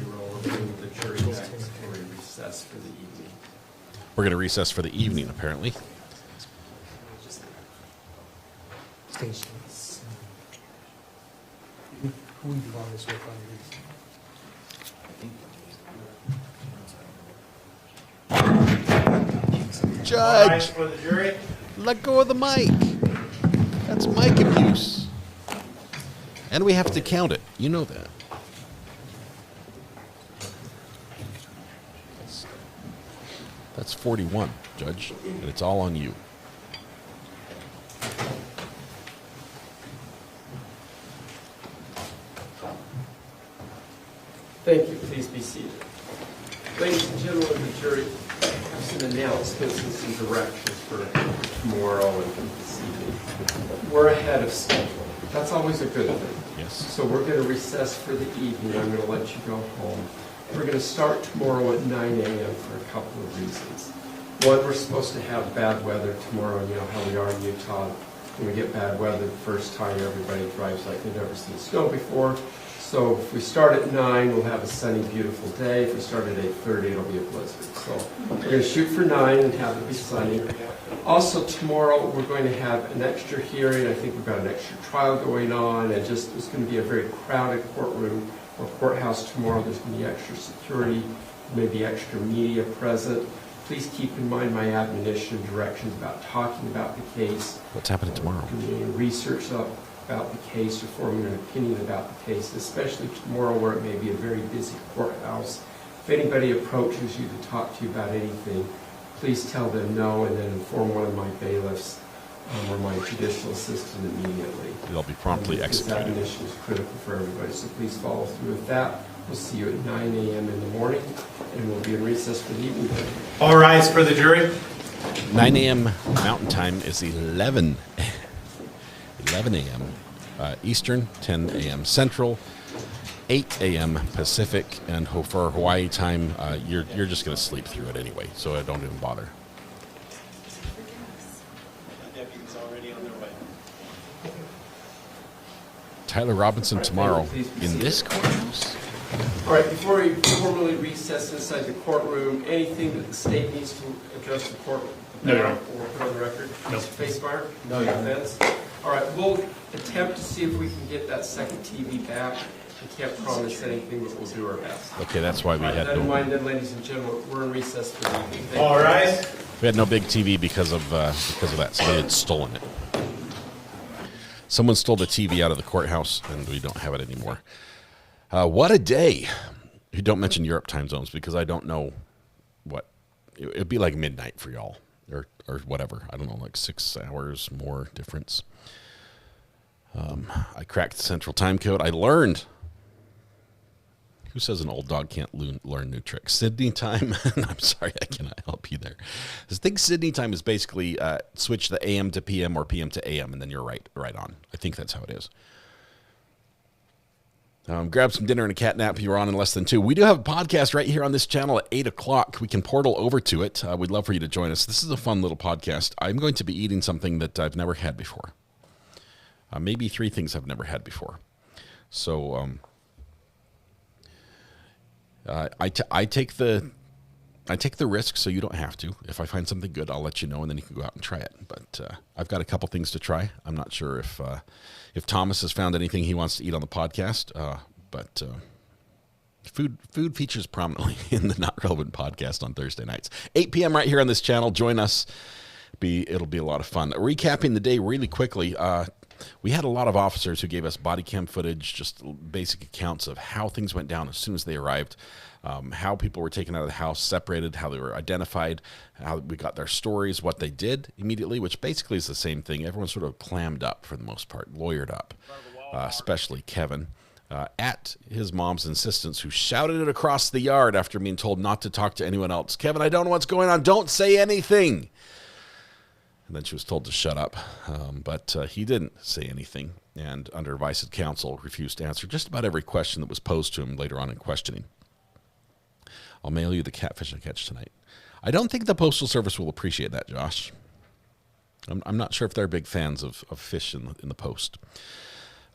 We're bringing the jury back for a recess for the evening. We're going to recess for the evening, apparently. Stations. Who do you want this with on these? Judge, For the jury. let go of the mic. That's mic abuse. And we have to count it. You know that. That's 41, Judge, and it's all on you. Thank you. Please be seated. Ladies and gentlemen of the jury, I have some announcements and some directions for tomorrow and this evening. We're ahead of schedule. That's always a good thing. Yes. So we're going to recess for the evening. I'm going to let you go home. We're going to start tomorrow at 9 a.m. for a couple of reasons. One, we're supposed to have bad weather tomorrow. You know how we are in Utah. When we get bad weather, the first time everybody drives like they've never seen snow before. So if we start at 9, we'll have a sunny, beautiful day. If we start at 8:30, it'll be a blizzard. So we're going to shoot for 9 and have it be sunny. Also tomorrow, we're going to have an extra hearing. I think we've got an extra trial going on, and just it's going to be a very crowded courtroom or courthouse tomorrow. There's going to be extra security, maybe extra media present. Please keep in mind my admonition and directions about talking about the case. What's happening tomorrow? Doing research about the case, or forming an opinion about the case, especially tomorrow where it may be a very busy courthouse. If anybody approaches you to talk to you about anything, please tell them no, and then inform one of my bailiffs or my judicial assistant immediately. They'll be promptly executed. This admonition is critical for everybody, so please follow through with that. We'll see you at 9 a.m. in the morning, and we'll be in recess for the evening. All rise for the jury. 9 a.m. Mountain Time is 11 a.m. Eastern, 10 a.m. Central, 8 a.m. Pacific, and for Hawaii time, you're just going to sleep through it anyway, so I don't even bother. Deputies already on their way. Tyler Robinson tomorrow in this courthouse. All right, before we formally recess inside the courtroom, anything that the state needs to address the court No, Your Honor. or put on the record? No. Mr. Facemeyer? No, Your Honor. All right, we'll attempt to see if we can get that second TV back. We can't promise anything, but we'll do our best. Okay, that's why we All right, had that in no. mind, then, ladies and gentlemen, we're in recess for the evening. Thank All you. right. We had no big TV because of that. Somebody had stolen it. Someone stole the TV out of the courthouse, and we don't have it anymore. What a day! You don't mention Europe time zones because I don't know what it'd be like midnight for y'all, or whatever. I don't know, like 6 hours more difference. I cracked the Central Time code. I learned. Who says an old dog can't learn new tricks? Sydney time. I'm sorry, I cannot help you there. I think Sydney time is basically switch the AM to PM or PM to AM, and then you're right on. I think that's how it is. Grab some dinner and a cat nap. You're on in less than 2. We do have a podcast right here on this channel at 8 o'clock. We can portal over to it. We'd love for you to join us. This is a fun little podcast. I'm going to be eating something that I've never had before. Maybe 3 things I've never had before. So I take the risk so you don't have to. If I find something good, I'll let you know, and then you can go out and try it. But I've got a couple things to try. I'm not sure if Thomas has found anything he wants to eat on the podcast, but food features prominently in the Not Relevant podcast on Thursday nights. 8 p.m. right here on this channel. Join us. It'll be a lot of fun. Recapping the day really quickly, we had a lot of officers who gave us body cam footage, just basic accounts of how things went down as soon as they arrived, how people were taken out of the house, separated, how they were identified, how we got their stories, what they did immediately, which basically is the same thing. Everyone sort of clammed up for the most part, lawyered up, especially Kevin, at his mom's insistence, who shouted it across the yard after being told not to talk to anyone else. Kevin, I don't know what's going on. Don't say anything. And then she was told to shut up, but he didn't say anything, and under advice of counsel, refused to answer just about every question that was posed to him later on in questioning. I'll mail you the catfish I catch tonight. I don't think the Postal Service will appreciate that, Josh. I'm not sure if they're big fans of fish in the post.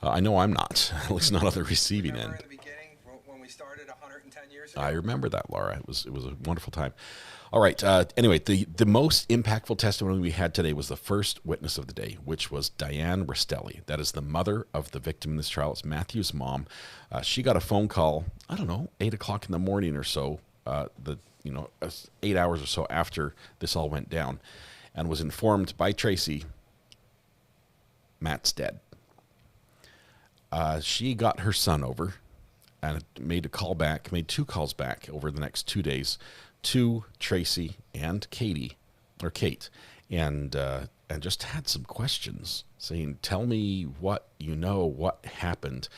I know I'm not, at least not on the receiving end. At the beginning, when we started 110 years ago? I remember that, Laura. It was a wonderful time. All right. Anyway, the most impactful testimony we had today was the first witness of the day, which was Diane Restelli. That is the mother of the victim in this trial. It's Matthew's mom. She got a phone call, I don't know, 8 o'clock in the morning or so, 8 hours or so after this all went down, and was informed by Tracey, Matt's dead. She got her son over and made 2 calls back over the next 2 days to Tracey and Kate, and just had some questions, saying, tell me what you know, what happened.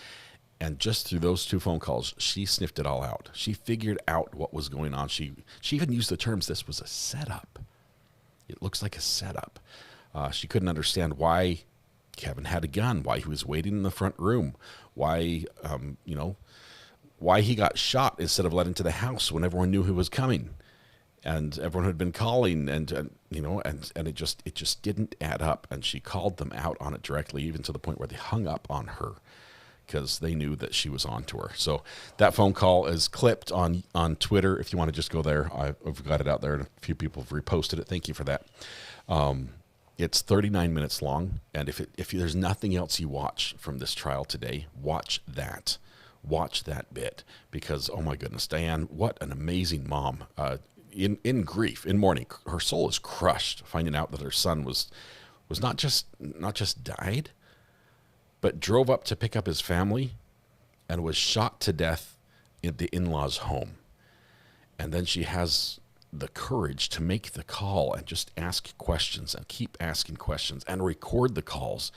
And just through those 2 phone calls, she sniffed it all out. She figured out what was going on. She even used the terms, this was a setup. It looks like a setup. She couldn't understand why Kevin had a gun, why he was waiting in the front room, why he got shot instead of let into the house when everyone knew he was coming, and everyone had been calling, and it just didn't add up. And she called them out on it directly, even to the point where they hung up on her because they knew that she was on to her. So that phone call is clipped on Twitter. If you want to just go there, I've got it out there, and a few people have reposted it. Thank you for that. It's 39 minutes long, and if there's nothing else you watch from this trial today, watch that. Watch that bit, because, oh my goodness, Diane, what an amazing mom. In grief, in mourning, her soul is crushed, finding out that her son was not just died, but drove up to pick up his family and was shot to death in the in-laws' home. And then she has the courage to make the call and just ask questions and keep asking questions and record the calls.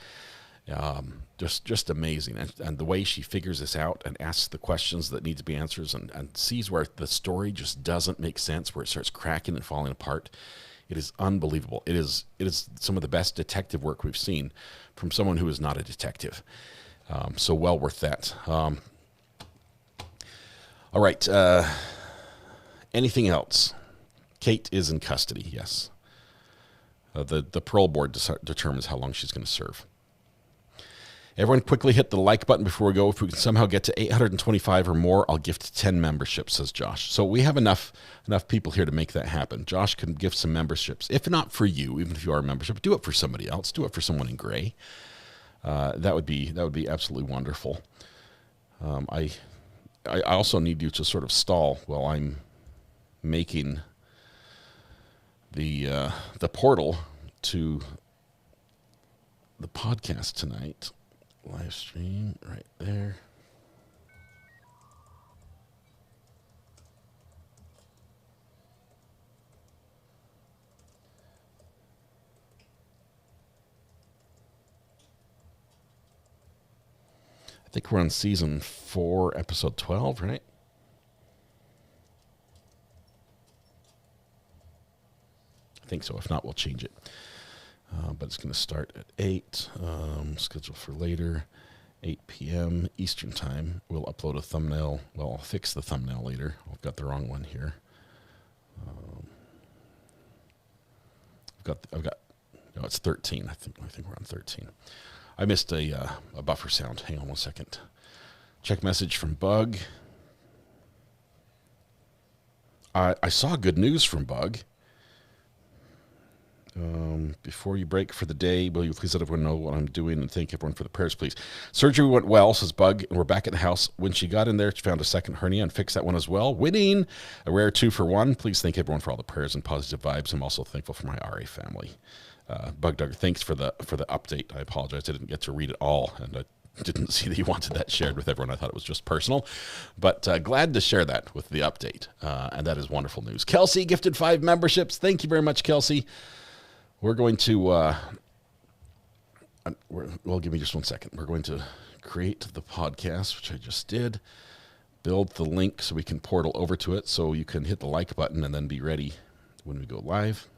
Just amazing. And the way she figures this out and asks the questions that need to be answered, and sees where the story just doesn't make sense, where it starts cracking and falling apart. It is unbelievable. It is some of the best detective work we've seen from someone who is not a detective. So well worth that. All right. Anything else? Kate is in custody, yes. The parole board determines how long she's going to serve. Everyone quickly hit the like button before we go. If we can somehow get to 825 or more, I'll gift 10 memberships, says Josh. So we have enough people here to make that happen. Josh can gift some memberships. If not for you, even if you are a membership, do it for somebody else. Do it for someone in gray. That would be absolutely wonderful. I also need you to sort of stall while I'm making the portal to the podcast tonight. Live stream right there. I think we're on season 4, episode 12, right? I think so. If not, we'll change it. But it's going to start at 8, scheduled for later, 8 p.m. Eastern Time. We'll upload a thumbnail. Well, I'll fix the thumbnail later. I've got the wrong one here. No, it's 13. I think we're on 13. I missed a buffer sound. Hang on one second. Check message from Bug. I saw good news from Bug. Before you break for the day, will you please let everyone know what I'm doing and thank everyone for the prayers, please. Surgery went well, says Bug, and we're back at the house. When she got in there, she found a second hernia and fixed that one as well. Winning a rare 2 for 1. Please thank everyone for all the prayers and positive vibes. I'm also thankful for my RA family. Bug Duggar, thanks for the update. I apologize. I didn't get to read it all, and I didn't see that you wanted that shared with everyone. I thought it was just personal, but glad to share that with the update, and that is wonderful news. Kelsey gifted 5 memberships. Thank you very much, Kelsey. We're going to, well, give me just one second. We're going to create the podcast, which I just did, build the link so we can portal over to it, so you can hit the like button and then be ready when we go live.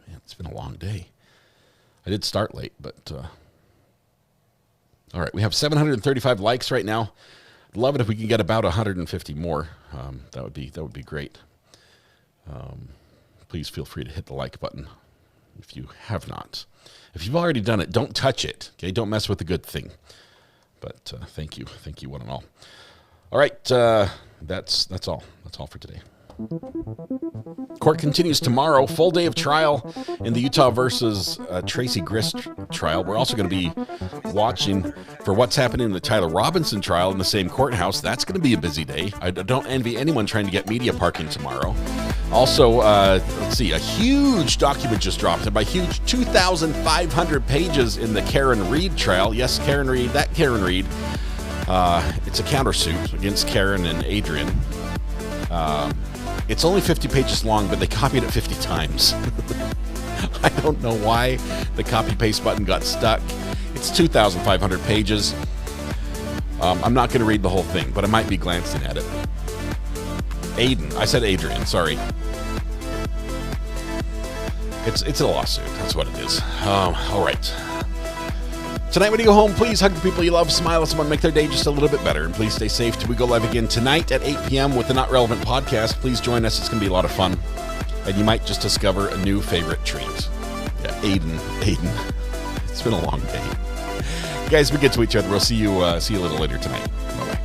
Man, it's been a long day. I did start late, but all right. We have 735 likes right now. I'd love it if we can get about 150 more. That would be great. Please feel free to hit the like button if you have not. If you've already done it, don't touch it. Okay, don't mess with the good thing. But thank you, one and all. All right, that's all. That's all for today. Court continues tomorrow. Full day of trial in the Utah versus Tracey Grist trial. We're also going to be watching for what's happening in the Tyler Robinson trial in the same courthouse. That's going to be a busy day. I don't envy anyone trying to get media parking tomorrow. Also, let's see, a huge document just dropped. And by huge, 2,500 pages in the Karen Reed trial. Yes, Karen Reed, that Karen Reed. It's a countersuit against Karen and Adrian. It's only 50 pages long, but they copied it 50 times. I don't know why the copy-paste button got stuck. It's 2,500 pages. I'm not going to read the whole thing, but I might be glancing at it. Ayden. I said Adrian, sorry. It's a lawsuit. That's what it is. All right. Tonight when you go home, please hug the people you love, smile at someone, make their day just a little bit better, and please stay safe till we go live again tonight at 8 p.m. with the Not Relevant podcast. Please join us. It's going to be a lot of fun, and you might just discover a new favorite treat. Yeah, Ayden. It's been a long day. Guys, we get to each other. We'll see you a little later tonight. Bye-bye.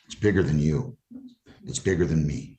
It's bigger than you. It's bigger than me.